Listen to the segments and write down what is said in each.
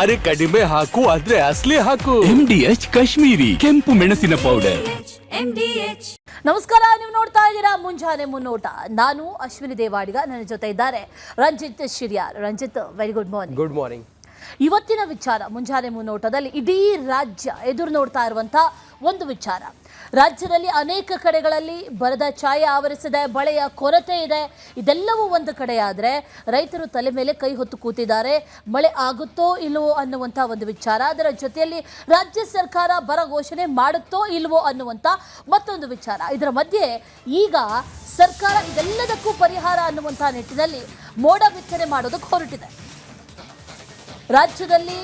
ಅರೆ ಕಡಿಮೆ ಹಾಕು ಆದ್ರೆ ಅಸಲಿ ಹಾಕು. MDH ಕಾಶ್ಮೀರಿ ಕೆಂಪು ಮೆಣಸಿನ ಪೌಡರ್. ನಮಸ್ಕಾರ, ನೀವು ನೋಡ್ತಾ ಇದ್ದೀರಾ ಮುಂಜಾನೆ ಮುನ್ನೋಟ. ನಾನು ಅಶ್ವಿನಿ ದೇವಾಡಿಗ, ನನ್ನ ಜೊತೆ ಇದ್ದಾರೆ Ranjith Shiryar. Ranjith, very good morning. Good morning. ಇವತ್ತಿನ ವಿಚಾರ ಮುಂಜಾನೆ ಮುನ್ನೋಟದಲ್ಲಿ ಇಡೀ ರಾಜ್ಯ ಎದುರು ನೋಡ್ತಾ ಇರುವಂತ ಒಂದು ವಿಚಾರ. ರಾಜ್ಯದಲ್ಲಿ ಅನೇಕ ಕಡೆಗಳಲ್ಲಿ ಬರದ ಛಾಯೆ ಆವರಿಸಿದೆ, ಮಳೆಯ ಕೊರತೆ ಇದೆ. ಇದೆಲ್ಲವೂ ಒಂದು ಕಡೆ ಆದರೆ ರೈತರು ತಲೆ ಮೇಲೆ ಕೈ ಹೊತ್ತು ಕೂತಿದ್ದಾರೆ. ಮಳೆ ಆಗುತ್ತೋ ಇಲ್ವೋ ಅನ್ನುವಂಥ ಒಂದು ವಿಚಾರ, ಅದರ ಜೊತೆಯಲ್ಲಿ ರಾಜ್ಯ ಸರ್ಕಾರ ಬರ ಘೋಷಣೆ ಮಾಡುತ್ತೋ ಇಲ್ವೋ ಅನ್ನುವಂಥ ಮತ್ತೊಂದು ವಿಚಾರ. ಇದರ ಮಧ್ಯೆ ಈಗ ಸರ್ಕಾರ ಇದೆಲ್ಲದಕ್ಕೂ ಪರಿಹಾರ ಅನ್ನುವಂಥ ನಿಟ್ಟಿನಲ್ಲಿ ಮೋಡ ಬಿತ್ತನೆ ಮಾಡೋದಕ್ಕೆ ಹೊರಟಿದೆ. ರಾಜ್ಯದಲ್ಲಿ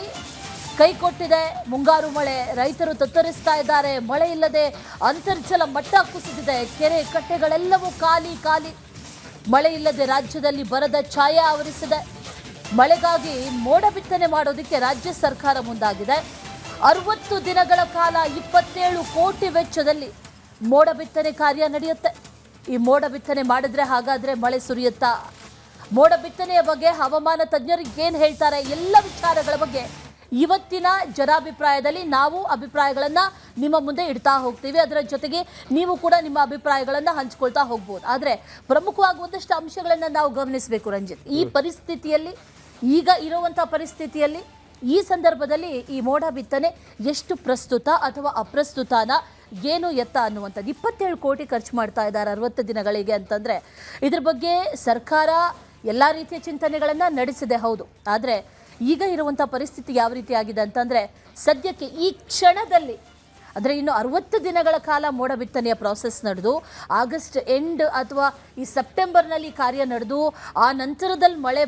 ಕೈ ಕೊಟ್ಟಿದೆ ಮುಂಗಾರು ಮಳೆ. ರೈತರು ತತ್ತರಿಸ್ತಾ ಇದ್ದಾರೆ. ಮಳೆ ಇಲ್ಲದೆ ಅಂತರ್ಜಲ ಮಟ್ಟ ಕುಸಿದಿದೆ. ಕೆರೆ ಕಟ್ಟೆಗಳೆಲ್ಲವೂ ಖಾಲಿ. ಮಳೆ ಇಲ್ಲದೆ ರಾಜ್ಯದಲ್ಲಿ ಬರದ ಛಾಯೆ ಆವರಿಸಿದೆ. ಮಳೆಗಾಗಿ ಮೋಡ ಬಿತ್ತನೆ ಮಾಡೋದಕ್ಕೆ ರಾಜ್ಯ ಸರ್ಕಾರ ಮುಂದಾಗಿದೆ. 60 ದಿನಗಳ ಕಾಲ 27 ಕೋಟಿ ವೆಚ್ಚದಲ್ಲಿ ಮೋಡ ಬಿತ್ತನೆ ಕಾರ್ಯ ನಡೆಯುತ್ತೆ. ಈ ಮೋಡ ಬಿತ್ತನೆ ಮಾಡಿದ್ರೆ ಹಾಗಾದ್ರೆ ಮಳೆ ಸುರಿಯುತ್ತಾ? ಮೋಡ ಬಿತ್ತನೆಯ ಬಗ್ಗೆ ಹವಾಮಾನ ತಜ್ಞರು ಏನು ಹೇಳ್ತಾರೆ, ಎಲ್ಲ ವಿಚಾರಗಳ ಬಗ್ಗೆ ಇವತ್ತಿನ ಜನಾಭಿಪ್ರಾಯದಲ್ಲಿ ನಾವು ಅಭಿಪ್ರಾಯಗಳನ್ನು ನಿಮ್ಮ ಮುಂದೆ ಇಡ್ತಾ ಹೋಗ್ತೀವಿ. ಅದರ ಜೊತೆಗೆ ನೀವು ಕೂಡ ನಿಮ್ಮ ಅಭಿಪ್ರಾಯಗಳನ್ನು ಹಂಚ್ಕೊಳ್ತಾ ಹೋಗ್ಬೋದು. ಆದರೆ ಪ್ರಮುಖವಾಗಿ ಒಂದಷ್ಟು ಅಂಶಗಳನ್ನು ನಾವು ಗಮನಿಸಬೇಕು ರಂಜಿತ್. ಈ ಪರಿಸ್ಥಿತಿಯಲ್ಲಿ, ಈಗ ಇರುವಂಥ ಪರಿಸ್ಥಿತಿಯಲ್ಲಿ, ಈ ಸಂದರ್ಭದಲ್ಲಿ ಈ ಮೋಡ ಬಿತ್ತನೆ ಎಷ್ಟು ಪ್ರಸ್ತುತ ಅಥವಾ ಅಪ್ರಸ್ತುತನ, ಏನು ಎತ್ತ ಅನ್ನುವಂಥದ್ದು. 27 ಕೋಟಿ ಖರ್ಚು ಮಾಡ್ತಾ ಇದ್ದಾರೆ 60 ದಿನಗಳಿಗೆ ಅಂತಂದರೆ ಇದ್ರ ಬಗ್ಗೆ ಸರ್ಕಾರ ಎಲ್ಲ ರೀತಿಯ ಚಿಂತನೆಗಳನ್ನು ನಡೆಸಿದೆ, ಹೌದು. ಆದರೆ ಈಗ ಇರುವಂಥ ಪರಿಸ್ಥಿತಿ ಯಾವ ರೀತಿ ಆಗಿದೆ ಅಂತಂದರೆ, ಸದ್ಯಕ್ಕೆ ಈ ಕ್ಷಣದಲ್ಲಿ ಅಂದರೆ ಇನ್ನು 60 ದಿನಗಳ ಕಾಲ ಮೋಡ ಬಿತ್ತನೆಯ ಪ್ರಾಸೆಸ್ ನಡೆದು ಆಗಸ್ಟ್ ಎಂಡ್ ಅಥವಾ ಈ ಸೆಪ್ಟೆಂಬರ್ನಲ್ಲಿ ಕಾರ್ಯ ನಡೆದು ಆ ನಂತರದಲ್ಲಿ ಮಳೆ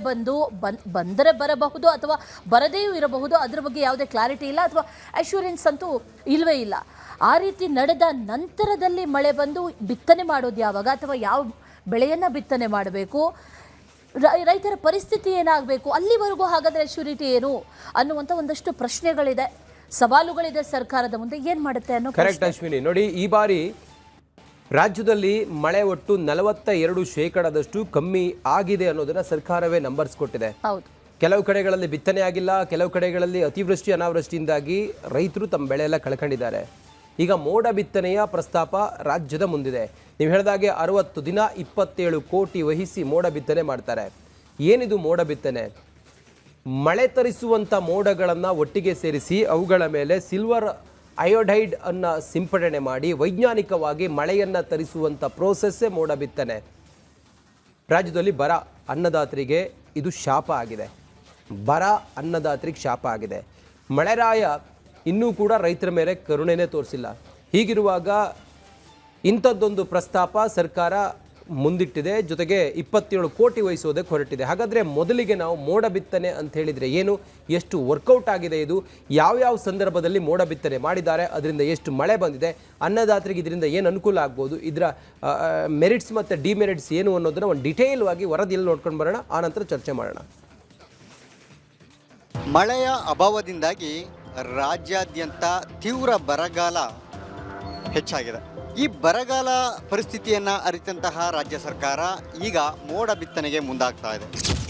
ಬಂದರೆ ಬರಬಹುದು ಅಥವಾ ಬರದೇಯೂ ಇರಬಹುದು. ಅದ್ರ ಬಗ್ಗೆ ಯಾವುದೇ ಕ್ಲಾರಿಟಿ ಇಲ್ಲ ಅಥವಾ ಅಶ್ಯೂರೆನ್ಸ್ ಅಂತೂ ಇಲ್ಲವೇ ಇಲ್ಲ. ಆ ರೀತಿ ನಡೆದ ನಂತರದಲ್ಲಿ ಮಳೆ ಬಂದು ಬಿತ್ತನೆ ಮಾಡೋದು ಯಾವಾಗ ಅಥವಾ ಯಾವ ಬೆಳೆಯನ್ನು ಬಿತ್ತನೆ ಮಾಡಬೇಕು, ರೈತರ ಪರಿಸ್ಥಿತಿ ಏನಾಗಬೇಕು, ಅಲ್ಲಿವರೆಗೂ ಹಾಗಾದರೆ ಅಶ್ಯೂರಿಟಿ ಏನು ಅನ್ನುವಂಥ ಒಂದಷ್ಟು ಪ್ರಶ್ನೆಗಳಿದೆ, ಸವಾಲುಗಳಿದೆ ಸರ್ಕಾರದ ಮುಂದೆ. ಏನು ಮಾಡುತ್ತೆ ಅನ್ನೋ ಕರೆಕ್ಟ್ ಅಶ್ವಿನಿ. ನೋಡಿ, ಈ ಬಾರಿ ರಾಜ್ಯದಲ್ಲಿ ಮಳೆ ಒಟ್ಟು 42% ಕಮ್ಮಿ ಆಗಿದೆ ಅನ್ನೋದನ್ನ ಸರ್ಕಾರವೇ ನಂಬರ್ಸ್ ಕೊಟ್ಟಿದೆ. ಹೌದು. ಕೆಲವು ಕಡೆಗಳಲ್ಲಿ ಬಿತ್ತನೆ ಆಗಿಲ್ಲ, ಕೆಲವು ಕಡೆಗಳಲ್ಲಿ ಅತಿವೃಷ್ಟಿ ಅನಾವೃಷ್ಟಿಯಿಂದಾಗಿ ರೈತರು ತಮ್ಮ ಬೆಳೆ ಎಲ್ಲ ಕಳ್ಕೊಂಡಿದ್ದಾರೆ. ಈಗ ಮೋಡ ಬಿತ್ತನೆಯ ಪ್ರಸ್ತಾಪ ರಾಜ್ಯದ ಮುಂದಿದೆ. ನೀವು ಹೇಳಿದಾಗೆ 60 ದಿನ 27 ಕೋಟಿ ವಹಿಸಿ ಮೋಡ ಬಿತ್ತನೆ ಮಾಡ್ತಾರೆ. ಏನಿದು ಮೋಡ ಬಿತ್ತನೆ? ಮಳೆ ತರಿಸುವಂಥ ಮೋಡಗಳನ್ನು ಒಟ್ಟಿಗೆ ಸೇರಿಸಿ ಅವುಗಳ ಮೇಲೆ ಸಿಲ್ವರ್ ಅಯೋಡೈಡ್ ಅನ್ನು ಸಿಂಪಡಣೆ ಮಾಡಿ ವೈಜ್ಞಾನಿಕವಾಗಿ ಮಳೆಯನ್ನು ತರಿಸುವಂಥ ಪ್ರೋಸೆಸ್ಸೇ ಮೋಡ ಬಿತ್ತನೆ. ರಾಜ್ಯದಲ್ಲಿ ಬರ ಅನ್ನದಾತರಿಗೆ ಇದು ಶಾಪ ಆಗಿದೆ. ಬರ ಅನ್ನದಾತರಿಗೆ ಶಾಪ ಆಗಿದೆ. ಮಳೆರಾಯ ಇನ್ನೂ ಕೂಡ ರೈತರ ಮೇಲೆ ಕರುಣೆನೇ ತೋರಿಸಿಲ್ಲ. ಹೀಗಿರುವಾಗ ಇಂಥದ್ದೊಂದು ಪ್ರಸ್ತಾಪ ಸರ್ಕಾರ ಮುಂದಿಟ್ಟಿದೆ. ಜೊತೆಗೆ 27 ಕೋಟಿ ವಹಿಸೋದಕ್ಕೆ ಹೊರಟಿದೆ. ಹಾಗಾದರೆ ಮೊದಲಿಗೆ ನಾವು ಮೋಡ ಬಿತ್ತನೆ ಅಂತ ಹೇಳಿದರೆ ಏನು, ಎಷ್ಟು ವರ್ಕೌಟ್ ಆಗಿದೆ, ಇದು ಯಾವ್ಯಾವ ಸಂದರ್ಭದಲ್ಲಿ ಮೋಡ ಬಿತ್ತನೆ ಮಾಡಿದ್ದಾರೆ, ಅದರಿಂದ ಎಷ್ಟು ಮಳೆ ಬಂದಿದೆ, ಅನ್ನದಾತರಿಗೆ ಇದರಿಂದ ಏನು ಅನುಕೂಲ ಆಗ್ಬೋದು, ಇದರ ಮೆರಿಟ್ಸ್ ಮತ್ತು ಡಿಮೆರಿಟ್ಸ್ ಏನು ಅನ್ನೋದನ್ನು ಒಂದು ಡಿಟೇಲ್ ಆಗಿ ವರದಿಯಲ್ಲಿ ನೋಡ್ಕೊಂಡು ಬರೋಣ. ಆನಂತರ ಚರ್ಚೆ ಮಾಡೋಣ. ಮಳೆಯ ಅಭಾವದಿಂದಾಗಿ ರಾಜ್ಯಾದ್ಯಂತ ತೀವ್ರ ಬರಗಾಲ ಹೆಚ್ಚಾಗಿದೆ. ಈ ಬರಗಾಲ ಪರಿಸ್ಥಿತಿಯನ್ನು ಅರಿತಂತಹ ರಾಜ್ಯ ಸರ್ಕಾರ ಈಗ ಮೋಡ ಬಿತ್ತನೆಗೆ ಮುಂದಾಗ್ತಾ ಇದೆ.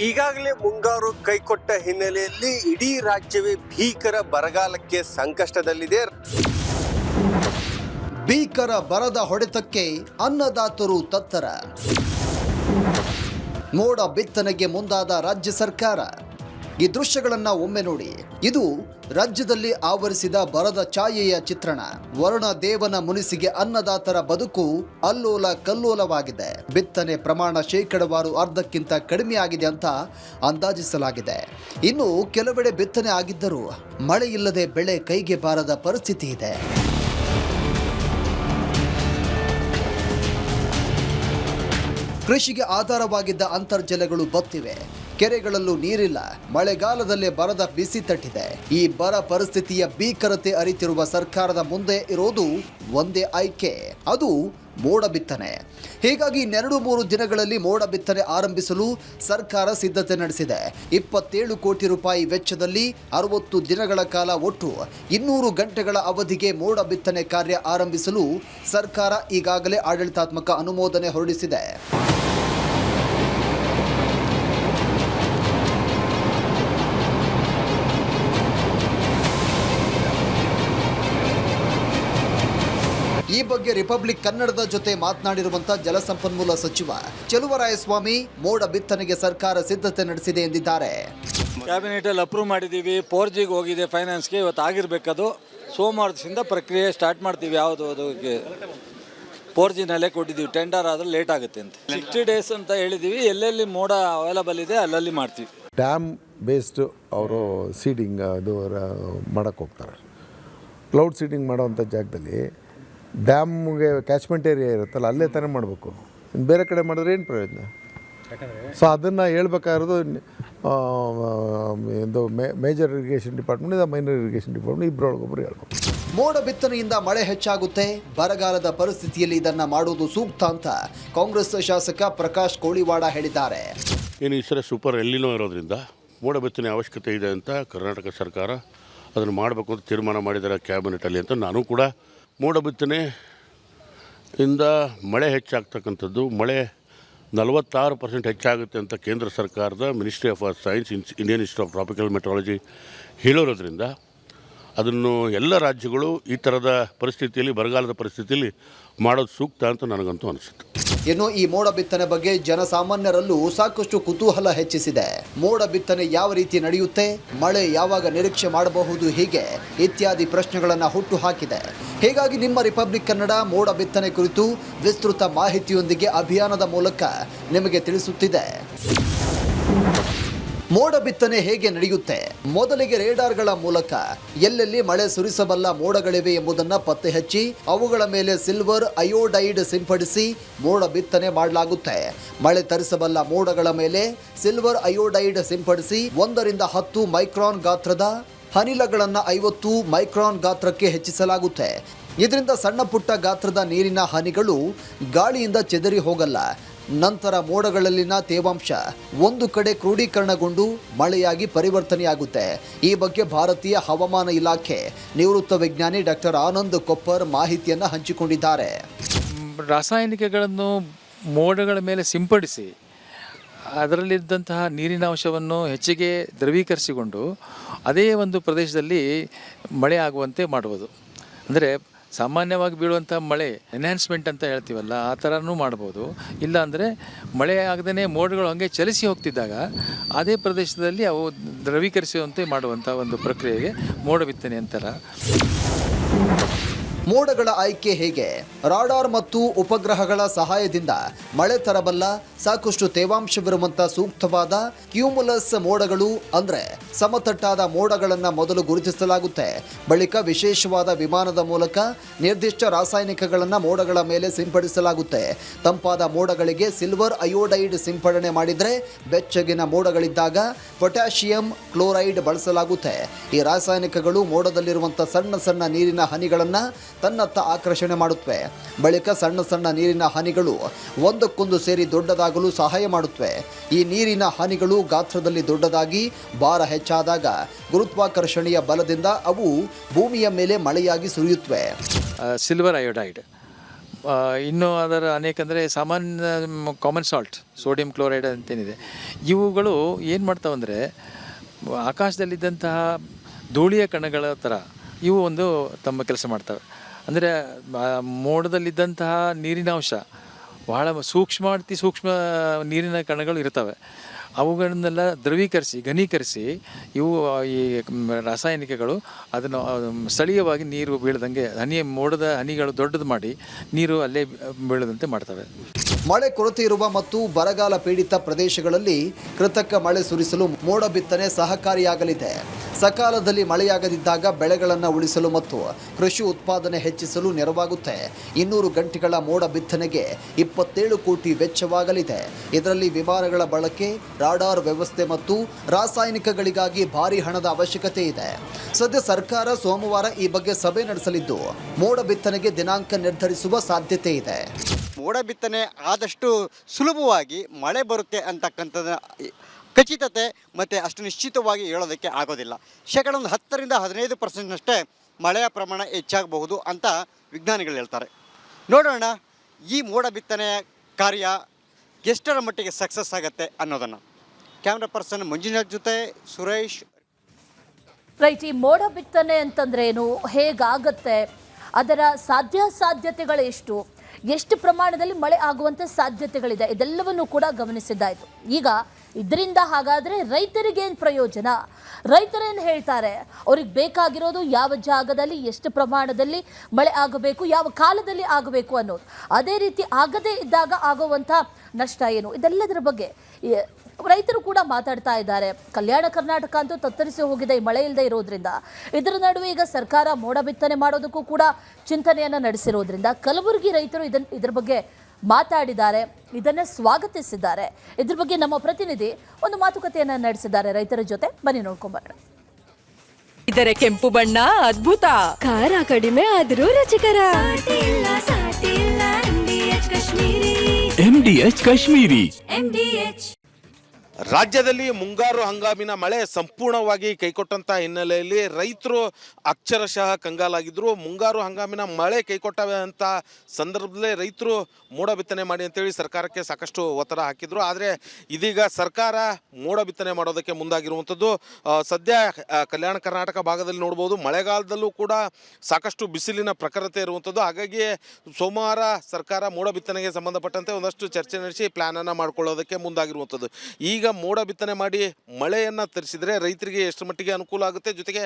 ಈಗಾಗಲೇ ಮುಂಗಾರು ಕೈಕೊಟ್ಟ ಹಿನ್ನೆಲೆಯಲ್ಲಿ ಇಡೀ ರಾಜ್ಯವೇ ಭೀಕರ ಬರಗಾಲಕ್ಕೆ ಸಂಕಷ್ಟದಲ್ಲಿದೆ. ಭೀಕರ ಬರದ ಹೊಡೆತಕ್ಕೆ ಅನ್ನದಾತರು ತತ್ತರ. ಮೋಡ ಬಿತ್ತನೆಗೆ ಮುಂದಾದ ರಾಜ್ಯ ಸರ್ಕಾರ. ಈ ದೃಶ್ಯಗಳನ್ನ ಒಮ್ಮೆ ನೋಡಿ. ಇದು ರಾಜ್ಯದಲ್ಲಿ ಆವರಿಸಿದ ಬರದ ಛಾಯೆಯ ಚಿತ್ರಣ. ವರುಣ ದೇವನ ಮುನಿಸಿಗೆ ಅನ್ನದಾತರ ಬದುಕು ಅಲ್ಲೋಲ ಕಲ್ಲೋಲವಾಗಿದೆ. ಬಿತ್ತನೆ ಪ್ರಮಾಣ ಶೇಕಡವಾರು ಅರ್ಧಕ್ಕಿಂತ ಕಡಿಮೆ ಆಗಿದೆ ಅಂತ ಅಂದಾಜಿಸಲಾಗಿದೆ. ಇನ್ನು ಕೆಲವೆಡೆ ಬಿತ್ತನೆ ಆಗಿದ್ದರೂ ಮಳೆ ಇಲ್ಲದೆ ಬೆಳೆ ಕೈಗೆ ಬಾರದ ಪರಿಸ್ಥಿತಿ ಇದೆ. ಕೃಷಿಗೆ ಆಧಾರವಾಗಿದ್ದ ಅಂತರ್ಜಲಗಳು ಬತ್ತಿವೆ. ಕೆರೆಗಳಲ್ಲೂ ನೀರಿಲ್ಲ. ಮಳೆಗಾಲದಲ್ಲೇ ಬರದ ಬಿಸಿ ತಟ್ಟಿದೆ. ಈ ಬರ ಪರಿಸ್ಥಿತಿಯ ಭೀಕರತೆ ಅರಿತಿರುವ ಸರ್ಕಾರದ ಮುಂದೆ ಇರೋದು ಒಂದೇ ಆಯ್ಕೆ, ಅದು ಮೋಡ ಬಿತ್ತನೆ. ಹೀಗಾಗಿ 2-3 ದಿನಗಳಲ್ಲಿ ಮೋಡ ಬಿತ್ತನೆ ಆರಂಭಿಸಲು ಸರ್ಕಾರ ಸಿದ್ಧತೆ ನಡೆಸಿದೆ. 27 ಕೋಟಿ ರೂಪಾಯಿ ವೆಚ್ಚದಲ್ಲಿ 60 ದಿನಗಳ ಕಾಲ ಒಟ್ಟು 200 ಗಂಟೆಗಳ ಅವಧಿಗೆ ಮೋಡ ಬಿತ್ತನೆ ಕಾರ್ಯ ಆರಂಭಿಸಲು ಸರ್ಕಾರ ಈಗಾಗಲೇ ಆಡಳಿತಾತ್ಮಕ ಅನುಮೋದನೆ ಹೊರಡಿಸಿದೆ. ಈ ಬಗ್ಗೆ ರಿಪಬ್ಲಿಕ್ ಕನ್ನಡದ ಜೊತೆ ಮಾತನಾಡಿರುವಂತ ಜಲಸಂಪನ್ಮೂಲ ಸಚಿವ ಚೆಲುವರಾಯಸ್ವಾಮಿ ಮೋಡ ಬಿತ್ತನೆಗೆ ಸರ್ಕಾರ ಸಿದ್ಧತೆ ನಡೆಸಿದೆ ಎಂದಿದ್ದಾರೆ. ಕ್ಯಾಬಿನೆಟ್ ಅಲ್ಲಿ ಅಪ್ರೂವ್ ಮಾಡಿದ್ದೀವಿ. 4Gಗೆ ಹೋಗಿದೆ ಫೈನಾನ್ಸ್ಗೆ, ಇವತ್ತು ಆಗಿರಬೇಕದು. ಸೋಮವಾರದಿಂದ ಪ್ರಕ್ರಿಯೆ ಸ್ಟಾರ್ಟ್ ಮಾಡ್ತೀವಿ. ಯಾವುದು ಅದಕ್ಕೆ 4Gನಲ್ಲೇ ಕೊಟ್ಟಿದ್ದೀವಿ. ಟೆಂಡರ್ ಆದರೆ ಲೇಟ್ ಆಗುತ್ತೆ ಅಂತ 60 days ಅಂತ ಹೇಳಿದ್ದೀವಿ. ಎಲ್ಲೆಲ್ಲಿ ಮೋಡ ಅವೈಲಬಲ್ ಇದೆ ಅಲ್ಲಲ್ಲಿ ಮಾಡ್ತೀವಿ. ಡ್ಯಾಮ್ ಬೇಸ್ಡ್ ಅವರು ಸೀಡಿಂಗ್ ಅದು ಮಾಡೋಕ್ಕೆ ಹೋಗ್ತಾರೆ. ಕ್ಲೌಡ್ ಸೀಡಿಂಗ್ ಮಾಡೋವಂಥ ಜಾಗದಲ್ಲಿ ಡ್ಯಾಮ್ಗೆ ಕ್ಯಾಚ್ಮೆಂಟ್ ಏರಿಯಾ ಇರುತ್ತಲ್ಲ, ಅಲ್ಲೇ ತಾನೇ ಮಾಡಬೇಕು. ಬೇರೆ ಕಡೆ ಮಾಡಿದ್ರೆ ಏನು ಪ್ರಯೋಜನ? ಸೊ ಅದನ್ನು ಹೇಳ್ಬೇಕಾಗಿರೋದು ಇದು major irrigation department, minor irrigation department ಇಬ್ಬರೊಳಗೊಬ್ಬರು ಹೇಳ್ಬೇಕು. ಮೋಡ ಬಿತ್ತನೆಯಿಂದ ಮಳೆ ಹೆಚ್ಚಾಗುತ್ತೆ, ಬರಗಾಲದ ಪರಿಸ್ಥಿತಿಯಲ್ಲಿ ಇದನ್ನ ಮಾಡುವುದು ಸೂಕ್ತ ಅಂತ ಕಾಂಗ್ರೆಸ್ ಶಾಸಕ ಪ್ರಕಾಶ್ ಕೋಳಿವಾಡ ಹೇಳಿದ್ದಾರೆ. ಏನು ಈ ಸಲ ಸೂಪರ್ ಎಲ್ಲಿನೋ ಇರೋದ್ರಿಂದ ಮೋಡ ಬಿತ್ತನೆ ಅವಶ್ಯಕತೆ ಇದೆ ಅಂತ ಕರ್ನಾಟಕ ಸರ್ಕಾರ ಅದನ್ನು ಮಾಡಬೇಕು ಅಂತ ತೀರ್ಮಾನ ಮಾಡಿದ್ದಾರೆ ಕ್ಯಾಬಿನೆಟಲ್ಲಿ ಅಂತ. ನಾನು ಕೂಡ ಮೋಡ ಬಿತ್ತನೆಯಿಂದ ಮಳೆ ಹೆಚ್ಚಾಗ್ತಕ್ಕಂಥದ್ದು, ಮಳೆ 46% ಹೆಚ್ಚಾಗುತ್ತೆ ಅಂತ ಕೇಂದ್ರ ಸರ್ಕಾರದ ministry of science, Indian institute of tropical meteorology ಹೇಳಿರೋದ್ರಿಂದ ಅದನ್ನು ಎಲ್ಲ ರಾಜ್ಯಗಳು ಈ ಥರದ ಪರಿಸ್ಥಿತಿಯಲ್ಲಿ, ಬರಗಾಲದ ಪರಿಸ್ಥಿತಿಯಲ್ಲಿ ಮಾಡೋದು ಸೂಕ್ತ ಅಂತ ನನಗಂತೂ ಅನಿಸುತ್ತೆ. ಇನ್ನು ಈ ಮೋಡ ಬಿತ್ತನೆ ಬಗ್ಗೆ ಜನಸಾಮಾನ್ಯರಲ್ಲೂ ಸಾಕಷ್ಟು ಕುತೂಹಲ ಹೆಚ್ಚಿಸಿದೆ. ಮೋಡ ಬಿತ್ತನೆ ಯಾವ ರೀತಿ ನಡೆಯುತ್ತೆ, ಮಳೆ ಯಾವಾಗ ನಿರೀಕ್ಷೆ ಮಾಡಬಹುದು, ಹೀಗೆ ಇತ್ಯಾದಿ ಪ್ರಶ್ನೆಗಳನ್ನು ಹುಟ್ಟು ಹಾಕಿದೆ. ಹೀಗಾಗಿ ನಿಮ್ಮ ರಿಪಬ್ಲಿಕ್ ಕನ್ನಡ ಮೋಡ ಬಿತ್ತನೆ ಕುರಿತು ವಿಸ್ತೃತ ಮಾಹಿತಿಯೊಂದಿಗೆ ಅಭಿಯಾನದ ಮೂಲಕ ನಿಮಗೆ ತಿಳಿಸುತ್ತಿದೆ. ಮೋಡ ಬಿತ್ತನೆ ಹೇಗೆ ನಡೆಯುತ್ತೆ? ಮೊದಲಿಗೆ ರೇಡಾರ್ಗಳ ಮೂಲಕ ಎಲ್ಲೆಲ್ಲಿ ಮಳೆ ಸುರಿಸಬಲ್ಲ ಮೋಡಗಳಿವೆ ಎಂಬುದನ್ನು ಪತ್ತೆ ಹಚ್ಚಿ ಅವುಗಳ ಮೇಲೆ ಸಿಲ್ವರ್ ಅಯೋಡೈಡ್ ಸಿಂಪಡಿಸಿ ಮೋಡ ಬಿತ್ತನೆ ಮಾಡಲಾಗುತ್ತೆ. ಮಳೆ ತರಿಸಬಲ್ಲ ಮೋಡಗಳ ಮೇಲೆ ಸಿಲ್ವರ್ ಅಯೋಡೈಡ್ ಸಿಂಪಡಿಸಿ 1 ರಿಂದ 10 ಮೈಕ್ರಾನ್ ಗಾತ್ರದ ಅನಿಲಗಳನ್ನು 50 ಮೈಕ್ರಾನ್ ಗಾತ್ರಕ್ಕೆ ಹೆಚ್ಚಿಸಲಾಗುತ್ತೆ. ಇದರಿಂದ ಸಣ್ಣ ಪುಟ್ಟ ಗಾತ್ರದ ನೀರಿನ ಹನಿಗಳು ಗಾಳಿಯಿಂದ ಚೆದರಿ ಹೋಗಲ್ಲ. ನಂತರ ಮೋಡಗಳಲ್ಲಿನ ತೇವಾಂಶ ಒಂದು ಕಡೆ ಕ್ರೋಢೀಕರಣಗೊಂಡು ಮಳೆಯಾಗಿ ಪರಿವರ್ತನೆಯಾಗುತ್ತೆ. ಈ ಬಗ್ಗೆ ಭಾರತೀಯ ಹವಾಮಾನ ಇಲಾಖೆ ನಿವೃತ್ತ ವಿಜ್ಞಾನಿ ಡಾಕ್ಟರ್ ಆನಂದ್ ಕೊಪ್ಪರ್ ಮಾಹಿತಿಯನ್ನು ಹಂಚಿಕೊಂಡಿದ್ದಾರೆ. ರಾಸಾಯನಿಕಗಳನ್ನು ಮೋಡಗಳ ಮೇಲೆ ಸಿಂಪಡಿಸಿ ಅದರಲ್ಲಿದ್ದಂತಹ ನೀರಿನ ಅಂಶವನ್ನು ಹೆಚ್ಚಿಗೆ ದ್ರವೀಕರಿಸಿಕೊಂಡು ಅದೇ ಒಂದು ಪ್ರದೇಶದಲ್ಲಿ ಮಳೆ ಆಗುವಂತೆ ಮಾಡುವುದು. ಅಂದರೆ ಸಾಮಾನ್ಯವಾಗಿ ಬೀಳುವಂಥ ಮಳೆ ಎನ್ಹ್ಯಾನ್ಸ್ಮೆಂಟ್ ಅಂತ ಹೇಳ್ತೀವಲ್ಲ, ಆ ಥರನೂ ಮಾಡ್ಬೋದು. ಇಲ್ಲ ಅಂದರೆ ಮಳೆ ಆಗದೇ ಮೋಡಗಳು ಹಾಗೆ ಚಲಿಸಿ ಹೋಗ್ತಿದ್ದಾಗ ಅದೇ ಪ್ರದೇಶದಲ್ಲಿ ಅವು ದ್ರವೀಕರಿಸುವಂತೆ ಮಾಡುವಂಥ ಒಂದು ಪ್ರಕ್ರಿಯೆಗೆ ಮೋಡ ಬಿತ್ತನೆ ಅಂತಾರೆ. ಮೋಡಗಳ ಆಯ್ಕೆ ಹೇಗೆ? ರಾಡಾರ್ ಮತ್ತು ಉಪಗ್ರಹಗಳ ಸಹಾಯದಿಂದ ಮಳೆ ತರಬಲ್ಲ ಸಾಕಷ್ಟು ತೇವಾಂಶವಿರುವಂಥ ಸೂಕ್ತವಾದ ಕ್ಯೂಮುಲಸ್ ಮೋಡಗಳು ಅಂದರೆ ಸಮತಟ್ಟಾದ ಮೋಡಗಳನ್ನು ಮೊದಲು ಗುರುತಿಸಲಾಗುತ್ತೆ. ಬಳಿಕ ವಿಶೇಷವಾದ ವಿಮಾನದ ಮೂಲಕ ನಿರ್ದಿಷ್ಟ ರಾಸಾಯನಿಕಗಳನ್ನು ಮೋಡಗಳ ಮೇಲೆ ಸಿಂಪಡಿಸಲಾಗುತ್ತೆ. ತಂಪಾದ ಮೋಡಗಳಿಗೆ ಸಿಲ್ವರ್ ಅಯೋಡೈಡ್ ಸಿಂಪಡಣೆ ಮಾಡಿದರೆ, ಬೆಚ್ಚಗಿನ ಮೋಡಗಳಿದ್ದಾಗ ಪೊಟ್ಯಾಷಿಯಂ ಕ್ಲೋರೈಡ್ ಬಳಸಲಾಗುತ್ತೆ. ಈ ರಾಸಾಯನಿಕಗಳು ಮೋಡದಲ್ಲಿರುವಂಥ ಸಣ್ಣ ಸಣ್ಣ ನೀರಿನ ಹನಿಗಳನ್ನು ತನ್ನತ್ತ ಆಕರ್ಷಣೆ ಮಾಡುತ್ತವೆ. ಬಳಿಕ ಸಣ್ಣ ಸಣ್ಣ ನೀರಿನ ಹನಿಗಳು ಒಂದಕ್ಕೊಂದು ಸೇರಿ ದೊಡ್ಡದಾಗಲು ಸಹಾಯ ಮಾಡುತ್ತವೆ. ಈ ನೀರಿನ ಹನಿಗಳು ಗಾತ್ರದಲ್ಲಿ ದೊಡ್ಡದಾಗಿ ಭಾರ ಹೆಚ್ಚಾದಾಗ ಗುರುತ್ವಾಕರ್ಷಣೆಯ ಬಲದಿಂದ ಅವು ಭೂಮಿಯ ಮೇಲೆ ಮಳೆಯಾಗಿ ಸುರಿಯುತ್ತವೆ. ಸಿಲ್ವರ್ ಅಯೋಡೈಡ್, ಇನ್ನು ಅದರ ಅನೇಕ ಅಂದರೆ ಸಾಮಾನ್ಯ ಕಾಮನ್ ಸಾಲ್ಟ್, ಸೋಡಿಯಂ ಕ್ಲೋರೈಡ್ ಅಂತೇನಿದೆ, ಇವುಗಳು ಏನು ಮಾಡ್ತಾವಂದರೆ ಆಕಾಶದಲ್ಲಿದ್ದಂತಹ ಧೂಳಿಯ ಕಣಗಳ ಥರ ಇವು ಒಂದು ತಮ್ಮ ಕೆಲಸ ಮಾಡ್ತವೆ. ಅಂದರೆ ಮೋಡದಲ್ಲಿದ್ದಂತಹ ನೀರಿನ ಅಂಶ ಬಹಳ ಸೂಕ್ಷ್ಮ ನೀರಿನ ಕಣಗಳು ಇರ್ತವೆ. ಅವುಗಳನ್ನೆಲ್ಲ ದ್ರವೀಕರಿಸಿ ಘನೀಕರಿಸಿ ಇವು ಈ ರಾಸಾಯನಿಕಗಳು ಅದನ್ನು ಸ್ಥಳೀಯವಾಗಿ ನೀರು ಬೀಳದಂಗೆ ಮೋಡದ ಹನಿಗಳು ದೊಡ್ಡದು ಮಾಡಿ ನೀರು ಅಲ್ಲೇ ಬೀಳದಂತೆ ಮಾಡ್ತವೆ. ಮಳೆ ಕೊರತೆ ಇರುವ ಮತ್ತು ಬರಗಾಲ ಪೀಡಿತ ಪ್ರದೇಶಗಳಲ್ಲಿ ಕೃತಕ ಮಳೆ ಸುರಿಸಲು ಮೋಡ ಬಿತ್ತನೆ ಸಹಕಾರಿಯಾಗಲಿದೆ. ಸಕಾಲದಲ್ಲಿ ಮಳೆಯಾಗದಿದ್ದಾಗ ಬೆಳೆಗಳನ್ನು ಉಳಿಸಲು ಮತ್ತು ಕೃಷಿ ಉತ್ಪಾದನೆ ಹೆಚ್ಚಿಸಲು ನೆರವಾಗುತ್ತೆ. 200 ಗಂಟೆಗಳ ಮೋಡ ಬಿತ್ತನೆಗೆ 27 ಕೋಟಿ ವೆಚ್ಚವಾಗಲಿದೆ. ಇದರಲ್ಲಿ ವಿಮಾನಗಳ ಬಳಕೆ, ರಾಡಾರ್ ವ್ಯವಸ್ಥೆ ಮತ್ತು ರಾಸಾಯನಿಕಗಳಿಗಾಗಿ ಭಾರಿ ಹಣದ ಅವಶ್ಯಕತೆ ಇದೆ. ಸದ್ಯ ಸರ್ಕಾರ ಸೋಮವಾರ ಈ ಬಗ್ಗೆ ಸಭೆ ನಡೆಸಲಿದ್ದು ಮೋಡ ಬಿತ್ತನೆಗೆ ದಿನಾಂಕ ನಿರ್ಧರಿಸುವ ಸಾಧ್ಯತೆ ಇದೆ. ಮೋಡ ಬಿತ್ತನೆ ಆದಷ್ಟು ಸುಲಭವಾಗಿ ಮಳೆ ಬರುತ್ತೆ ಅಂತಕ್ಕಂಥದ್ದು ಖಚಿತತೆ ಮತ್ತು ಅಷ್ಟು ನಿಶ್ಚಿತವಾಗಿ ಹೇಳೋದಕ್ಕೆ ಆಗೋದಿಲ್ಲ. ಶೇಕಡ 10 ರಿಂದ 15% ಮಳೆಯ ಪ್ರಮಾಣ ಹೆಚ್ಚಾಗಬಹುದು ಅಂತ ವಿಜ್ಞಾನಿಗಳು ಹೇಳ್ತಾರೆ. ನೋಡೋಣ ಈ ಮೋಡ ಬಿತ್ತನೆಯ ಕಾರ್ಯ ಎಷ್ಟರ ಮಟ್ಟಿಗೆ ಸಕ್ಸಸ್ ಆಗುತ್ತೆ ಅನ್ನೋದನ್ನು. ಕ್ಯಾಮ್ರಾ ಪರ್ಸನ್ ಮಂಜುನಾಥ್ ಜೊತೆ ಸುರೇಶ್. ರೈಟ್, ಈ ಮೋಡ ಬಿತ್ತನೆ ಅಂತಂದ್ರೆ ಏನು, ಹೇಗಾಗತ್ತೆ, ಅದರ ಸಾಧ್ಯತೆಗಳು ಎಷ್ಟು ಪ್ರಮಾಣದಲ್ಲಿ ಮಳೆ ಆಗುವಂಥ ಸಾಧ್ಯತೆಗಳಿದೆ ಇದೆಲ್ಲವನ್ನು ಕೂಡ ಗಮನಿಸಿದ್ದಾಯಿತು. ಈಗ ಇದರಿಂದ ಹಾಗಾದರೆ ರೈತರಿಗೇನು ಪ್ರಯೋಜನ, ರೈತರೇನು ಹೇಳ್ತಾರೆ, ಅವ್ರಿಗೆ ಬೇಕಾಗಿರೋದು ಯಾವ ಜಾಗದಲ್ಲಿ ಎಷ್ಟು ಪ್ರಮಾಣದಲ್ಲಿ ಮಳೆ ಆಗಬೇಕು, ಯಾವ ಕಾಲದಲ್ಲಿ ಆಗಬೇಕು ಅನ್ನೋದು, ಅದೇ ರೀತಿ ಆಗದೇ ಇದ್ದಾಗ ಆಗುವಂಥ ನಷ್ಟ ಏನು, ಇದೆಲ್ಲದರ ಬಗ್ಗೆ ರೈತರು ಕೂಡ ಮಾತಾಡ್ತಾ ಇದ್ದಾರೆ. ಕಲ್ಯಾಣ ಕರ್ನಾಟಕ ಅಂತೂ ತತ್ತರಿಸಿ ಹೋಗಿದೆ ಈ ಮಳೆ ಇಲ್ಲದೆ ಇರೋದ್ರಿಂದ. ಇದರ ನಡುವೆ ಈಗ ಸರ್ಕಾರ ಮೋಡ ಬಿತ್ತನೆ ಮಾಡೋದಕ್ಕೂ ಕೂಡ ಚಿಂತನೆಯನ್ನು ನಡೆಸಿರೋದ್ರಿಂದ ಕಲಬುರಗಿ ರೈತರು ಇದ್ರ ಬಗ್ಗೆ ಮಾತಾಡಿದ್ದಾರೆ, ಇದನ್ನು ಸ್ವಾಗತಿಸಿದ್ದಾರೆ. ಇದ್ರ ಬಗ್ಗೆ ನಮ್ಮ ಪ್ರತಿನಿಧಿ ಒಂದು ಮಾತುಕತೆಯನ್ನು ನಡೆಸಿದ್ದಾರೆ ರೈತರ ಜೊತೆ. ಬನ್ನಿ ನೋಡ್ಕೊಂಬರೋಣ. ಇದರ ಕೆಂಪು ಬಣ್ಣ ಅದ್ಭುತ, ಖಾರ ಕಡಿಮೆ ಆದರೂ ರುಚಿಕರ. MDH ಕಾಶ್ಮೀರಿ. ರಾಜ್ಯದಲ್ಲಿ ಮುಂಗಾರು ಹಂಗಾಮಿನ ಮಳೆ ಸಂಪೂರ್ಣವಾಗಿ ಕೈಕೊಟ್ಟಂಥ ಹಿನ್ನೆಲೆಯಲ್ಲಿ ರೈತರು ಅಕ್ಷರಶಃ ಕಂಗಾಲಾಗಿದ್ದರು. ಮುಂಗಾರು ಹಂಗಾಮಿನ ಮಳೆ ಕೈಕೊಟ್ಟಂಥ ಸಂದರ್ಭದಲ್ಲೇ ರೈತರು ಮೋಡ ಬಿತ್ತನೆ ಮಾಡಿ ಅಂತೇಳಿ ಸರ್ಕಾರಕ್ಕೆ ಸಾಕಷ್ಟು ಒತ್ತಡ ಹಾಕಿದ್ರು. ಆದರೆ ಇದೀಗ ಸರ್ಕಾರ ಮೋಡ ಬಿತ್ತನೆ ಮಾಡೋದಕ್ಕೆ ಮುಂದಾಗಿರುವಂಥದ್ದು. ಸದ್ಯ ಕಲ್ಯಾಣ ಕರ್ನಾಟಕ ಭಾಗದಲ್ಲಿ ನೋಡ್ಬೋದು, ಮಳೆಗಾಲದಲ್ಲೂ ಕೂಡ ಸಾಕಷ್ಟು ಬಿಸಿಲಿನ ಪ್ರಖರತೆ ಇರುವಂಥದ್ದು. ಹಾಗಾಗಿ ಸೋಮವಾರ ಸರ್ಕಾರ ಮೋಡ ಬಿತ್ತನೆಗೆ ಸಂಬಂಧಪಟ್ಟಂತೆ ಒಂದಷ್ಟು ಚರ್ಚೆ ನಡೆಸಿ ಪ್ಲ್ಯಾನನ್ನು ಮಾಡ್ಕೊಳ್ಳೋದಕ್ಕೆ ಮುಂದಾಗಿರುವಂಥದ್ದು. ಈಗ ಮೋಡ ಬಿತ್ತನೆ ಮಾಡಿ ಮಳೆಯನ್ನು ತರಿಸಿದರೆ ರೈತರಿಗೆ ಎಷ್ಟು ಮಟ್ಟಿಗೆ ಅನುಕೂಲ ಆಗುತ್ತೆ, ಜೊತೆಗೆ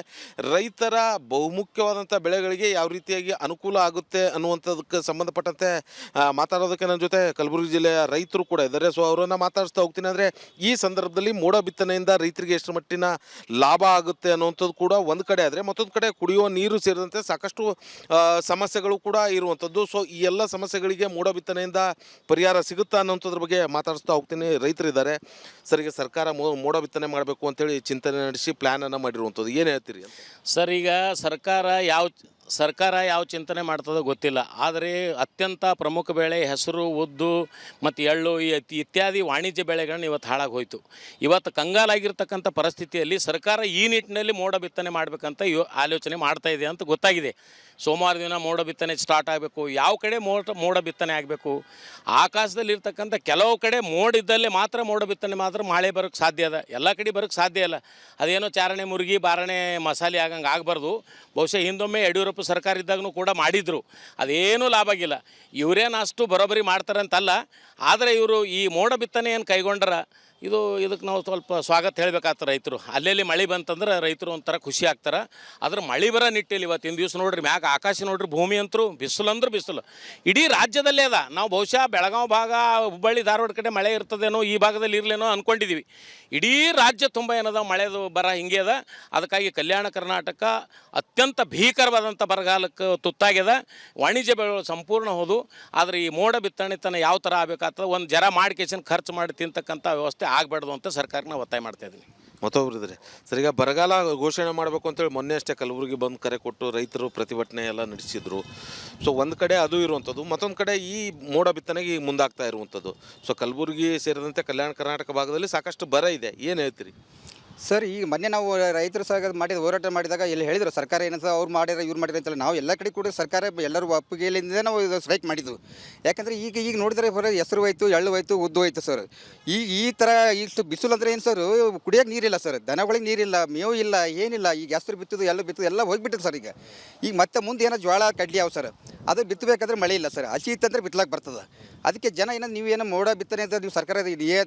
ರೈತರ ಬಹುಮುಖ್ಯವಾದಂಥ ಬೆಳೆಗಳಿಗೆ ಯಾವ ರೀತಿಯಾಗಿ ಅನುಕೂಲ ಆಗುತ್ತೆ ಅನ್ನುವಂಥದಕ್ಕೆ ಸಂಬಂಧಪಟ್ಟಂತೆ ಮಾತಾಡೋದಕ್ಕೆ ನನ್ನ ಜೊತೆ ಕಲಬುರಗಿ ಜಿಲ್ಲೆಯ ರೈತರು ಕೂಡ ಇದ್ದಾರೆ. ಸೊ ಅವರನ್ನು ಮಾತಾಡಿಸ್ತಾ ಹೋಗ್ತೀನಿ. ಅಂದರೆ ಈ ಸಂದರ್ಭದಲ್ಲಿ ಮೋಡ ಬಿತ್ತನೆಯಿಂದ ರೈತರಿಗೆ ಎಷ್ಟು ಮಟ್ಟಿನ ಲಾಭ ಆಗುತ್ತೆ ಅನ್ನುವಂಥದ್ದು ಕೂಡ ಒಂದು ಕಡೆ ಆದರೆ, ಮತ್ತೊಂದು ಕಡೆ ಕುಡಿಯುವ ನೀರು ಸೇರಿದಂತೆ ಸಾಕಷ್ಟು ಸಮಸ್ಯೆಗಳು ಕೂಡ ಇರುವಂಥದ್ದು. ಸೊ ಈ ಎಲ್ಲ ಸಮಸ್ಯೆಗಳಿಗೆ ಮೋಡ ಬಿತ್ತನೆಯಿಂದ ಪರಿಹಾರ ಸಿಗುತ್ತಾ ಅನ್ನೋಂಥದ್ರ ಬಗ್ಗೆ ಮಾತಾಡಿಸ್ತಾ ಹೋಗ್ತೀನಿ. ರೈತರಿದ್ದಾರೆ. ಸರಿಗೆ ಸರ್ಕಾರ ಮೋಡ ಬಿತ್ತನೆ ಮಾಡಬೇಕು ಅಂತೇಳಿ ಚಿಂತನೆ ನಡೆಸಿ ಪ್ಲ್ಯಾನನ್ನು ಮಾಡಿರುವಂಥದ್ದು, ಏನು ಹೇಳ್ತೀರಿ? ಸರ್, ಈಗ ಸರ್ಕಾರ ಯಾವ ಚಿಂತನೆ ಮಾಡ್ತದೋ ಗೊತ್ತಿಲ್ಲ. ಆದರೆ ಅತ್ಯಂತ ಪ್ರಮುಖ ಬೆಳೆ ಹೆಸರು, ಉದ್ದು ಮತ್ತು ಎಳ್ಳು ಇತ್ಯಾದಿ ವಾಣಿಜ್ಯ ಬೆಳೆಗಳನ್ನ ಇವತ್ತು ಹಾಳಾಗಿ ಹೋಯಿತು. ಇವತ್ತು ಕಂಗಾಲಾಗಿರ್ತಕ್ಕಂಥ ಪರಿಸ್ಥಿತಿಯಲ್ಲಿ ಸರ್ಕಾರ ಈ ನಿಟ್ಟಿನಲ್ಲಿ ಮೋಡ ಬಿತ್ತನೆ ಮಾಡಬೇಕಂತ ಆಲೋಚನೆ ಮಾಡ್ತಾ ಇದೆ ಅಂತ ಗೊತ್ತಾಗಿದೆ. ಸೋಮವಾರ ದಿನ ಮೋಡ ಬಿತ್ತನೆ ಸ್ಟಾರ್ಟ್ ಆಗಬೇಕು. ಯಾವ ಕಡೆ ಮೋಡ ಬಿತ್ತನೆ ಆಗಬೇಕು, ಆಕಾಶದಲ್ಲಿರ್ತಕ್ಕಂಥ ಕೆಲವು ಕಡೆ ಮೋಡಿದ್ದಲ್ಲೇ ಮಾತ್ರ ಮೋಡ ಬಿತ್ತನೆ ಮಾತ್ರ ಮಳೆ ಬರೋಕ್ಕೆ ಸಾಧ್ಯ ಅದ, ಎಲ್ಲ ಕಡೆ ಬರೋಕ್ಕೆ ಸಾಧ್ಯ ಇಲ್ಲ. ಅದೇನೋ ಚಾರಣೆ ಮುರುಗಿ ಬಾರಣೆ ಮಸಾಲೆ ಆಗಂಗೆ ಆಗಬಾರ್ದು. ಬಹುಶಃ ಹಿಂದೊಮ್ಮೆ ಯಡಿಯೂರಪ್ಪ ಸರ್ಕಾರ ಇದ್ದಾಗೂ ಕೂಡ ಮಾಡಿದರು, ಅದೇನೂ ಲಾಭ ಆಗಿಲ್ಲ. ಇವರೇನು ಅಷ್ಟು ಬರೋಬ್ಬರಿ ಮಾಡ್ತಾರಂತಲ್ಲ, ಆದರೆ ಇವರು ಈ ಮೋಡ ಬಿತ್ತನೆ ಏನು ಕೈಗೊಂಡ್ರ ಇದಕ್ಕೆ ನಾವು ಸ್ವಲ್ಪ ಸ್ವಾಗತ ಹೇಳಬೇಕಾಗ್ತದೆ. ರೈತರು ಅಲ್ಲೆಲ್ಲಿ ಮಳೆ ಬಂತಂದ್ರೆ ರೈತರು ಒಂಥರ ಖುಷಿ ಆಗ್ತಾರೆ. ಆದ್ರೆ ಮಳೆ ಬರೋ ನಿಟ್ಟಿಲ್ಲಿ ಇವತ್ತಿನ ದಿವಸ ನೋಡ್ರಿ, ಮ್ಯಾಗ ಆಕಾಶ ನೋಡ್ರಿ, ಭೂಮಿ ಅಂತರೂ ಬಿಸಿಲು ಅಂದ್ರೆ ಬಿಸಿಲು ಇಡೀ ರಾಜ್ಯದಲ್ಲೇ ಅದ. ನಾವು ಬಹುಶಃ ಬೆಳಗಾವಿ ಭಾಗ, ಹುಬ್ಬಳ್ಳಿ ಧಾರವಾಡ ಕಡೆ ಮಳೆ ಇರ್ತದೇನೋ, ಈ ಭಾಗದಲ್ಲಿ ಇರಲೇನೋ ಅಂದ್ಕೊಂಡಿದ್ದೀವಿ. ಇಡೀ ರಾಜ್ಯ ತುಂಬ ಏನದ ಮಳೆದು ಬರ ಹಿಂಗೆ ಅದ. ಅದಕ್ಕಾಗಿ ಕಲ್ಯಾಣ ಕರ್ನಾಟಕ ಅತ್ಯಂತ ಭೀಕರವಾದಂಥ ಬರಗಾಲಕ್ಕೆ ತುತ್ತಾಗ್ಯದ. ವಾಣಿಜ್ಯ ಬೆಳೆಗಳು ಸಂಪೂರ್ಣ ಹೋದು. ಆದರೆ ಈ ಮೋಡ ಬಿತ್ತನೆ ಯಾವ ಥರ ಆಗಬೇಕಾಗ್ತದೆ, ಒಂದು ಜರ ಮಾಡಿಕೇಶನ್ ಖರ್ಚು ಮಾಡಿ ತಿಂತಕ್ಕಂಥ ವ್ಯವಸ್ಥೆ ಆಗಬಾರ್ದು ಅಂತ ಸರ್ಕಾರನ ಒತ್ತಾಯ ಮಾಡ್ತಾ ಇದ್ದೀನಿ. ಮತ್ತೊಬ್ರು ಇದ್ದಾರೆ ಸರ್. ಈಗ ಬರಗಾಲ ಘೋಷಣೆ ಮಾಡಬೇಕು ಅಂತೇಳಿ ಮೊನ್ನೆ ಅಷ್ಟೇ ಕಲಬುರಗಿ ಬಂದು ಕರೆ ಕೊಟ್ಟು ರೈತರು ಪ್ರತಿಭಟನೆ ಎಲ್ಲ ನಡೆಸಿದ್ರು. ಸೊ ಒಂದು ಕಡೆ ಅದು ಇರುವಂಥದ್ದು, ಮತ್ತೊಂದು ಕಡೆ ಈ ಮೋಡ ಬಿತ್ತನೆಗೆ ಮುಂದಾಗ್ತಾ ಇರುವಂಥದ್ದು. ಸೊ ಕಲಬುರಗಿ ಸೇರಿದಂತೆ ಕಲ್ಯಾಣ ಕರ್ನಾಟಕ ಭಾಗದಲ್ಲಿ ಸಾಕಷ್ಟು ಬರ ಇದೆ, ಏನು ಹೇಳ್ತೀರಿ? ಸರ್, ಈಗ ಮೊನ್ನೆ ನಾವು ರೈತರು ಸಹ ಹೋರಾಟ ಮಾಡಿದಾಗ ಎಲ್ಲಿ ಹೇಳಿದರು ಸರ್ಕಾರ ಏನಂತ ಅವ್ರು ಮಾಡ್ಯಾರ ಇವ್ರು ಮಾಡಿದ್ರೆ ಅಂತಲ್ಲ. ನಾವು ಎಲ್ಲ ಕಡೆ ಕೂಡ ಸರ್ಕಾರ ಎಲ್ಲರೂ ಒಪ್ಪಿಗೆಯಿಂದ ನಾವು ಇದು ಸ್ಟ್ರೈಕ್ ಮಾಡಿದ್ವು. ಯಾಕಂದರೆ ಈಗ ನೋಡಿದರೆ ಬರೋ ಹೆಸರು ಹೋಯ್ತು, ಎಳ್ಳು ಹೋಯ್ತು, ಉದ್ದು ಹೋಯ್ತು ಸರ್. ಈ ಥರ ಇಷ್ಟು ಬಿಸಿಲು ಅಂದರೆ ಏನು ಸರ್, ಕುಡಿಯೋಕೆ ನೀರಿಲ್ಲ ಸರ್, ದನಗಳಿಗೆ ನೀರಿಲ್ಲ, ಮೇವು ಇಲ್ಲ, ಏನಿಲ್ಲ. ಈಗ ಹೆಸರು ಬಿತ್ತುದು ಎಳ್ಳು ಬಿತ್ತುದು ಎಲ್ಲ ಹೋಗಿಬಿಟ್ಟಿದೆ ಸರ್. ಈಗ ಮತ್ತೆ ಮುಂದೆ ಏನೋ ಜೋಳ ಕಡ್ಲಿ ಯಾವ ಸರ್, ಅದು ಬಿತ್ತಬೇಕಾದ್ರೆ ಮಳೆ ಇಲ್ಲ ಸರ್. ಹಸಿ ಇತ್ತಂದ್ರೆ ಬಿತ್ತಲಾಕೆ ಬರ್ತದೆ. ಅದಕ್ಕೆ ಜನ ಏನೋ ನೀವೇನೋ ಮೋಡ ಬಿತ್ತನೆ ಅಂತ ನೀವು ಸರ್ಕಾರ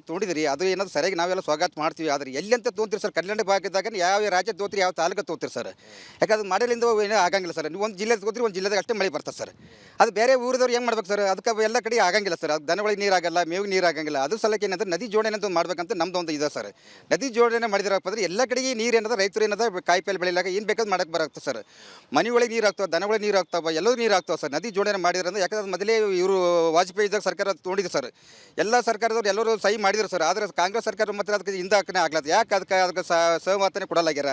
ತೊಗೊಂಡಿದ್ರಿ, ಅದು ಏನಾದ್ರು ಸರಿಯಾಗಿ ನಾವೆಲ್ಲ ಸ್ವಾಗತ ಮಾಡ್ತೀವಿ. ಆದರೆ ಎಲ್ಲಿ ಅಂತ ತೊಗೊಂತೀರಿ ಸರ್? ಕಲ್ಯಾಣ ಭಾಗದಾಗ ಯಾವ ರಾಜ್ಯ ತೋತ್ರಿ, ಯಾವ ತಾಲೂಕು ತೋತ್ರಿ ಸರ್? ಯಾಕಂದ್ರೆ ಮಾಡಲಿಂದ ಏನೋ ಆಗಂಗಿಲ್ಲ ಸರ್. ನೀವು ಒಂದು ಜಿಲ್ಲೆ ತಗೋತೀರಿ, ಒಂದು ಜಿಲ್ಲೆದಾಗ ಅಷ್ಟೇ ಮಳೆ ಬರ್ತದೆ ಸರ್. ಅದು ಬೇರೆ ಊರಿದವ್ರು ಹೆಂಗೆ ಮಾಡ್ಬೇಕು ಸರ್? ಅದಕ್ಕೆ ಎಲ್ಲ ಕಡೆ ಆಗಂಗಿಲ್ಲ ಸರ್. ಅದು ದನಗಳಿಗೆ ನೀರು ಆಗಲ್ಲ, ಮೇವಿಗೆ ನೀರು ಆಗಂಗಿಲ್ಲ. ಅದು ಸಲಕ್ಕೆ ಏನಂದ್ರೆ ನದಿ ಜೋಡಣೆ ಅಂತ ಮಾಡ್ಬೇಕಂತ ನಮ್ದು ಒಂದು ಇದೆ ಸರ್. ನದಿ ಜೋಡಣೆ ಮಾಡಿದ್ರಪ್ಪ ಅಂದ್ರೆ ಎಲ್ಲ ಕಡೆಗೆ ನೀರು ಏನದ, ರೈತರು ಏನದ ಕಾಯಿಪಲ್ಲೆ ಬೆಳೆಯಲಾಗ ಏನು ಬೇಕಾದ್ರೆ ಮಾಡಕ್ಕೆ ಬರುತ್ತೆ ಸರ್. ಮನೆಗಳಿಗೆ ನೀರು ಆಗ್ತಾವೆ, ದನಗಳಿಗೆ ನೀರು ಆಗ್ತಾವೆ, ಎಲ್ಲರೂ ನೀರು ಆಗ್ತಾವೆ ಸರ್. ನದಿ ಜೋಡಣೆ ಮಾಡಿದ್ರೆ ಯಾಕಂದ್ರೆ ಮೊದಲೇ ಇವರು ವಾಜಪೇಯಿ ಇದ್ದಾಗ ಸರ್ಕಾರ ತೊಗೊಂಡಿದೆ ಸರ್. ಎಲ್ಲ ಸರ್ಕಾರದವ್ರು ಎಲ್ಲರೂ ಸಹಿ ಮಾಡಿದ್ರು ಸರ್. ಆದರೆ ಕಾಂಗ್ರೆಸ್ ಸರ್ಕಾರ ಮಾತ್ರ ಅದಕ್ಕೆ ಹಿಂದಾಕನೇ ಆಗ್ಲತ್ತ. ಯಾಕೆ ಅದಕ್ಕೆ ಸಹಮತನೇ ಕೊಡಲಾಗ್ಯಾರ?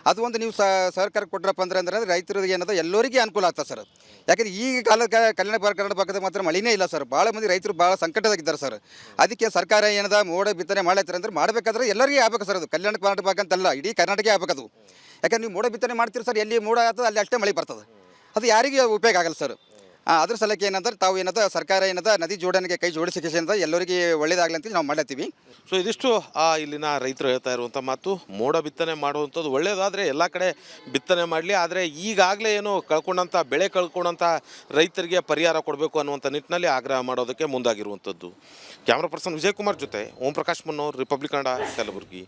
ಅದು ಒಂದು ನೀವು ಸರ್ಕಾರ ಕೊಟ್ರಪ್ಪ ಅಂದ್ರೆ ರೈತರಿಗೆ ಏನದ ಎಲ್ಲರಿಗೆ ಅನುಕೂಲ ಆಗ್ತದೆ ಸರ್. ಯಾಕಂದ್ರೆ ಈ ಕಾಲಕ್ಕೆ ಕಲ್ಯಾಣ ಕರ್ನಾಟಕ ಭಾಗದಾಗ ಮಾತ್ರ ಮಳೆನೇ ಇಲ್ಲ ಸರ್. ಭಾಳ ಮಂದಿ ರೈತರು ಭಾಳ ಸಂಕಟದಾಗಿದ್ದಾರೆ ಸರ್. ಅದಕ್ಕೆ ಸರ್ಕಾರ ಏನದ ಮೋಡ ಬಿತ್ತನೆ ಮಾಡ್ತಾರೆ ಅಂದ್ರೆ ಮಾಡಬೇಕಾದ್ರೆ ಎಲ್ಲರಿಗೆ ಆಗ್ಬೇಕು ಸರ್. ಅದು ಕಲ್ಯಾಣ ಕರ್ನಾಟಕ ಭಾಗ ಅಂತಲ್ಲ, ಇಡೀ ಕರ್ನಾಟಕ ಆಗ್ಬೇಕದು. ಯಾಕಂದ್ರೆ ನೀವು ಮೋಡ ಬಿತ್ತನೆ ಮಾಡ್ತೀರಿ ಸರ್, ಎಲ್ಲಿ ಮೋಡ ಆಗ್ತದೆ ಅಲ್ಲಿ ಅಷ್ಟೇ ಮಳೆ ಬರ್ತದೆ. ಅದು ಯಾರಿಗೆ ಉಪಯೋಗ ಆಗಲ್ಲ ಸರ್. ಅದ್ರ ಸಲಕ್ಕೆ ಏನಂದ್ರೆ ತಾವು ಸರ್ಕಾರ ನದಿ ಜೋಡಣೆಗೆ ಕೈ ಜೋಡಿಸಿಕೆ ಎಲ್ಲರಿಗೆ ಒಳ್ಳೇದಾಗಲಿ ಅಂತ ನಾವು ಮಾಡತ್ತೀವಿ. ಸೊ ಇದಿಷ್ಟು ಇಲ್ಲಿನ ರೈತರು ಹೇಳ್ತಾ ಇರುವಂಥ ಮಾತು. ಮೋಡ ಬಿತ್ತನೆ ಮಾಡುವಂಥದ್ದು ಒಳ್ಳೆಯದಾದರೆ ಎಲ್ಲ ಕಡೆ ಬಿತ್ತನೆ ಮಾಡಲಿ, ಆದರೆ ಈಗಾಗಲೇ ಏನು ಬೆಳೆ ಕಳ್ಕೊಂಡಂಥ ರೈತರಿಗೆ ಪರಿಹಾರ ಕೊಡಬೇಕು ಅನ್ನುವಂಥ ನಿಟ್ಟಿನಲ್ಲಿ ಆಗ್ರಹ ಮಾಡೋದಕ್ಕೆ ಮುಂದಾಗಿರುವಂಥದ್ದು. ಕ್ಯಾಮ್ರಾ ಪರ್ಸನ್ ವಿಜಯ್ ಕುಮಾರ್ ಜೊತೆ ಓಂ ಪ್ರಕಾಶ್ ಮುನ್ನೋರ್, ರಿಪಬ್ಲಿಕ್ ಕನ್ನಡ, ಕಲಬುರಗಿ.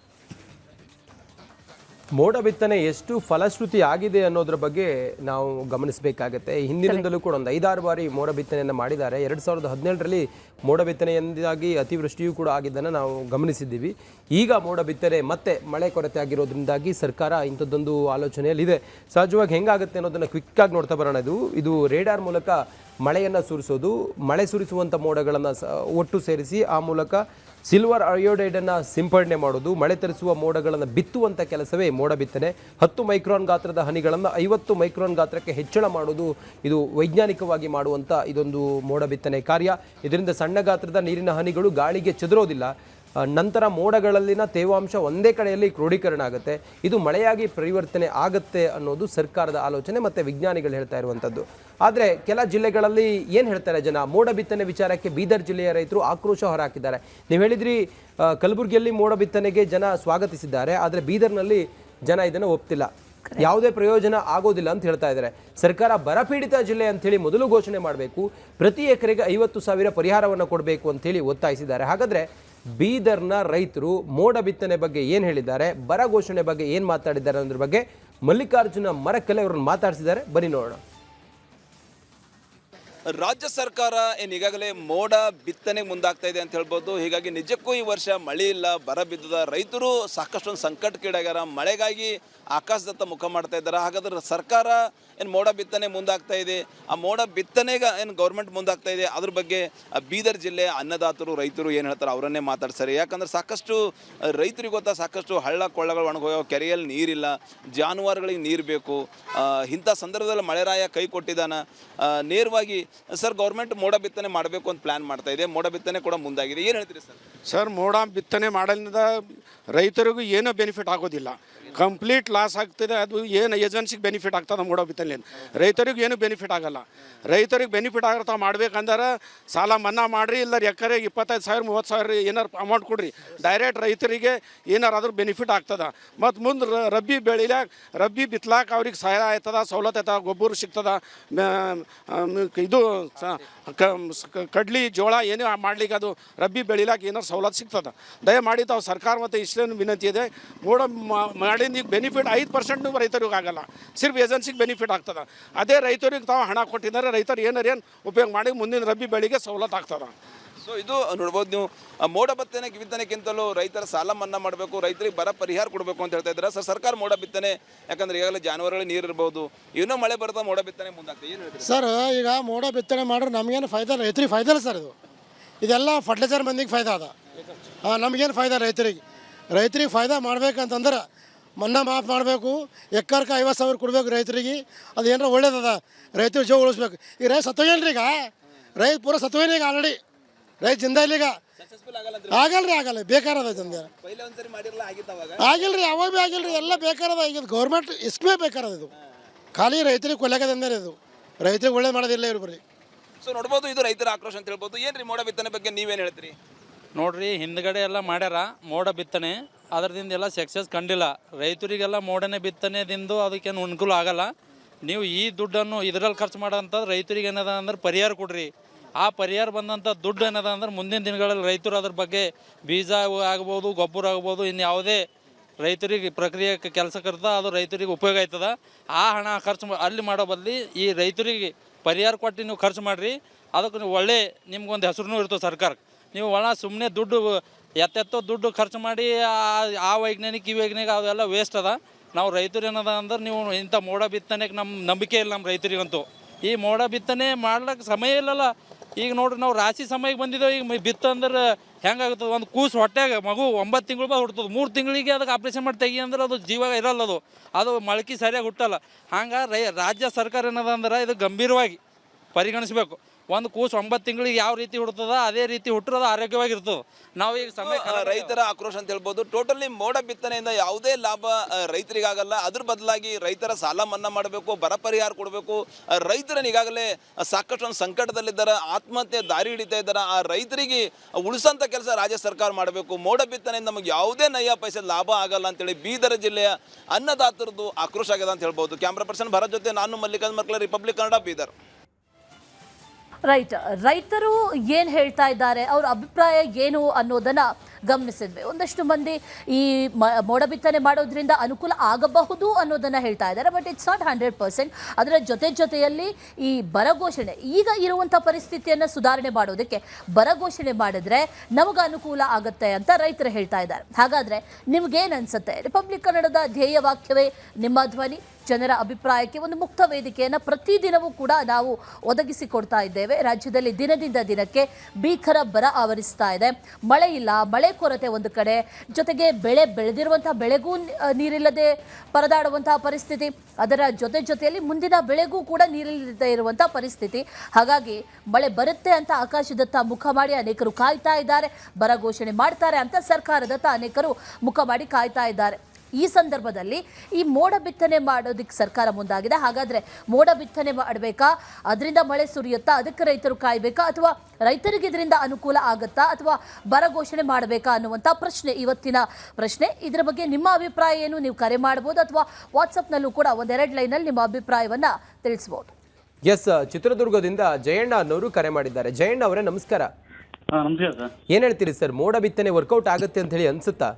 ಮೋಡ ಬಿತ್ತನೆ ಎಷ್ಟು ಫಲಶ್ರುತಿ ಆಗಿದೆ ಅನ್ನೋದ್ರ ಬಗ್ಗೆ ನಾವು ಗಮನಿಸಬೇಕಾಗತ್ತೆ. ಹಿಂದಿನಿಂದಲೂ ಕೂಡ ಒಂದು 5-6 ಬಾರಿ ಮೋಡ ಬಿತ್ತನೆಯನ್ನು ಮಾಡಿದ್ದಾರೆ. 2017ರಲ್ಲಿ ಮೋಡ ಬಿತ್ತನೆಯಿಂದಾಗಿ ಅತಿವೃಷ್ಟಿಯೂ ಕೂಡ ಆಗಿದ್ದನ್ನು ನಾವು ಗಮನಿಸಿದ್ದೀವಿ. ಈಗ ಮೋಡ ಬಿತ್ತನೆ ಮತ್ತೆ ಮಳೆ ಕೊರತೆ ಆಗಿರೋದ್ರಿಂದಾಗಿ ಸರ್ಕಾರ ಇಂಥದ್ದೊಂದು ಆಲೋಚನೆಯಲ್ಲಿದೆ. ಸಹಜವಾಗಿ ಹೆಂಗಾಗುತ್ತೆ ಅನ್ನೋದನ್ನು ಕ್ವಿಕ್ಕಾಗಿ ನೋಡ್ತಾ ಬರೋಣ. ಇದು ರೇಡಾರ್ ಮೂಲಕ ಮಳೆಯನ್ನು ಸುರಿಸೋದು, ಮಳೆ ಸುರಿಸುವಂಥ ಮೋಡಗಳನ್ನು ಒಟ್ಟು ಸೇರಿಸಿ ಆ ಮೂಲಕ ಸಿಲ್ವರ್ ಅಯೋಡೈಡನ್ನು ಸಿಂಪಡಣೆ ಮಾಡೋದು, ಮಳೆ ತರಿಸುವ ಮೋಡಗಳನ್ನು ಬಿತ್ತುವಂಥ ಕೆಲಸವೇ ಮೋಡ ಬಿತ್ತನೆ. 10 ಮೈಕ್ರಾನ್ ಗಾತ್ರದ ಹನಿಗಳನ್ನು 50 ಮೈಕ್ರಾನ್ ಗಾತ್ರಕ್ಕೆ ಹೆಚ್ಚಳ ಮಾಡೋದು ಇದು ವೈಜ್ಞಾನಿಕವಾಗಿ ಮಾಡುವಂಥ ಇದೊಂದು ಮೋಡ ಬಿತ್ತನೆ ಕಾರ್ಯ. ಇದರಿಂದ ಸಣ್ಣ ಗಾತ್ರದ ನೀರಿನ ಹನಿಗಳು ಗಾಳಿಗೆ ಚದುರೋದಿಲ್ಲ. ನಂತರ ಮೋಡಗಳಲ್ಲಿನ ತೇವಾಂಶ ಒಂದೇ ಕಡೆಯಲ್ಲಿ ಕ್ರೋಢೀಕರಣ ಆಗುತ್ತೆ. ಇದು ಮಳೆಯಾಗಿ ಪರಿವರ್ತನೆ ಆಗುತ್ತೆ ಅನ್ನೋದು ಸರ್ಕಾರದ ಆಲೋಚನೆ ಮತ್ತು ವಿಜ್ಞಾನಿಗಳು ಹೇಳ್ತಾ ಇರುವಂಥದ್ದು. ಆದರೆ ಕೆಲ ಜಿಲ್ಲೆಗಳಲ್ಲಿ ಏನು ಹೇಳ್ತಾರೆ ಜನ, ಮೋಡ ಬಿತ್ತನೆ ವಿಚಾರಕ್ಕೆ ಬೀದರ್ ಜಿಲ್ಲೆಯ ರೈತರು ಆಕ್ರೋಶ ಹೊರಹಾಕಿದ್ದಾರೆ. ನೀವು ಹೇಳಿದ್ರಿ ಕಲಬುರಗಿಯಲ್ಲಿ ಮೋಡ ಬಿತ್ತನೆಗೆ ಜನ ಸ್ವಾಗತಿಸಿದ್ದಾರೆ, ಆದರೆ ಬೀದರ್ನಲ್ಲಿ ಜನ ಇದನ್ನು ಒಪ್ತಿಲ್ಲ, ಯಾವುದೇ ಪ್ರಯೋಜನ ಆಗೋದಿಲ್ಲ ಅಂತ ಹೇಳ್ತಾ ಇದ್ದಾರೆ. ಸರ್ಕಾರ ಬರಪೀಡಿತ ಜಿಲ್ಲೆ ಅಂಥೇಳಿ ಮೊದಲು ಘೋಷಣೆ ಮಾಡಬೇಕು, ಪ್ರತಿ ಎಕರೆಗೆ 50,000 ಪರಿಹಾರವನ್ನು ಕೊಡಬೇಕು ಅಂಥೇಳಿ ಒತ್ತಾಯಿಸಿದ್ದಾರೆ. ಹಾಗಾದರೆ ಬೀದರ್ನ ರೈತರು ಮೋಡ ಬಿತ್ತನೆ ಬಗ್ಗೆ ಏನು ಹೇಳಿದ್ದಾರೆ, ಬರ ಘೋಷಣೆ ಬಗ್ಗೆ ಏನು ಮಾತಾಡಿದ್ದಾರೆ ಅನ್ನೋದ್ರ ಬಗ್ಗೆ ಮಲ್ಲಿಕಾರ್ಜುನ ಮರಕಲೆ ಅವರನ್ನು ಮಾತಾಡಿಸಿದ್ದಾರೆ. ಬನ್ನಿ ನೋಡೋಣ. ರಾಜ್ಯ ಸರ್ಕಾರ ಈಗಾಗಲೇ ಮೋಡ ಬಿತ್ತನೆಗೆ ಮುಂದಾಗ್ತಾ ಇದೆ ಅಂತ ಹೇಳ್ಬೋದು. ಹೀಗಾಗಿ ನಿಜಕ್ಕೂ ಈ ವರ್ಷ ಮಳೆ ಇಲ್ಲ, ಬರ ಬಿದ್ದದ, ರೈತರು ಸಾಕಷ್ಟು ಸಂಕಟಕ್ಕೀಡಾಗ್ಯಾರ, ಮಳೆಗಾಗಿ ಆಕಾಶದತ್ತ ಮುಖ ಮಾಡ್ತಾ ಇದ್ದಾರೆ. ಹಾಗಾದ್ರೆ ಸರ್ಕಾರ ಏನು ಮೋಡ ಬಿತ್ತನೆ ಮುಂದಾಗ್ತಾ ಇದೆ, ಆ ಮೋಡ ಬಿತ್ತನೆಗೆ ಏನು ಗೌರ್ಮೆಂಟ್ ಮುಂದಾಗ್ತಾ ಇದೆ, ಅದ್ರ ಬಗ್ಗೆ ಬೀದರ್ ಜಿಲ್ಲೆ ಅನ್ನದಾತರು ರೈತರು ಏನು ಹೇಳ್ತಾರೆ ಅವರನ್ನೇ ಮಾತಾಡ್ತಾರೆ. ಯಾಕಂದ್ರೆ ಸಾಕಷ್ಟು ರೈತರಿಗೆ ಗೊತ್ತಾ, ಸಾಕಷ್ಟು ಹಳ್ಳ ಕೊಳ್ಳಗಳು ಒಣಗೋಗ್ಯಾವ, ಕೆರೆಯಲ್ಲಿ ನೀರಿಲ್ಲ, ಜಾನುವಾರುಗಳಿಗೆ ನೀರು ಬೇಕು. ಇಂಥ ಸಂದರ್ಭದಲ್ಲಿ ಮಳೆರಾಯ ಕೈ ಕೊಟ್ಟಿದ್ದಾನ. ನೇರವಾಗಿ ಸರ್ ಗೌರ್ಮೆಂಟ್ ಮೋಡ ಬಿತ್ತನೆ ಮಾಡಬೇಕು ಅಂತ ಪ್ಲ್ಯಾನ್ ಮಾಡ್ತಾ ಇದೆ, ಮೋಡ ಬಿತ್ತನೆ ಕೂಡ ಮುಂದಾಗಿದೆ. ಏನು ಹೇಳ್ತೀರಿ ಸರ್? ಸರ್, ಮೋಡ ಬಿತ್ತನೆ ಮಾಡೋದ್ರಿಂದ ರೈತರಿಗೂ ಏನೂ ಬೆನಿಫಿಟ್ ಆಗೋದಿಲ್ಲ, ಕಂಪ್ಲೀಟ್ ಲಾಸ್ ಆಗ್ತದೆ. ಅದು ಏನು ಏಜೆನ್ಸಿಗೆ ಬೆನಿಫಿಟ್ ಆಗ್ತದೆ ಮೋಡ ಬಿತ್ತನೆಯಿಂದ, ರೈತರಿಗೆ ಏನು ಬೆನಿಫಿಟ್ ಆಗಲ್ಲ. ರೈತರಿಗೆ ಬೆನಿಫಿಟ್ ಆಗತ್ತ ಮಾಡ್ಬೇಕಂದ್ರೆ ಸಾಲ ಮನ್ನಾ ಮಾಡಿರಿ, ಇಲ್ಲ ಎಕರೆಗೆ 25,000 30,000 ಏನಾರು ಅಮೌಂಟ್ ಕೊಡ್ರಿ, ಡೈರೆಕ್ಟ್ ರೈತರಿಗೆ ಏನಾರು ಅದ್ರ ಬೆನಿಫಿಟ್ ಆಗ್ತದೆ. ಮತ್ತು ಮುಂದೆ ರಬ್ಬಿ ಬಿತ್ತಲಾಕ ಅವ್ರಿಗೆ ಸಹಾಯ ಆಯ್ತದ, ಸವಲತ್ತು ಆಯ್ತದ, ಗೊಬ್ಬರ ಸಿಗ್ತದ, ಇದು ಕಡ್ಲಿ ಜೋಳ ಏನೇ ಮಾಡ್ಲಿಕ್ಕೆ ಅದು ರಬ್ಬಿ ಬೆಳಿಲಾಕ ಏನಾರು ಸವಲತ್ತು ಸಿಗ್ತದೆ. ದಯಮಾಡಿ ತಾವು ಸರ್ಕಾರ ಮತ್ತು ಇಷ್ಟೇನು ವಿನಂತಿ ಇದೆ, ಮೋಡ ಮಾಡಿದ ಈಗ ಬೆನಿಫಿಟ್ 5% ರೈತರಿಗೆ ಆಗಲ್ಲ, ಸಿರ್ಫ್ ಏಜೆನ್ಸಿಗೆ ಬೆನಿಫಿಟ್ ಆಗ್ತದೆ. ಅದೇ ರೈತರಿಗೆ ತಾವು ಹಣ ಕೊಟ್ಟಿದ್ದಾರೆ, ರೈತರು ಏನು ಉಪಯೋಗ ಮಾಡಿ ಮುಂದಿನ ರಬ್ಬಿ ಬೆಳೆಗೆ ಸವಲತ್ತು ಆಗ್ತದೆ. ಸೊ ಇದು ನೋಡ್ಬೋದು ನೀವು, ಮೋಡ ಬಿತ್ತನೆಗಿಂತಲೂ ರೈತರ ಸಾಲ ಮನ್ನಾ ಮಾಡಬೇಕು, ರೈತರಿಗೆ ಬರ ಪರಿಹಾರ ಕೊಡಬೇಕು ಅಂತ ಹೇಳ್ತಾ ಇದ್ದಾರೆ. ಸರ್ಕಾರ ಮೋಡ ಬಿತ್ತನೆ, ಯಾಕಂದ್ರೆ ಈಗಾಗಲೇ ಜಾನುವಾರುಗಳಿಗೆ ನೀರು ಇರ್ಬೋದು, ಏನೋ ಮಳೆ ಬರ್ತಾ ಮೋಡ ಬಿತ್ತನೆ ಮುಂದಾಗ್ತದೆ. ಏನು ಹೇಳ್ತೀರಿ ಸರ್? ಈಗ ಮೋಡ ಬಿತ್ತನೆ ಮಾಡಿದ್ರೆ ನಮಗೇನು ಫಾಯ್ದಾ ಇಲ್ಲ, ರೈತರಿಗೆ ಫಾಯ್ದಾ ಇಲ್ಲ ಸರ್. ಇದೆಲ್ಲ ಫರ್ಟಿಲೈಸರ್ ಮಂದಿಗೆ ಫಾಯ್ದಾ ಅದ, ನಮಗೇನು ಫಾಯ್ದಾ ರೈತರಿಗೆ ಫಾಯ್ದಾ ಮಾಡ್ಬೇಕಂತಂದ್ರೆ ಮನ್ನಾ ಮಾಫ್ ಮಾಡಬೇಕು, ಎಕರ್ಗೆ 50,000 ಕೊಡಬೇಕು ರೈತರಿಗೆ. ಅದು ಏನಾರ ಒಳ್ಳೇದದ, ರೈತರು ಜೀವ ಉಳಿಸ್ಬೇಕು. ಈಗ ರೈತ ಸತ್ತೋಗೇನ್ರಿ, ಈಗ ರೈತ ಪೂರ ಸತ್ತೋಗೇನಿ, ಈಗ ಆಲ್ರೆಡಿ ರೈತ ಜಿಂದ ಇಲ್ಲಿಗ ಆಗಲ್ಲ, ಬೇಕಾರದ ತಂದೆ ಆಗಿಲ್ರಿ, ಯಾವಾಗ ಭೀ ಆಗಿಲ್ರಿ, ಎಲ್ಲ ಬೇಕಾರದ. ಈಗ ಗೌರ್ಮೆಂಟ್ ಇಸ್ಕೇ ಬೇಕಾರದ, ಇದು ಖಾಲಿ ರೈತರಿಗೆ ಕೊಲೆಗದಂದ್ರೆ, ಇದು ರೈತರಿಗೆ ಒಳ್ಳೇದು ಮಾಡೋದಿಲ್ಲ ಇವ್ರು ಬರೀ. ಸೊ ನೋಡ್ಬೋದು, ಇದು ರೈತರ ಆಕ್ರೋಶ ಅಂತ ಹೇಳ್ಬೋದು. ಏನ್ರಿ ಮೋಡ ಬಿತ್ತನೆ ಬಗ್ಗೆ ನೀವೇನು ಹೇಳ್ತೀರಿ? ನೋಡ್ರಿ, ಹಿಂದ್ಗಡೆ ಎಲ್ಲ ಮಾಡ್ಯಾರ ಮೋಡ ಬಿತ್ತನೆ, ಅದರದಿಂದ ಎಲ್ಲ ಸಕ್ಸಸ್ ಕಂಡಿಲ್ಲ. ರೈತರಿಗೆಲ್ಲ ಮೋಡನೆ ಬಿತ್ತನೆದಿಂದ ಅದಕ್ಕೇನು ಅನುಕೂಲ ಆಗಲ್ಲ. ನೀವು ಈ ದುಡ್ಡನ್ನು ಇದರಲ್ಲಿ ಖರ್ಚು ಮಾಡೋಂಥದ್ದು ರೈತರಿಗೆ ಏನದ ಅಂದ್ರೆ ಪರಿಹಾರ ಕೊಡ್ರಿ. ಆ ಪರಿಹಾರ ಬಂದಂಥ ದುಡ್ಡು ಏನದ ಅಂದ್ರೆ ಮುಂದಿನ ದಿನಗಳಲ್ಲಿ ರೈತರು ಅದ್ರ ಬಗ್ಗೆ ಬೀಜ ಆಗ್ಬೋದು, ಗೊಬ್ಬರ ಆಗ್ಬೋದು, ಇನ್ನು ಯಾವುದೇ ರೈತರಿಗೆ ಪ್ರಕ್ರಿಯೆ ಕೆಲಸ ಕರ್ತ ಅದು ರೈತರಿಗೆ ಉಪಯೋಗ ಆಯ್ತದ. ಆ ಹಣ ಖರ್ಚು ಅಲ್ಲಿ ಮಾಡೋ ಬದಲಿ ಈ ರೈತರಿಗೆ ಪರಿಹಾರ ಕೊಟ್ಟು ನೀವು ಖರ್ಚು ಮಾಡಿರಿ, ಅದಕ್ಕೆ ನೀವು ಒಳ್ಳೆ ನಿಮ್ಗೊಂದು ಹೆಸರು ಇರ್ತದೆ ಸರ್ಕಾರಕ್ಕೆ. ನೀವು ಸುಮ್ಮನೆ ದುಡ್ಡು ಎತ್ತೆತ್ತೋ ದುಡ್ಡು ಖರ್ಚು ಮಾಡಿ ಆ ವೈಜ್ಞಾನಿಕ ಈ ವೈಜ್ಞಾನಿಕ ಅದೆಲ್ಲ ವೇಸ್ಟ್ ಅದ. ನಾವು ರೈತರು ಏನದ ಅಂದ್ರೆ ನೀವು ಇಂಥ ಮೋಡ ಬಿತ್ತನೆಗೆ ನಮ್ಮ ನಂಬಿಕೆ ಇಲ್ಲ, ನಮ್ಮ ರೈತರಿಗಂತೂ. ಈ ಮೋಡ ಬಿತ್ತನೆ ಮಾಡ್ಲಿಕ್ಕೆ ಸಮಯ ಇಲ್ಲಲ್ಲ. ಈಗ ನೋಡ್ರಿ, ನಾವು ರಾಶಿ ಸಮಯಕ್ಕೆ ಬಂದಿದ್ದೇವೆ. ಈಗ ಬಿತ್ತ ಅಂದ್ರೆ ಹೆಂಗಾಗ್ತದೆ, ಒಂದು ಕೂಸು ಹೊಟ್ಟೆಗೆ ಮಗು 9 ತಿಂಗಳು ಬಾದ್ ಹುಡ್ತದೆ, 3 ತಿಂಗಳಿಗೆ ಅದಕ್ಕೆ ಆಪ್ರೇಷನ್ ಮಾಡಿ ತೆಗಿ ಅಂದ್ರೆ ಅದು ಜೀವ ಇರಲ್ಲ, ಅದು ಮೊಳಕೆ ಸರಿಯಾಗಿ ಹುಟ್ಟಲ್ಲ. ಹಂಗೆ ರಾಜ್ಯ ಸರ್ಕಾರ ಏನದ ಅಂದ್ರೆ ಇದು ಗಂಭೀರವಾಗಿ ಪರಿಗಣಿಸಬೇಕು. ಒಂದು ಕೂಸು 9 ತಿಂಗಳಿಗೆ ಯಾವ ರೀತಿ ಹುಡ್ತದ ಅದೇ ರೀತಿ ಹುಟ್ಟಿರೋದು ಆರೋಗ್ಯವಾಗಿರ್ತದೆ. ನಾವು ಈಗ ಸಮಯ ರೈತರ ಆಕ್ರೋಶ ಅಂತ ಹೇಳ್ಬೋದು. ಟೋಟಲಿ ಮೋಡ ಬಿತ್ತನೆಯಿಂದ ಯಾವುದೇ ಲಾಭ ರೈತರಿಗಾಗಲ್ಲ. ಅದ್ರ ಬದಲಾಗಿ ರೈತರ ಸಾಲ ಮನ್ನಾ ಮಾಡಬೇಕು, ಬರ ಪರಿಹಾರ ಕೊಡಬೇಕು. ರೈತರನ್ನ ಈಗಾಗಲೇ ಸಾಕಷ್ಟು ಒಂದು ಸಂಕಟದಲ್ಲಿದ್ದಾರೆ, ಆತ್ಮಹತ್ಯೆ ದಾರಿ ಹಿಡಿತಾ ಇದ್ದಾರೆ. ಆ ರೈತರಿಗೆ ಉಳಿಸೋಂಥ ಕೆಲಸ ರಾಜ್ಯ ಸರ್ಕಾರ ಮಾಡಬೇಕು. ಮೋಡ ಬಿತ್ತನೆಯಿಂದ ನಮಗೆ ಯಾವುದೇ ನಯ್ಯ ಪೈಸೆ ಲಾಭ ಆಗಲ್ಲ ಅಂತೇಳಿ ಬೀದರ್ ಜಿಲ್ಲೆಯ ಅನ್ನದಾತರದ್ದು ಆಕ್ರೋಶ ಆಗಿದೆ ಅಂತ ಹೇಳ್ಬೋದು. ಕ್ಯಾಮ್ರಾ ಪರ್ಸನ್ ಭರತ್ ಜೊತೆ ನಾನು ಮಲ್ಲಿಕಾರ್ಜುನ್ ಮರ್ಕಲ, ರಿಪಬ್ಲಿಕ್ ಕನ್ನಡ, ಬೀದರ್. ರೈಟ್, ರೈತರು ಏನು ಹೇಳ್ತಾ ಇದ್ದಾರೆ, ಅವರ ಅಭಿಪ್ರಾಯ ಏನು ಅನ್ನೋದನ್ನ ಗಮನಿಸಿದ್ವಿ. ಒಂದಷ್ಟು ಮಂದಿ ಈ ಮೋಡ ಬಿತ್ತನೆ ಮಾಡೋದ್ರಿಂದ ಅನುಕೂಲ ಆಗಬಹುದು ಅನ್ನೋದನ್ನ ಹೇಳ್ತಾ ಇದ್ದಾರೆ. But it's not 100%. ಅದರ ಜೊತೆಯಲ್ಲಿ ಈ ಬರ ಘೋಷಣೆ, ಈಗ ಇರುವಂಥ ಪರಿಸ್ಥಿತಿಯನ್ನು ಸುಧಾರಣೆ ಮಾಡೋದಕ್ಕೆ ಬರ ಘೋಷಣೆ ಮಾಡಿದ್ರೆ ನಮಗೆ ಅನುಕೂಲ ಆಗುತ್ತೆ ಅಂತ ರೈತರು ಹೇಳ್ತಾ ಇದ್ದಾರೆ. ಹಾಗಾದ್ರೆ ನಿಮ್ಗೇನು ಅನ್ಸುತ್ತೆ? ರಿಪಬ್ಲಿಕ್ ಕನ್ನಡದ ಧ್ಯೇಯ ವಾಕ್ಯವೇ ನಿಮ್ಮ ಧ್ವನಿ, ಜನರ ಅಭಿಪ್ರಾಯಕ್ಕೆ ಒಂದು ಮುಕ್ತ ವೇದಿಕೆಯನ್ನು ಪ್ರತಿದಿನವೂ ಕೂಡ ನಾವು ಒದಗಿಸಿಕೊಡ್ತಾ ಇದ್ದೇವೆ. ರಾಜ್ಯದಲ್ಲಿ ದಿನದಿಂದ ದಿನಕ್ಕೆ ಭೀಕರ ಬರ ಆವರಿಸ್ತಾ ಇದೆ. ಮಳೆ ಇಲ್ಲ, ಮಳೆ ಕೊರತೆ ಒಂದು ಕಡೆ, ಜೊತೆಗೆ ಬೆಳೆದಿರುವಂತಹ ಬೆಳೆಗೂ ನೀರಿಲ್ಲದೆ ಪರದಾಡುವಂತಹ ಪರಿಸ್ಥಿತಿ, ಅದರ ಜೊತೆಯಲ್ಲಿ ಮುಂದಿನ ಬೆಳೆಗೂ ಕೂಡ ನೀರಿಲ್ಲದೆ ಇರುವಂತಹ ಪರಿಸ್ಥಿತಿ. ಹಾಗಾಗಿ ಮಳೆ ಬರುತ್ತೆ ಅಂತ ಆಕಾಶದತ್ತ ಮುಖ ಮಾಡಿ ಅನೇಕರು ಕಾಯ್ತಾ ಇದ್ದಾರೆ. ಬರ ಘೋಷಣೆ ಮಾಡ್ತಾರೆ ಅಂತ ಸರ್ಕಾರದತ್ತ ಅನೇಕರು ಮುಖ ಮಾಡಿ ಕಾಯ್ತಾ ಇದ್ದಾರೆ. ಈ ಸಂದರ್ಭದಲ್ಲಿ ಈ ಮೋಡ ಬಿತ್ತನೆ ಮಾಡೋದಕ್ಕೆ ಸರ್ಕಾರ ಮುಂದಾಗಿದೆ. ಹಾಗಾದ್ರೆ ಮೋಡ ಬಿತ್ತನೆ ಮಾಡಬೇಕಾ, ಅದರಿಂದ ಮಳೆ ಸುರಿಯುತ್ತಾ, ಅದಕ್ಕೆ ರೈತರು ಕಾಯಬೇಕಾ, ಅಥವಾ ರೈತರಿಗೆ ಇದರಿಂದ ಅನುಕೂಲ ಆಗುತ್ತಾ, ಅಥವಾ ಬರ ಘೋಷಣೆ ಮಾಡಬೇಕಾ ಅನ್ನುವಂಥ ಪ್ರಶ್ನೆ ಇವತ್ತಿನ ಪ್ರಶ್ನೆ. ಇದರ ಬಗ್ಗೆ ನಿಮ್ಮ ಅಭಿಪ್ರಾಯ ಏನು? ನೀವು ಕರೆ ಮಾಡ್ಬೋದು ಅಥವಾ ವಾಟ್ಸಪ್ನಲ್ಲೂ ಕೂಡ 1-2 ಲೈನಲ್ಲಿ ನಿಮ್ಮ ಅಭಿಪ್ರಾಯವನ್ನ ತಿಳಿಸ್ಬೋದು. ಎಸ್, ಚಿತ್ರದುರ್ಗದಿಂದ ಜಯಣ್ಣ ಅನ್ನೋರು ಕರೆ ಮಾಡಿದ್ದಾರೆ. ಜಯಣ್ಣ ಅವರೇ ನಮಸ್ಕಾರ. ನಮಸ್ಕಾರ ಸರ್. ಏನ್ ಹೇಳ್ತೀರಿ ಸರ್, ಮೋಡ ಬಿತ್ತನೆ ವರ್ಕೌಟ್ ಆಗುತ್ತೆ ಅಂತ ಹೇಳಿ ಅನ್ಸುತ್ತಾ?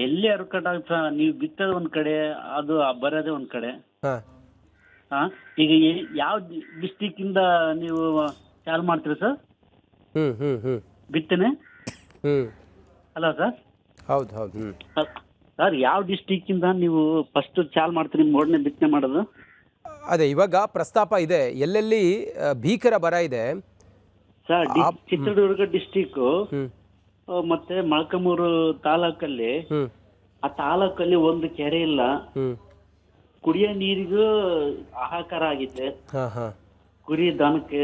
ಎಲ್ಲಿ ವರ್ಕೌಟ್ ಆಗುತ್ತೆ? ನೀವು ಬಿತ್ತದ ಒಂದ್ ಕಡೆ, ಅದು ಬರೋದೇ ಒಂದ್ ಕಡೆ. ಈಗ ಯಾವ ಡಿಸ್ಟಿಕ್ ಇಂದ ನೀವು ಚಾಲು ಮಾಡ್ತೀರಾ ಸರ್ ಬಿತ್ತನೆ? ಅಲ್ಲ ಸರ್? ಹೌದು ಸರ್, ಯಾವ ಡಿಸ್ಟಿಕ್ ಇಂದ ನೀವು ಫಸ್ಟ್ ಚಾಲು ಮಾಡ್ತೀರಿ ಮೋಡನೆ ಬಿತ್ತನೆ ಮಾಡೋದು? ಅದೇ ಇವಾಗ ಪ್ರಸ್ತಾಪ ಇದೆ, ಎಲ್ಲೆಲ್ಲಿ ಭೀಕರ ಬರ ಇದೆ ಸರ್. ಚಿತ್ರದುರ್ಗ ಡಿಸ್ಟಿಕ್ ಮತ್ತೆ ಮೊಳಕಾಲ್ಮೂರು ತಾಲೂಕಲ್ಲಿ, ಆ ತಾಲೂಕಲ್ಲಿ ಒಂದು ಕೆರೆ ಇಲ್ಲ, ಕುಡಿಯೋ ನೀರಿಗೂ ಹಾಹಾಕಾರ ಆಗಿದೆ. ಕುರಿ ದನಕ್ಕೆ,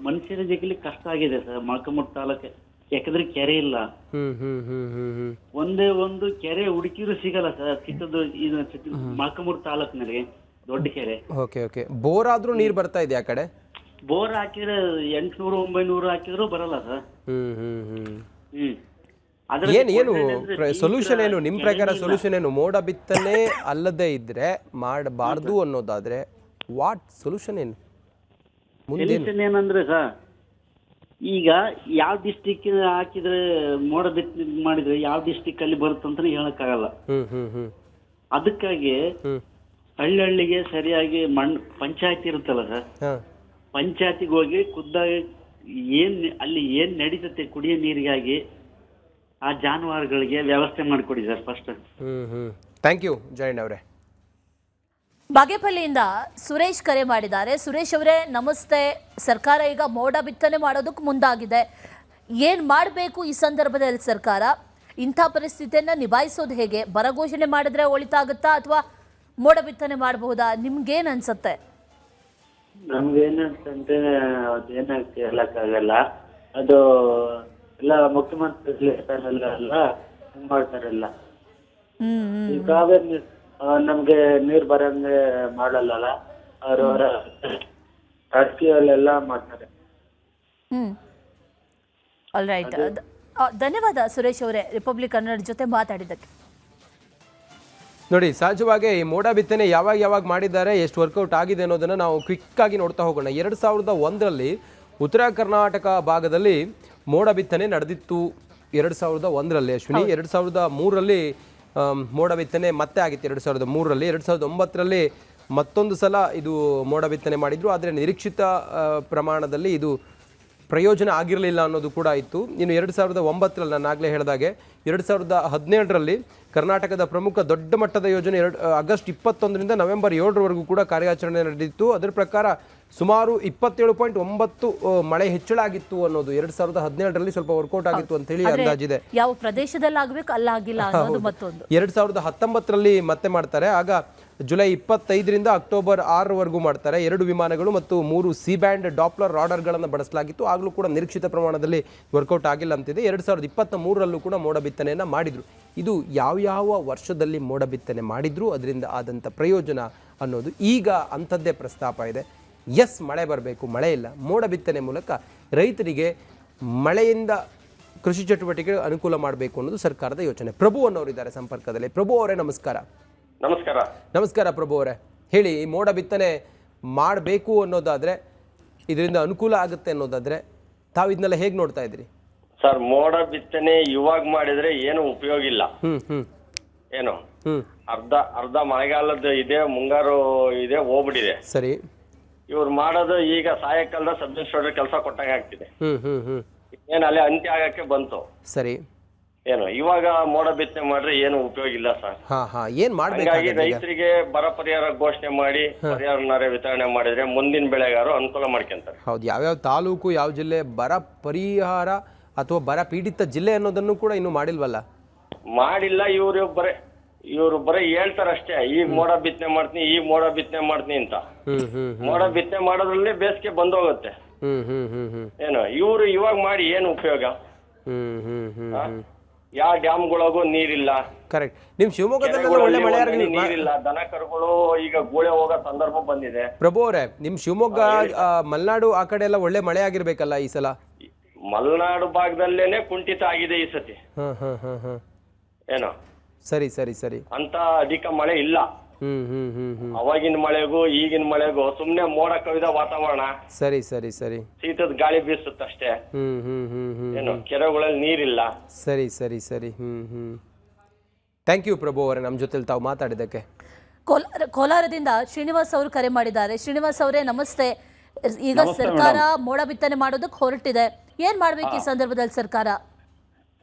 ಮನುಷ್ಯರ ಜಗಲಿ ಕಷ್ಟ ಆಗಿದೆ ಸರ್ ಮೊಳಕಾಲ್ಮೂರು ತಾಲೂಕು. ಯಾಕಂದ್ರೆ ಕೆರೆ ಇಲ್ಲ, ಒಂದೇ ಒಂದು ಕೆರೆ ಹುಡುಕಿದ್ರು ಸಿಗಲ್ಲ ಸರ್ ಮೊಳಕಾಲ್ಮೂರು ತಾಲೂಕಿನಲ್ಲಿ ದೊಡ್ಡ ಕೆರೆ. ಓಕೆ ಬೋರ್ ಆದ್ರೂ ನೀರ್ ಬರ್ತಾ ಇದೆ ಆ ಕಡೆ? ಬೋರ್ ಹಾಕಿದ್ರೆ 800-900 ಹಾಕಿದ್ರು ಬರಲ್ಲ ಸರ್. ಏನು ಸೊಲ್ಯೂಷನ್ ಏನು ನಿಮ್ ಪ್ರಕಾರ? ಸೊಲ್ಯೂಷನ್ ಏನು? ಮೋಡ ಬಿತ್ತನೆ ಅಲ್ಲದೆ ಇದ್ರೆ ಮಾಡಬಾರ್ದು ಅನ್ನೋದಾದ್ರೆ ವಾಟ್ ಸೊಲ್ಯೂಷನ್ ಏನು? ಏನಂದ್ರೆ ಸರ್, ಈಗ ಯಾವ ಡಿಸ್ಟಿಕ್ ಹಾಕಿದ್ರೆ ಮೋಡ ಬಿತ್ತನೆ ಮಾಡಿದ್ರೆ ಯಾವ ಡಿಸ್ಟಿಕ್ ಅಲ್ಲಿ ಬರುತ್ತಂತ ಹೇಳಕ್ಕಾಗಲ್ಲ. ಅದಕ್ಕಾಗಿ ಹಳ್ಳಿಗೆ ಸರಿಯಾಗಿ ಪಂಚಾಯತಿ ಇರುತ್ತಲ್ಲ ಸರ್, ಪಂಚಾಯತಿಗೆ ಹೋಗಿ ಖುದ್ದಾಗಿ ಅಲ್ಲಿ ಏನ್ ನಡೀತತೆ ಕುಡಿಯೋ ನೀರಿಗಾಗಿ ಆ ಜಾನುವಾರುಗಳಿಗೆ ವ್ಯವಸ್ಥೆ ಮಾಡಿಕೊಡಿ sir first. Thank you Jayanna ಅವರೇ. ಬಾಗೇಪಲ್ಲಿಯಿಂದ ಸುರೇಶ್ ಕರೆ ಮಾಡಿದ್ದಾರೆ. ಸುರೇಶ್ ಅವರೇ ನಮಸ್ತೆ. ಸರ್ಕಾರ ಈಗ ಮೋಡ ಬಿತ್ತನೆ ಮಾಡೋದಕ್ಕೆ ಮುಂದಾಗಿದೆ. ಏನು ಮಾಡಬೇಕು ಈ ಸಂದರ್ಭದಲ್ಲಿ ಸರ್ಕಾರ? ಇಂಥ ಪರಿಸ್ಥಿತಿಯನ್ನು ನಿಭಾಯಿಸೋದು ಹೇಗೆ? ಬರ ಘೋಷಣೆ ಮಾಡಿದ್ರೆ ಒಳಿತಾಗುತ್ತಾ ಅಥವಾ ಮೋಡ ಬಿತ್ತನೆ ಮಾಡಬಹುದಾ? ನಿಮ್ಗೇನು ಅನ್ಸುತ್ತೆ? ನಮ್ಗೇನಂತಂದ್ರೆ ಅದೇನಾಗ್ತದೆ ಹೇಳಕ್ಕಾಗಲ್ಲ. ಅದು ಎಲ್ಲ ಮುಖ್ಯಮಂತ್ರಿ ಎಲ್ಲ ಮಾಡ್ತಾರಲ್ಲ. ಈ ಕಾವೇರಿ ನಮ್ಗೆ ನೀರ್ ಬರಂಗೆ ಮಾಡಲ್ಲ, ಅವ್ರವರ ರಾಜಕೀಯಲ್ಲೆಲ್ಲ ಮಾಡ್ತಾರೆ. ಆಲ್ ರೈಟ್, ಧನ್ಯವಾದ ಸುರೇಶ್ ಅವರೇ ರಿಪಬ್ಲಿಕ್ ಕನ್ನಡ ಜೊತೆ ಮಾತಾಡಿದ್ದಕ್ಕೆ. ನೋಡಿ, ಸಹಜವಾಗಿ ಈ ಮೋಡ ಬಿತ್ತನೆ ಯಾವಾಗ ಮಾಡಿದ್ದಾರೆ, ಎಷ್ಟು ವರ್ಕೌಟ್ ಆಗಿದೆ ಅನ್ನೋದನ್ನು ನಾವು ಕ್ವಿಕ್ ಆಗಿ ನೋಡ್ತಾ ಹೋಗೋಣ. 2001ರಲ್ಲಿ ಉತ್ತರ ಕರ್ನಾಟಕ ಭಾಗದಲ್ಲಿ ಮೋಡ ಬಿತ್ತನೆ ನಡೆದಿತ್ತು. 2001ರಲ್ಲಿ ಅಶ್ವಿನಿ. 2003ರಲ್ಲಿ ಮೋಡ ಬಿತ್ತನೆ ಮತ್ತೆ ಆಗಿತ್ತು. 2003ರಲ್ಲಿ 2009ರಲ್ಲಿ ಮತ್ತೊಂದು ಸಲ ಇದು ಮೋಡ ಬಿತ್ತನೆ ಮಾಡಿದ್ರು. ಆದರೆ ನಿರೀಕ್ಷಿತ ಪ್ರಮಾಣದಲ್ಲಿ ಇದು ಪ್ರಯೋಜನ ಆಗಿರಲಿಲ್ಲ ಅನ್ನೋದು ಕೂಡ ಇತ್ತು. ಇನ್ನು 2009ರಲ್ಲಿ ನಾನು ಆಗಲೇ ಹೇಳಿದಾಗೆ 2017ರಲ್ಲಿ ಕರ್ನಾಟಕದ ಪ್ರಮುಖ ದೊಡ್ಡ ಮಟ್ಟದ ಯೋಜನೆ ಆಗಸ್ಟ್ 21ರಿಂದ ನವೆಂಬರ್ 7ರವರೆಗೂ ಕೂಡ ಕಾರ್ಯಾಚರಣೆ ನಡೆದಿತ್ತು. ಅದರ ಪ್ರಕಾರ ಸುಮಾರು 27.9 ಮಳೆ ಹೆಚ್ಚಳ ಆಗಿತ್ತು ಅನ್ನೋದು 2017ರಲ್ಲಿ ಸ್ವಲ್ಪ ವರ್ಕೌಟ್ ಆಗಿತ್ತು ಅಂತ ಹೇಳಿ ಅಂದಾಜಿದೆ. ಯಾವ ಪ್ರದೇಶದಲ್ಲಿ ಆಗಬೇಕು ಅಲ್ಲಾಗಿಲ್ಲ ಅನ್ನೋದು ಮತ್ತೊಂದು. 2019ರಲ್ಲಿ ಮತ್ತೆ ಮಾಡ್ತಾರೆ. ಆಗ ಜುಲೈ 25ರಿಂದ ಅಕ್ಟೋಬರ್ 6ರವರೆಗೂ ಮಾಡ್ತಾರೆ. 2 ವಿಮಾನಗಳು ಮತ್ತು 3 ಸಿ ಬ್ಯಾಂಡ್ ಡಾಪ್ಲರ್ ರಾಡರ್ಗಳನ್ನು ಬಳಸಲಾಗಿತ್ತು. ಆಗಲೂ ಕೂಡ ನಿರೀಕ್ಷಿತ ಪ್ರಮಾಣದಲ್ಲಿ ವರ್ಕೌಟ್ ಆಗಿಲ್ಲ ಅಂತಿದೆ. 2023ರಲ್ಲೂ ಕೂಡ ಮೋಡ ಬಿತ್ತನೆಯನ್ನು ಮಾಡಿದರು. ಇದು ಯಾವ್ಯಾವ ವರ್ಷದಲ್ಲಿ ಮೋಡ ಬಿತ್ತನೆ ಮಾಡಿದ್ರು ಅದರಿಂದ ಆದಂಥ ಪ್ರಯೋಜನ ಅನ್ನೋದು ಈಗ ಅಂಥದ್ದೇ ಪ್ರಸ್ತಾಪ ಇದೆ. ಎಸ್, ಮಳೆ ಬರಬೇಕು, ಮಳೆ ಇಲ್ಲ. ಮೋಡ ಬಿತ್ತನೆ ಮೂಲಕ ರೈತರಿಗೆ ಮಳೆಯಿಂದ ಕೃಷಿ ಚಟುವಟಿಕೆಗೆ ಅನುಕೂಲ ಮಾಡಬೇಕು ಅನ್ನೋದು ಸರ್ಕಾರದ ಯೋಚನೆ. ಪ್ರಭು ಅನ್ನೋರಿದ್ದಾರೆ ಸಂಪರ್ಕದಲ್ಲಿ. ಪ್ರಭು ಅವರೇ ನಮಸ್ಕಾರ. ನಮಸ್ಕಾರ. ನಮಸ್ಕಾರ ಪ್ರಭು ಅವರೇ, ಹೇಳಿ. ಮೋಡ ಬಿತ್ತನೆ ಮಾಡಬೇಕು ಅನ್ನೋದಾದರೆ, ಇದರಿಂದ ಅನುಕೂಲ ಆಗುತ್ತೆ ಅನ್ನೋದಾದರೆ ತಾವು ಇದನ್ನೆಲ್ಲ ಹೇಗೆ ನೋಡ್ತಾ ಇದ್ದೀರಿ? ಸರ್, ಮೋಡ ಬಿತ್ತನೆ ಇವಾಗ ಮಾಡಿದ್ರೆ ಏನು ಉಪಯೋಗ ಇಲ್ಲ. ಏನು ಅರ್ಧ ಮಳೆಗಾಲದ ಇದೆ, ಮುಂಗಾರು ಇದೆ, ಹೋಗ್ಬಿಟ್ಟಿದೆ. ಸರಿ. ಇವ್ರು ಮಾಡೋದು ಈಗ ಸಾಯಂಕಾಲದ ಸಬ್ ಇನ್ಸ್ಪೆಕ್ಟರ್ ಕೆಲಸ ಕೊಟ್ಟಾಗ ಆಗ್ತಿದೆ. ಏನು ಅಲ್ಲೇ ಅಂತ್ಯ ಆಗಕ್ಕೆ ಬಂತು. ಸರಿ. ಏನು ಇವಾಗ ಮೋಡ ಬಿತ್ತನೆ ಮಾಡ್ರೆ ಏನು ಉಪಯೋಗ ಇಲ್ಲ ಸರ್. ಏನ್ ಮಾಡ್ಬೇಕು? ಹಾಗಾಗಿ ರೈತರಿಗೆ ಬರ ಪರಿಹಾರ ಘೋಷಣೆ ಮಾಡಿ ಪರಿಹಾರ ವಿತರಣೆ ಮಾಡಿದ್ರೆ ಮುಂದಿನ ಬೆಳೆಗಾರರು ಅನುಕೂಲ ಮಾಡ್ಕೊಂತಾರೆ. ಹೌದು. ಯಾವ್ಯಾವ ತಾಲೂಕು, ಯಾವ ಜಿಲ್ಲೆ ಬರ ಪರಿಹಾರ ಅಥವಾ ಬರ ಪೀಡಿತ ಜಿಲ್ಲೆ ಅನ್ನೋದನ್ನು ಕೂಡ ಇನ್ನೂ ಮಾಡಿಲ್ವಲ್ಲ? ಮಾಡಿಲ್ಲ. ಇವ್ರು ಬರೀ ಹೇಳ್ತಾರಷ್ಟೇ, ಈಗ ಮೋಡ ಬಿತ್ತನೆ ಮಾಡ್ತೀನಿ, ಈಗ ಮೋಡ ಬಿತ್ತನೆ ಮಾಡ್ತೀನಿ ಅಂತ. ಮೋಡ ಬಿತ್ತನೆ ಮಾಡೋದ್ರಲ್ಲೇ ಬೇಸಿಗೆ ಬಂದೋಗುತ್ತೆ. ಏನು ಇವ್ರು ಇವಾಗ ಮಾಡಿ ಏನು ಉಪಯೋಗ? ಯಾವ ಡ್ಯಾಮ್ಗಳಿಗೂ ನೀರಿಲ್ಲ. ಕರೆಕ್ಟ್. ನಿಮ್ ಶಿವಮೊಗ್ಗದಲ್ಲಿ ಒಳ್ಳೆ ಮಳೆ ನೀರಿಲ್ಲ. ದನ ಕರುಗಳು ಈಗ ಗೂಳೆ ಹೋಗೋ ಸಂದರ್ಭ ಬಂದಿದೆ. ಪ್ರಭು ಅವರೇ, ನಿಮ್ ಶಿವಮೊಗ್ಗ, ಮಲೆನಾಡು ಆ ಕಡೆ ಎಲ್ಲ ಒಳ್ಳೆ ಮಳೆ ಆಗಿರ್ಬೇಕಲ್ಲ ಈ ಸಲ? ಮಲೆನಾಡು ಭಾಗದಲ್ಲೇನೆ ಕುಂಠಿತ ಆಗಿದೆ ಈ ಸತಿ. ಏನೋ ಸರಿ ಸರಿ ಸರಿ. ಅಂತ ಅಧಿಕ ಮಳೆ ಇಲ್ಲ. ಅವಾಗಿನ ಮಳೆಗೂ ಈಗಿನ ಮಳೆಗೂ ಸುಮ್ನೆ ಮೋಡ ಕವಿದ ವಾತಾವರಣ. ಸರಿ ಸರಿ ಸರಿ. ಶೀತದ ಗಾಳಿ ಬೀಸುತ್ತಷ್ಟೇ. ಏನು ಕೆರೆಗಳಲ್ಲಿ ನೀರಿಲ್ಲ. ಸರಿ ಸರಿ ಸರಿ. ಥ್ಯಾಂಕ್ ಯು ಪ್ರಭು ಅವರೇ, ನಮ್ಮ ಜೊತೆಲಿ ತಾವು ಮಾತಾಡಿದ್ದಕ್ಕೆ. ಕೋಲಾರದಿಂದ ಶ್ರೀನಿವಾಸ್ ಅವರು ಕರೆ ಮಾಡಿದ್ದಾರೆ. ಶ್ರೀನಿವಾಸ್ ಅವರೇ ನಮಸ್ತೆ. ಈಗ ಸರ್ಕಾರ ಮೋಡ ಬಿತ್ತನೆ ಮಾಡೋದಕ್ಕೆ ಹೊರಟಿದೆ, ಏನ್ ಮಾಡ್ಬೇಕು ಈ ಸಂದರ್ಭದಲ್ಲಿ ಸರ್ಕಾರ?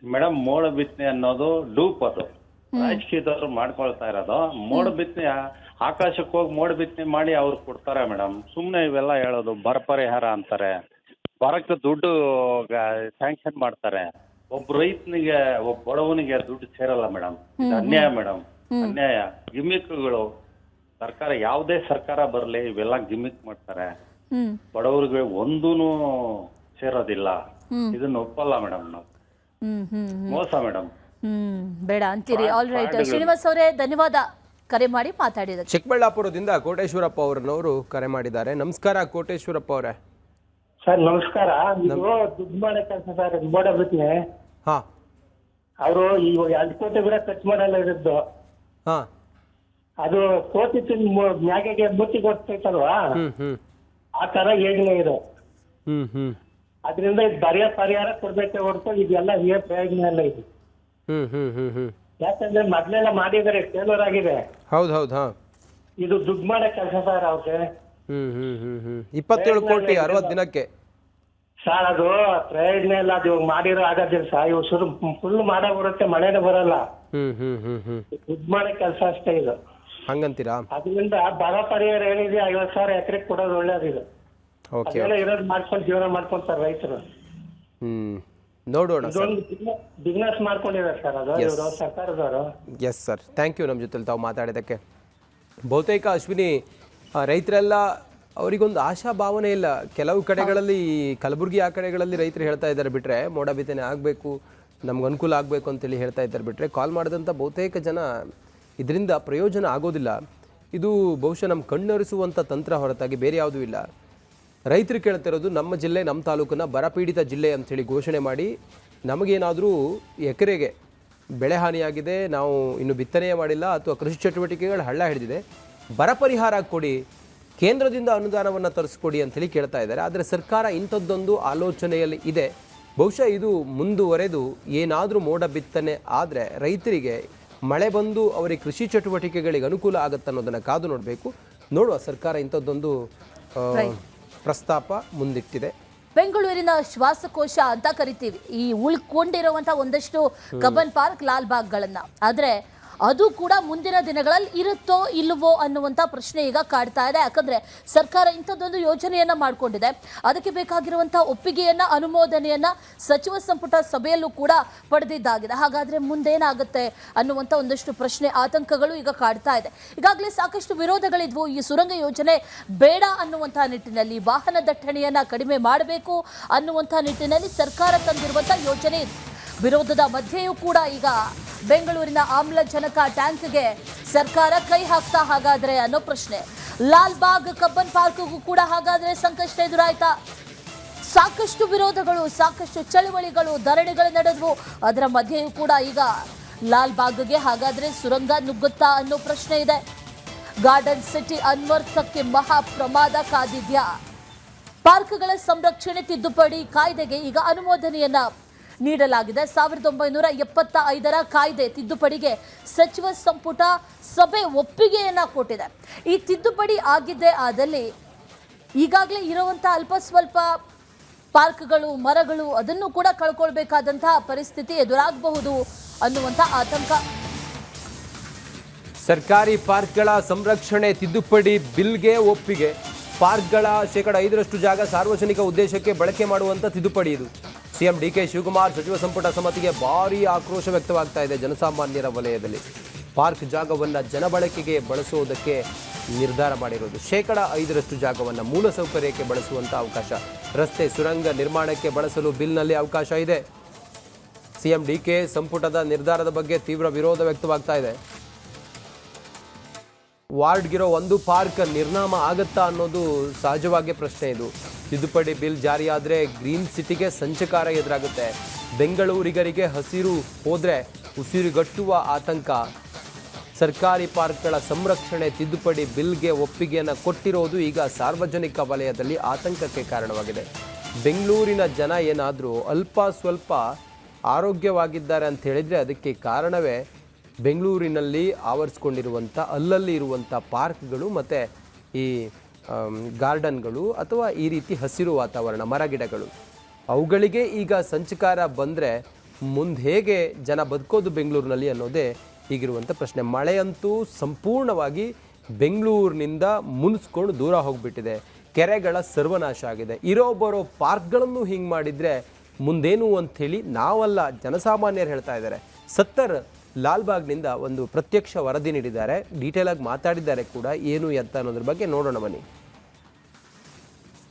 ಮೇಡಮ್, ಮೋಡ ಬಿತ್ತನೆ ಅನ್ನೋದು ಡೂಪ್, ಅದು ರಾಜಕೀಯದವ್ರು ಮಾಡ್ಕೊಳ್ತಾ ಇರೋದು. ಮೋಡ ಬಿತ್ತನೆ ಆಕಾಶಕ್ಕೆ ಹೋಗಿ ಮೋಡ ಬಿತ್ತನೆ ಮಾಡಿ ಅವ್ರು ಕೊಡ್ತಾರೆ ಮೇಡಮ್. ಸುಮ್ನೆ ಇವೆಲ್ಲ ಹೇಳೋದು ಬರ ಪರಿಹಾರ ಅಂತಾರೆ. ಬರಕ್ಕೆ ದುಡ್ಡು ಸ್ಯಾಂಕ್ಷನ್ ಮಾಡ್ತಾರೆ. ಒಬ್ಬ ರೈತನಿಗೆ, ಒಬ್ಬ ಬಡವನಿಗೆ ದುಡ್ಡು ಸೇರಲ್ಲ ಮೇಡಮ್. ಇದು ಅನ್ಯಾಯ ಮೇಡಮ್, ಅನ್ಯಾಯ. ಗಿಮಿಕ್ಗಳು ಸರ್ಕಾರ, ಯಾವುದೇ ಸರ್ಕಾರ ಬರಲಿ ಇವೆಲ್ಲ ಗಿಮಿಕ್ ಮಾಡ್ತಾರೆ. ಬಡವರಿಗೆ ಒಂದೂನು ಸೇರೋದಿಲ್ಲ. ಇದನ್ನ ಒಪ್ಪಲ್ಲ ಮೇಡಮ್ ನಾವು. ಮೋಸ ಮೇಡಮ್. ಬೇಡ ಅಂತೀರಿ. ಆಲ್ ರೈಟ್ ಶ್ರೀನಿವಾಸ್ ಅವರೇ, ಧನ್ಯವಾದ ಕರೆ ಮಾಡಿ ಮಾತಾಡಿದ. ಚಿಕ್ಕಬಳ್ಳಾಪುರದಿಂದ ಕೋಟೇಶ್ವರಪ್ಪ ಅವರನ್ನವರು ಕರೆ ಮಾಡಿದ್ದಾರೆ. ನಮಸ್ಕಾರ ಕೋಟೇಶ್ವರಪ್ಪ ಅವರೇ. ಸರ್ ನಮಸ್ಕಾರ. ದುಡ್ಡು ಮಾಡೋ ಕೆಲಸ ಸರ್, ಮೋಡ ಬಿತ್ತನೆ. ಅವರು ಇವಾಗ 2 ಕೋಟಿ ಕೂಡ ಖರ್ಚು ಮಾಡಲ್ಲ ಇರೋದು. ಅದು ಕೋಟಿ ಮ್ಯಾಗೆಗೆ ಮುತ್ತಿ ಕೊಡ್ತೈತಲ್ವಾ, ಆ ತರ ಯೋಜನೆ ಇದೆ. ಅದರಿಂದ ಬರೆಯ ಪರಿಹಾರ ಕೊಡ್ಬೇಕೆ ಹೊರತು ಇದೆಲ್ಲ ಏನು ಪ್ರಯೋಜನ ಇಲ್ಲ ಇದು. ಯಾಕಂದ್ರೆ ಮೊದ್ಲೆಲ್ಲ ಮಾಡಿದರೆ ಫೇಲ್ಯೂರ್ ಆಗಿದೆ. ಹೌದು ಹೌದು. ಇದು ದುಡ್ಡು ಮಾಡೋ ಕೆಲಸ ಸರ್ ಅವ್ರಿಗೆ. 27 ಕೋಟಿ 60 ದಿನಕ್ಕೆ ಸರ್. ಅದು ಪ್ರಯೋಜನ ಇಲ್ಲ. ಅದು ಇವಾಗ ಮಾಡಿರೋ ಆಗೋದಿಲ್ಲ ಸರ್. ಇವು ಶುರು ಫುಲ್ ಮಾಡೋ ಬರುತ್ತೆ, ಮಳೆನೇ ಬರಲ್ಲ. ದುಡ್ಡು ಮಾಡೋ ಕೆಲಸ ಅಷ್ಟೇ ಇದು. ಹಂಗಂತೀರಾ? ಅದರಿಂದ ಬರ ಪರಿಹಾರ ಏನಿದೆ 50,000 ಎಕರೆಗೆ ಕೊಡೋದು ಒಳ್ಳೇದಿದೆ. ಅದೆಲ್ಲ ಇರೋದು ಮಾಡ್ಕೊಂಡು ಜೀವನ ಮಾಡ್ಕೊಂತಾರೆ ರೈತರು. ನೋಡೋಣ. ಬಿಸ್ನೆಸ್ ಮಾಡ್ಕೊಂಡಿದ್ದಾರೆ ಸರ್ ಅದು ಇವರು ಸರ್ಕಾರದವರು. ಎಸ್ ಸರ್, ಥ್ಯಾಂಕ್ ಯು ನಮ್ಮ ಜೊತೆಲಿ ತಾವು ಮಾತಾಡಿದ್ದಕ್ಕೆ. ಬಹುತೇಕ ಅಶ್ವಿನಿ, ರೈತರೆಲ್ಲ ಅವರಿಗೊಂದು ಆಶಾ ಭಾವನೆ ಇಲ್ಲ. ಕೆಲವು ಕಡೆಗಳಲ್ಲಿ, ಕಲಬುರಗಿ ಆ ಕಡೆಗಳಲ್ಲಿ ರೈತರು ಹೇಳ್ತಾ ಇದ್ದಾರೆ ಬಿಟ್ಟರೆ, ಮೋಡ ಬಿತ್ತನೆ ಆಗಬೇಕು, ನಮ್ಗೆ ಅನುಕೂಲ ಆಗಬೇಕು ಅಂತೇಳಿ ಹೇಳ್ತಾ ಇದ್ದಾರೆ ಬಿಟ್ಟರೆ, ಕಾಲ್ ಮಾಡಿದಂಥ ಬಹುತೇಕ ಜನ ಇದರಿಂದ ಪ್ರಯೋಜನ ಆಗೋದಿಲ್ಲ. ಇದು ಬಹುಶಃ ನಮ್ಮ ಕಣ್ಣೊರೆಸುವಂಥ ತಂತ್ರ ಹೊರತಾಗಿ ಬೇರೆ ಯಾವುದೂ ಇಲ್ಲ. ರೈತರು ಕೇಳ್ತಿರೋದು ನಮ್ಮ ಜಿಲ್ಲೆ, ನಮ್ಮ ತಾಲೂಕನ್ನು ಬರಪೀಡಿತ ಜಿಲ್ಲೆ ಅಂಥೇಳಿ ಘೋಷಣೆ ಮಾಡಿ, ನಮಗೇನಾದರೂ ಎಕರೆಗೆ ಬೆಳೆ ಹಾನಿಯಾಗಿದೆ, ನಾವು ಇನ್ನು ಬಿತ್ತನೆ ಮಾಡಿಲ್ಲ ಅಥವಾ ಕೃಷಿ ಚಟುವಟಿಕೆಗಳು ಹಳ್ಳ ಹಿಡಿದಿದೆ, ಬರ ಪರಿಹಾರ ಕೊಡಿ, ಕೇಂದ್ರದಿಂದ ಅನುದಾನವನ್ನು ತರಿಸ್ಕೊಡಿ ಅಂಥೇಳಿ ಕೇಳ್ತಾ ಇದ್ದಾರೆ. ಆದರೆ ಸರ್ಕಾರ ಇಂಥದ್ದೊಂದು ಆಲೋಚನೆಯಲ್ಲಿ ಇದೆ. ಬಹುಶಃ ಇದು ಮುಂದುವರೆದು ಏನಾದರೂ ಮೋಡ ಬಿತ್ತನೆ ಆದರೆ ರೈತರಿಗೆ ಮಳೆ ಬಂದು ಅವರಿಗೆ ಕೃಷಿ ಚಟುವಟಿಕೆಗಳಿಗೆ ಅನುಕೂಲ ಆಗುತ್ತೆ ಅನ್ನೋದನ್ನು ಕಾದು ನೋಡಬೇಕು. ನೋಡುವ, ಸರ್ಕಾರ ಇಂಥದ್ದೊಂದು ಪ್ರಸ್ತಾಪ ಮುಂದಿಟ್ಟಿದೆ. ಬೆಂಗಳೂರಿನ ಶ್ವಾಸಕೋಶ ಅಂತ ಕರಿತೀವಿ ಈ ಉಳ್ಕೊಂಡಿರುವಂಥ ಒಂದಷ್ಟು ಕಬ್ಬನ್ ಪಾರ್ಕ್, ಲಾಲ್ ಬಾಗ್ಗಳನ್ನ. ಆದರೆ ಅದು ಕೂಡ ಮುಂದಿನ ದಿನಗಳಲ್ಲಿ ಇರುತ್ತೋ ಇಲ್ಲವೋ ಅನ್ನುವಂಥ ಪ್ರಶ್ನೆ ಈಗ ಕಾಡ್ತಾ ಇದೆ. ಯಾಕಂದರೆ ಸರ್ಕಾರ ಇಂಥದ್ದೊಂದು ಯೋಜನೆಯನ್ನು ಮಾಡಿಕೊಂಡಿದೆ, ಅದಕ್ಕೆ ಬೇಕಾಗಿರುವಂಥ ಒಪ್ಪಿಗೆಯನ್ನು, ಅನುಮೋದನೆಯನ್ನು ಸಚಿವ ಸಂಪುಟ ಸಭೆಯಲ್ಲೂ ಕೂಡ ಪಡೆದಿದ್ದಾಗಿದೆ. ಹಾಗಾದರೆ ಮುಂದೇನಾಗುತ್ತೆ ಅನ್ನುವಂಥ ಒಂದಷ್ಟು ಪ್ರಶ್ನೆ, ಆತಂಕಗಳು ಈಗ ಕಾಡ್ತಾ ಇದೆ. ಈಗಾಗಲೇ ಸಾಕಷ್ಟು ವಿರೋಧಗಳಿದ್ವು. ಈ ಸುರಂಗ ಯೋಜನೆ ಬೇಡ ಅನ್ನುವಂಥ ನಿಟ್ಟಿನಲ್ಲಿ, ವಾಹನ ದಟ್ಟಣೆಯನ್ನು ಕಡಿಮೆ ಮಾಡಬೇಕು ಅನ್ನುವಂಥ ನಿಟ್ಟಿನಲ್ಲಿ ಸರ್ಕಾರ ತಂದಿರುವಂಥ ಯೋಜನೆ ಇದೆ. ವಿರೋಧದ ಮಧ್ಯೆಯೂ ಕೂಡ ಈಗ ಬೆಂಗಳೂರಿನ ಆಮ್ಲಜನಕ ಟ್ಯಾಂಕ್ಗೆ ಸರ್ಕಾರ ಕೈ ಹಾಕ್ತಾ ಹಾಗಾದ್ರೆ ಅನ್ನೋ ಪ್ರಶ್ನೆ. ಲಾಲ್ಬಾಗ್ ಕಬ್ಬನ್ ಪಾರ್ಕ್ಗೂ ಕೂಡ ಹಾಗಾದ್ರೆ ಸಂಕಷ್ಟ ಎದುರಾಯ್ತಾ? ಸಾಕಷ್ಟು ವಿರೋಧಗಳು, ಸಾಕಷ್ಟು ಚಳವಳಿಗಳು, ಧರಣಿಗಳು ನಡೆದವು. ಅದರ ಮಧ್ಯೆಯೂ ಕೂಡ ಈಗ ಲಾಲ್ಬಾಗ್ಗೆ ಹಾಗಾದ್ರೆ ಸುರಂಗ ನುಗ್ಗುತ್ತಾ ಅನ್ನೋ ಪ್ರಶ್ನೆ ಇದೆ. ಗಾರ್ಡನ್ ಸಿಟಿ ಅನ್ವರ್ಥಕ್ಕೆ ಮಹಾ ಪ್ರಮಾದ ಕಾದಿದ್ಯಾ? ಪಾರ್ಕ್ಗಳ ಸಂರಕ್ಷಣೆ ತಿದ್ದುಪಡಿ ಕಾಯ್ದೆಗೆ ಈಗ ಅನುಮೋದನೆಯನ್ನ ನೀಡಲಾಗಿದೆ. 1975ರ ಕಾಯ್ದೆ ತಿದ್ದುಪಡಿಗೆ ಸಚಿವ ಸಂಪುಟ ಸಭೆ ಒಪ್ಪಿಗೆಯನ್ನ ಕೊಟ್ಟಿದೆ. ಈ ತಿದ್ದುಪಡಿ ಆಗಿದ್ದೇ ಆದಲ್ಲಿ ಈಗಾಗಲೇ ಇರುವಂತಹ ಅಲ್ಪ ಸ್ವಲ್ಪ ಪಾರ್ಕ್ಗಳು, ಮರಗಳು ಅದನ್ನು ಕೂಡ ಕಳ್ಕೊಳ್ಬೇಕಾದಂತಹ ಪರಿಸ್ಥಿತಿ ಎದುರಾಗಬಹುದು ಅನ್ನುವಂಥ ಆತಂಕ. ಸರ್ಕಾರಿ ಪಾರ್ಕ್ಗಳ ಸಂರಕ್ಷಣೆ ತಿದ್ದುಪಡಿ ಬಿಲ್ಗೆ ಒಪ್ಪಿಗೆ. ಪಾರ್ಕ್ಗಳ 5% ಜಾಗ ಸಾರ್ವಜನಿಕ ಉದ್ದೇಶಕ್ಕೆ ಬಳಕೆ ಮಾಡುವಂಥ ತಿದ್ದುಪಡಿ ಇದು. ಸಿಎಂ ಡಿ ಕೆ ಶಿವಕುಮಾರ್ ಸಚಿವ ಸಂಪುಟ ಸಮಿತಿಗೆ ಭಾರೀ ಆಕ್ರೋಶ ವ್ಯಕ್ತವಾಗ್ತಾ ಇದೆ ಜನಸಾಮಾನ್ಯರ ವಲಯದಲ್ಲಿ. ಪಾರ್ಕ್ ಜಾಗವನ್ನು ಜನಬಳಕೆಗೆ ಬಳಸುವುದಕ್ಕೆ ನಿರ್ಧಾರ ಮಾಡಿರೋದು. 5% ಜಾಗವನ್ನು ಮೂಲಸೌಕರ್ಯಕ್ಕೆ ಬಳಸುವಂಥ ಅವಕಾಶ, ರಸ್ತೆ ಸುರಂಗ ನಿರ್ಮಾಣಕ್ಕೆ ಬಳಸಲು ಬಿಲ್ನಲ್ಲಿ ಅವಕಾಶ ಇದೆ. ಸಿಎಂ ಡಿ ಕೆ ಸಂಪುಟದ ನಿರ್ಧಾರದ ಬಗ್ಗೆ ತೀವ್ರ ವಿರೋಧ ವ್ಯಕ್ತವಾಗ್ತಾ ಇದೆ. ವಾರ್ಡ್ಗಿರೋ ಒಂದು ಪಾರ್ಕ್ ನಿರ್ನಾಮ ಆಗತ್ತಾ ಅನ್ನೋದು ಸಹಜವಾಗಿ ಪ್ರಶ್ನೆ. ಇದು ತಿದ್ದುಪಡಿ ಬಿಲ್ ಜಾರಿಯಾದರೆ ಗ್ರೀನ್ ಸಿಟಿಗೆ ಸಂಚಕಾರ ಎದುರಾಗುತ್ತೆ. ಬೆಂಗಳೂರಿಗರಿಗೆ ಹಸಿರು ಹೋದರೆ ಉಸಿರುಗಟ್ಟುವ ಆತಂಕ. ಸರ್ಕಾರಿ ಪಾರ್ಕ್ಗಳ ಸಂರಕ್ಷಣೆ ತಿದ್ದುಪಡಿ ಬಿಲ್ಗೆ ಒಪ್ಪಿಗೆಯನ್ನು ಕೊಟ್ಟಿರೋದು ಈಗ ಸಾರ್ವಜನಿಕ ವಲಯದಲ್ಲಿ ಆತಂಕಕ್ಕೆ ಕಾರಣವಾಗಿದೆ. ಬೆಂಗಳೂರಿನ ಜನ ಏನಾದರೂ ಅಲ್ಪ ಸ್ವಲ್ಪ ಆರೋಗ್ಯವಾಗಿದ್ದಾರೆ ಅಂತ ಹೇಳಿದರೆ ಅದಕ್ಕೆ ಕಾರಣವೇ ಬೆಂಗಳೂರಿನಲ್ಲಿ ಆವರಿಸ್ಕೊಂಡಿರುವಂಥ ಅಲ್ಲಲ್ಲಿ ಇರುವಂಥ ಪಾರ್ಕ್ಗಳು ಮತ್ತು ಈ ಗಾರ್ಡನ್ಗಳು ಅಥವಾ ಈ ರೀತಿ ಹಸಿರು ವಾತಾವರಣ, ಮರಗಿಡಗಳು. ಅವುಗಳಿಗೆ ಈಗ ಸಂಚಕಾರ ಬಂದರೆ ಮುಂದೆ ಹೇಗೆ ಜನ ಬದುಕೋದು ಬೆಂಗಳೂರಿನಲ್ಲಿ ಅನ್ನೋದೇ ಈಗಿರುವಂಥ ಪ್ರಶ್ನೆ. ಮಳೆಯಂತೂ ಸಂಪೂರ್ಣವಾಗಿ ಬೆಂಗಳೂರಿನಿಂದ ಮುನ್ಸ್ಕೊಂಡು ದೂರ ಹೋಗಿಬಿಟ್ಟಿದೆ. ಕೆರೆಗಳ ಸರ್ವನಾಶ ಆಗಿದೆ. ಇರೋ ಬರೋ ಪಾರ್ಕ್ಗಳನ್ನು ಹಿಂಗೆ ಮಾಡಿದರೆ ಮುಂದೇನು ಅಂಥೇಳಿ ನಾವಲ್ಲ, ಜನಸಾಮಾನ್ಯರು ಹೇಳ್ತಾ ಇದ್ದಾರೆ. ಸತ್ತರ್ ಲಾಲ್ಬಾಗ್ನಿಂದ ಒಂದು ಪ್ರತ್ಯಕ್ಷ ವರದಿ ನೀಡಿದ್ದಾರೆ, ಡೀಟೇಲ್ ಆಗಿ ಮಾತಾಡಿದ್ದಾರೆ ಕೂಡ. ಏನು ಅಂತ ಅನ್ನೋದ್ರ ಬಗ್ಗೆ ನೋಡೋಣ ಬನ್ನಿ.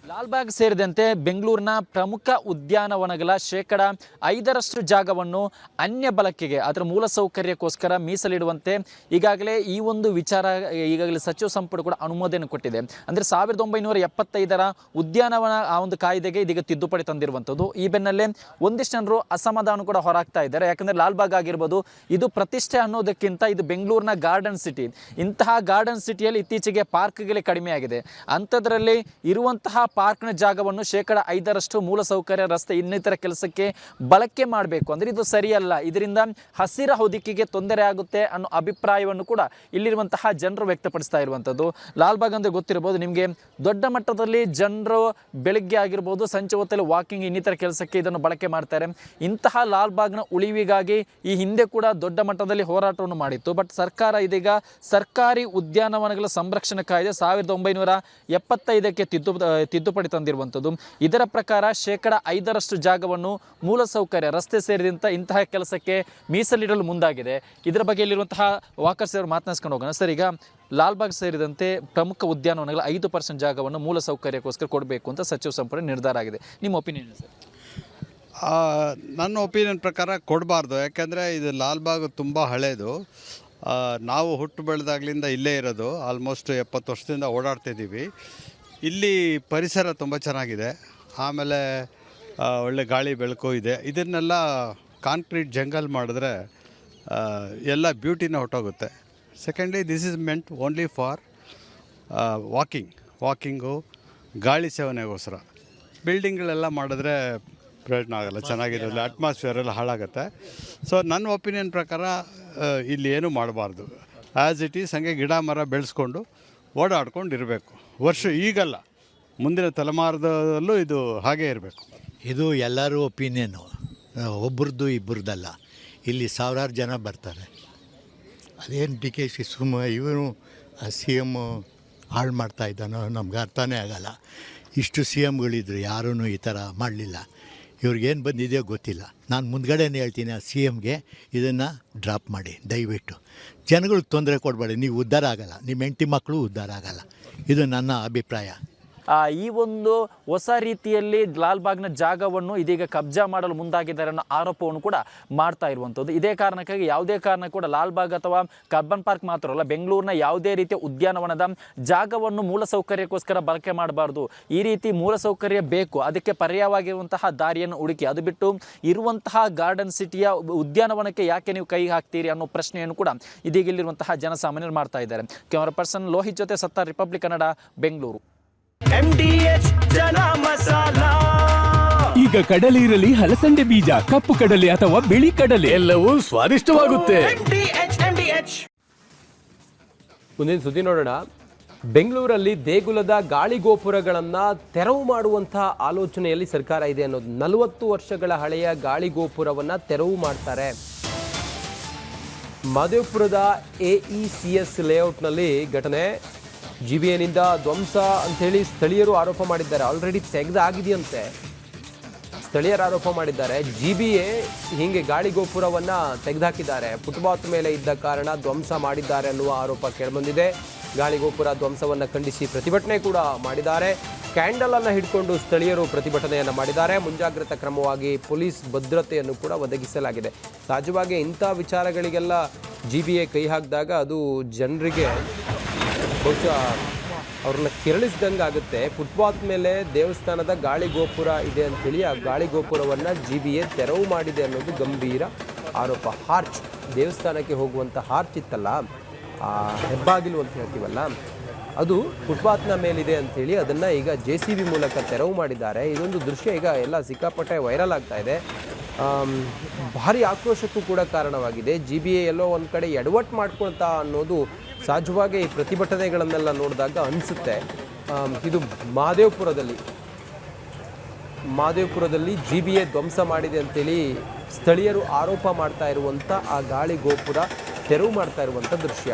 ಲಾಲ್ಬಾಗ್ ಸೇರಿದಂತೆ ಬೆಂಗಳೂರಿನ ಪ್ರಮುಖ ಉದ್ಯಾನವನಗಳ 5% ಜಾಗವನ್ನು ಅನ್ಯ ಬಳಕೆಗೆ, ಅದರ ಮೂಲಸೌಕರ್ಯಕ್ಕೋಸ್ಕರ ಮೀಸಲಿಡುವಂತೆ ಈಗಾಗಲೇ ಈ ಒಂದು ವಿಚಾರ ಈಗಾಗಲೇ ಸಚಿವ ಸಂಪುಟ ಕೂಡ ಅನುಮೋದನೆ ಕೊಟ್ಟಿದೆ. ಅಂದರೆ 1975ರ ಉದ್ಯಾನವನ ಆ ಒಂದು ಕಾಯ್ದೆಗೆ ಇದೀಗ ತಿದ್ದುಪಡಿ ತಂದಿರುವಂಥದ್ದು. ಈ ಬೆನ್ನಲ್ಲೇ ಒಂದಿಷ್ಟು ಜನರು ಅಸಮಾಧಾನ ಕೂಡ ಹೊರಾಗ್ತಾ ಇದ್ದಾರೆ. ಯಾಕಂದರೆ ಲಾಲ್ಬಾಗ್ ಆಗಿರ್ಬೋದು, ಇದು ಪ್ರತಿಷ್ಠೆ ಅನ್ನೋದಕ್ಕಿಂತ ಇದು ಬೆಂಗಳೂರಿನ ಗಾರ್ಡನ್ ಸಿಟಿ. ಇಂತಹ ಗಾರ್ಡನ್ ಸಿಟಿಯಲ್ಲಿ ಇತ್ತೀಚೆಗೆ ಪಾರ್ಕ್ಗಳೇ ಕಡಿಮೆ ಆಗಿದೆ. ಅಂಥದ್ರಲ್ಲಿ ಇರುವಂತಹ ಪಾರ್ಕ್ನ ಜಾಗವನ್ನು 5% ಮೂಲಸೌಕರ್ಯ, ರಸ್ತೆ ಇನ್ನಿತರ ಕೆಲಸಕ್ಕೆ ಬಳಕೆ ಮಾಡಬೇಕು ಅಂದರೆ ಇದು ಸರಿಯಲ್ಲ. ಇದರಿಂದ ಹಸಿರ ಹೊದಿಕೆಗೆ ತೊಂದರೆ ಆಗುತ್ತೆ ಅನ್ನೋ ಅಭಿಪ್ರಾಯವನ್ನು ಕೂಡ ಇಲ್ಲಿರುವಂತಹ ಜನರು ವ್ಯಕ್ತಪಡಿಸ್ತಾ ಇರುವಂಥದ್ದು. ಲಾಲ್ಬಾಗ್ ಅಂದರೆ ಗೊತ್ತಿರ್ಬೋದು ನಿಮಗೆ, ದೊಡ್ಡ ಮಟ್ಟದಲ್ಲಿ ಜನರು ಬೆಳಗ್ಗೆ ಆಗಿರ್ಬೋದು, ಸಂಜೆ ಹೊತ್ತಲ್ಲಿ ವಾಕಿಂಗ್ ಇನ್ನಿತರ ಕೆಲಸಕ್ಕೆ ಇದನ್ನು ಬಳಕೆ ಮಾಡ್ತಾರೆ. ಇಂತಹ ಲಾಲ್ಬಾಗ್ನ ಉಳಿವಿಗಾಗಿ ಈ ಹಿಂದೆ ಕೂಡ ದೊಡ್ಡ ಮಟ್ಟದಲ್ಲಿ ಹೋರಾಟವನ್ನು ಮಾಡಿತ್ತು. ಬಟ್ ಸರ್ಕಾರ ಇದೀಗ ಸರ್ಕಾರಿ ಉದ್ಯಾನವನಗಳ ಸಂರಕ್ಷಣಾ ಕಾಯ್ದೆ 1975ಕ್ಕೆ ತಿದ್ದುಪಡಿ ತಂದಿರುವಂಥದ್ದು. ಇದರ ಪ್ರಕಾರ 5% ಜಾಗವನ್ನು ಮೂಲಸೌಕರ್ಯ, ರಸ್ತೆ ಸೇರಿದಂಥ ಇಂತಹ ಕೆಲಸಕ್ಕೆ ಮೀಸಲಿಡಲು ಮುಂದಾಗಿದೆ. ಇದರ ಬಗ್ಗೆ ಇಲ್ಲಿರುವಂತಹ ವಾಕರ್ಸ್ ಅವರು ಮಾತನಾಡಿಸ್ಕೊಂಡು ಹೋಗೋಣ. ಸರ್, ಈಗ ಲಾಲ್ಬಾಗ್ ಸೇರಿದಂತೆ ಪ್ರಮುಖ ಉದ್ಯಾನವನಗಳ 5% ಜಾಗವನ್ನು ಮೂಲಸೌಕರ್ಯಕ್ಕೋಸ್ಕರ ಕೊಡಬೇಕು ಅಂತ ಸಚಿವ ಸಂಪುಟ ನಿರ್ಧಾರ ಆಗಿದೆ. ನಿಮ್ಮ ಒಪಿನಿಯನ್ ಸರ್? ನನ್ನ ಒಪಿನಿಯನ್ ಪ್ರಕಾರ ಕೊಡಬಾರ್ದು. ಯಾಕೆಂದರೆ ಇದು ಲಾಲ್ಬಾಗ್ ತುಂಬ ಹಳೇದು. ನಾವು ಹುಟ್ಟು ಬೆಳೆದಾಗಲಿಂದ ಇಲ್ಲೇ ಇರೋದು. ಆಲ್ಮೋಸ್ಟ್ 70 ವರ್ಷದಿಂದ ಓಡಾಡ್ತಿದ್ದೀವಿ. ಇಲ್ಲಿ ಪರಿಸರ ತುಂಬ ಚೆನ್ನಾಗಿದೆ. ಆಮೇಲೆ ಒಳ್ಳೆ ಗಾಳಿ ಬೆಳಕು ಇದೆ. ಇದನ್ನೆಲ್ಲ ಕಾಂಕ್ರೀಟ್ ಜಂಗಲ್ ಮಾಡಿದ್ರೆ ಎಲ್ಲ ಬ್ಯೂಟಿನ ಹೊಟ್ಟೋಗುತ್ತೆ. Secondly, this is meant only for walking, ಗಾಳಿ ಸೇವನೆಗೋಸ್ಕರ. ಬಿಲ್ಡಿಂಗ್ಗಳೆಲ್ಲ ಮಾಡಿದ್ರೆ ಪ್ರಯೋಜನ ಆಗೋಲ್ಲ, ಚೆನ್ನಾಗಿರೋಲ್ಲ, ಅಟ್ಮಾಸ್ಫಿಯರ್ ಎಲ್ಲ ಹಾಳಾಗುತ್ತೆ. ಸೊ ನನ್ನ ಒಪಿನಿಯನ್ ಪ್ರಕಾರ ಇಲ್ಲಿ ಏನೂ ಮಾಡಬಾರ್ದು. ಆ್ಯಸ್ ಇಟ್ ಈಸ್ ಹಂಗೆ ಗಿಡ ಮರ ಬೆಳೆಸ್ಕೊಂಡು ಓಡಾಡ್ಕೊಂಡು ಇರಬೇಕು. ಈಗಲ್ಲ, ಮುಂದಿನ ತಲೆಮಾರದಲ್ಲೂ ಇದು ಹಾಗೇ ಇರಬೇಕು. ಇದು ಎಲ್ಲರೂ ಒಪಿನಿಯನು, ಒಬ್ರದ್ದು ಇಬ್ಬರದ್ದಲ್ಲ. ಇಲ್ಲಿ ಸಾವಿರಾರು ಜನ ಬರ್ತಾರೆ. ಅದೇನು ಡಿ ಕೆ ಶಿ ಇವನು CM ಹಾಳು ಮಾಡ್ತಾ ಇದ್ದಾನೋ ನಮ್ಗೆ ಅರ್ಥನೇ ಆಗಲ್ಲ. ಇಷ್ಟು CMಗಳಿದ್ರು ಯಾರೂ ಈ ಥರ ಮಾಡಲಿಲ್ಲ. ಇವ್ರಿಗೇನು ಬಂದಿದೆಯೋ ಗೊತ್ತಿಲ್ಲ. ನಾನು ಮುಂದ್ಗಡೆನೇ ಹೇಳ್ತೀನಿ ಆ CMಗೆ ಇದನ್ನು ಡ್ರಾಪ್ ಮಾಡಿ ದಯವಿಟ್ಟು. ಜನಗಳಿಗೆ ತೊಂದರೆ ಕೊಡಬೇಡಿ, ನೀವು ಉದ್ಧಾರ ಆಗಲ್ಲ, ನಿಮ್ಮ ಹೆಂಡತಿ ಮಕ್ಕಳು ಉದ್ಧಾರ ಆಗಲ್ಲ. ಇದು ನನ್ನ ಅಭಿಪ್ರಾಯ. ಈ ಒಂದು ಹೊಸ ರೀತಿಯಲ್ಲಿ ಲಾಲ್ಬಾಗ್ನ ಜಾಗವನ್ನು ಇದೀಗ ಕಬ್ಜಾ ಮಾಡಲು ಮುಂದಾಗಿದ್ದಾರೆ ಅನ್ನೋ ಆರೋಪವನ್ನು ಕೂಡ ಮಾಡ್ತಾ ಇರುವಂಥದ್ದು. ಇದೇ ಕಾರಣಕ್ಕಾಗಿ ಯಾವುದೇ ಕಾರಣ ಕೂಡ ಲಾಲ್ಬಾಗ್ ಅಥವಾ ಕಬ್ಬನ್ ಪಾರ್ಕ್ ಮಾತ್ರ ಅಲ್ಲ, ಬೆಂಗಳೂರಿನ ಯಾವುದೇ ರೀತಿಯ ಉದ್ಯಾನವನದ ಜಾಗವನ್ನು ಮೂಲಸೌಕರ್ಯಕ್ಕೋಸ್ಕರ ಬಳಕೆ ಮಾಡಬಾರ್ದು. ಈ ರೀತಿ ಮೂಲಸೌಕರ್ಯ ಬೇಕು, ಅದಕ್ಕೆ ಪರ್ಯಾಯವಾಗಿರುವಂತಹ ದಾರಿಯನ್ನು ಹುಡುಕಿ, ಅದು ಬಿಟ್ಟು ಇರುವಂತಹ ಗಾರ್ಡನ್ ಸಿಟಿಯ ಉದ್ಯಾನವನಕ್ಕೆ ಯಾಕೆ ನೀವು ಕೈ ಹಾಕ್ತೀರಿ ಅನ್ನೋ ಪ್ರಶ್ನೆಯನ್ನು ಕೂಡ ಇದೀಗ ಇಲ್ಲಿರುವಂತಹ ಜನಸಾಮಾನ್ಯರು ಮಾಡ್ತಾ ಇದ್ದಾರೆ. ಕ್ಯಾಮರಾ ಪರ್ಸನ್ ಲೋಹಿತ್ ಜೊತೆ ಸತ್ತಾರ್, ರಿಪಬ್ಲಿಕ್ ಕನ್ನಡ, ಬೆಂಗಳೂರು. MDH ಜನ ಮಸಾಲ. ಈಗ ಕಡಲೆ ಇರಲಿ, ಹಲಸಂಡೆ ಬೀಜ, ಕಪ್ಪು ಕಡಲೆ ಅಥವಾ ಬಿಳಿ ಕಡಲೆ, ಎಲ್ಲವೂ ಸ್ವಾದಿಷ್ಟವಾಗುತ್ತೆ. ಮುಂದಿನ ಸುದ್ದಿ ನೋಡೋಣ. ಬೆಂಗಳೂರಲ್ಲಿ ದೇಗುಲದ ಗಾಳಿ ಗೋಪುರಗಳನ್ನು ತೆರವು ಮಾಡುವಂತಹ ಆಲೋಚನೆಯಲ್ಲಿ ಸರ್ಕಾರ ಇದೆ ಅನ್ನೋದು. 40 ವರ್ಷಗಳ ಹಳೆಯ ಗಾಳಿ ಗೋಪುರವನ್ನು ತೆರವು ಮಾಡ್ತಾರೆ. ಮಹದೇವಪುರದ AECS ಲೇಔಟ್ನಲ್ಲಿ ಘಟನೆ. GBAನಿಂದ ಧ್ವಂಸ ಅಂಥೇಳಿ ಸ್ಥಳೀಯರು ಆರೋಪ ಮಾಡಿದ್ದಾರೆ. ಆಲ್ರೆಡಿ ತೆಗೆದಾಗಿದೆಯಂತೆ, ಸ್ಥಳೀಯರು ಆರೋಪ ಮಾಡಿದ್ದಾರೆ. GBA ಹೀಗೆ ಗಾಳಿ ಗೋಪುರವನ್ನು ತೆಗೆದುಹಾಕಿದ್ದಾರೆ. ಫುಟ್ಪಾತ್ ಮೇಲೆ ಇದ್ದ ಕಾರಣ ಧ್ವಂಸ ಮಾಡಿದ್ದಾರೆ ಅನ್ನುವ ಆರೋಪ ಕೇಳಿಬಂದಿದೆ. ಗಾಳಿ ಗೋಪುರ ಧ್ವಂಸವನ್ನು ಖಂಡಿಸಿ ಪ್ರತಿಭಟನೆ ಕೂಡ ಮಾಡಿದ್ದಾರೆ. ಕ್ಯಾಂಡಲನ್ನು ಹಿಡ್ಕೊಂಡು ಸ್ಥಳೀಯರು ಪ್ರತಿಭಟನೆಯನ್ನು ಮಾಡಿದ್ದಾರೆ. ಮುಂಜಾಗ್ರತಾ ಕ್ರಮವಾಗಿ ಪೊಲೀಸ್ ಭದ್ರತೆಯನ್ನು ಕೂಡ ಒದಗಿಸಲಾಗಿದೆ. ಸಹಜವಾಗಿ ಇಂಥ ವಿಚಾರಗಳಿಗೆಲ್ಲ GBA ಕೈ ಹಾಕಿದಾಗ ಅದು ಜನರಿಗೆ ಬಹುಶಃ ಅವ್ರನ್ನ ಕೆರಳಿಸ್ದಂಗೆ ಆಗುತ್ತೆ. ಫುಟ್ಪಾತ್ ಮೇಲೆ ದೇವಸ್ಥಾನದ ಗಾಳಿ ಗೋಪುರ ಇದೆ ಅಂಥೇಳಿ ಆ ಗಾಳಿ ಗೋಪುರವನ್ನು GBA ತೆರವು ಮಾಡಿದೆ ಅನ್ನೋದು ಗಂಭೀರ ಆರೋಪ. ಹಾರ್ಚ್, ದೇವಸ್ಥಾನಕ್ಕೆ ಹೋಗುವಂಥ ಹಾರ್ಚ್ ಇತ್ತಲ್ಲ, ಆ ಹೆಬ್ಬಾಗಿಲು ಅಂತ ಹೇಳ್ತೀವಲ್ಲ, ಅದು ಫುಟ್ಪಾತ್ನ ಮೇಲಿದೆ ಅಂಥೇಳಿ ಅದನ್ನು ಈಗ JCB ಮೂಲಕ ತೆರವು ಮಾಡಿದ್ದಾರೆ. ಇದೊಂದು ದೃಶ್ಯ ಈಗ ಎಲ್ಲ ಸಿಕ್ಕಾಪಟ್ಟೆ ವೈರಲ್ ಆಗ್ತಾ ಇದೆ. ಭಾರಿ ಆಕ್ರೋಶಕ್ಕೂ ಕೂಡ ಕಾರಣವಾಗಿದೆ. GBA ಎಲ್ಲೋ ಒಂದು ಕಡೆ ಎಡವಟ್ಟು ಮಾಡ್ಕೊಳ್ತಾ ಅನ್ನೋದು ಸಹಜವಾಗಿ ಈ ಪ್ರತಿಭಟನೆಗಳನ್ನೆಲ್ಲ ನೋಡಿದಾಗ ಅನಿಸುತ್ತೆ. ಇದು ಮಹದೇವಪುರದಲ್ಲಿ GBA ಧ್ವಂಸ ಮಾಡಿದೆ ಅಂತೇಳಿ ಸ್ಥಳೀಯರು ಆರೋಪ ಮಾಡ್ತಾ ಇರುವಂಥ ಆ ಗಾಳಿ ಗೋಪುರ ತೆರವು ಮಾಡ್ತಾ ಇರುವಂಥ ದೃಶ್ಯ.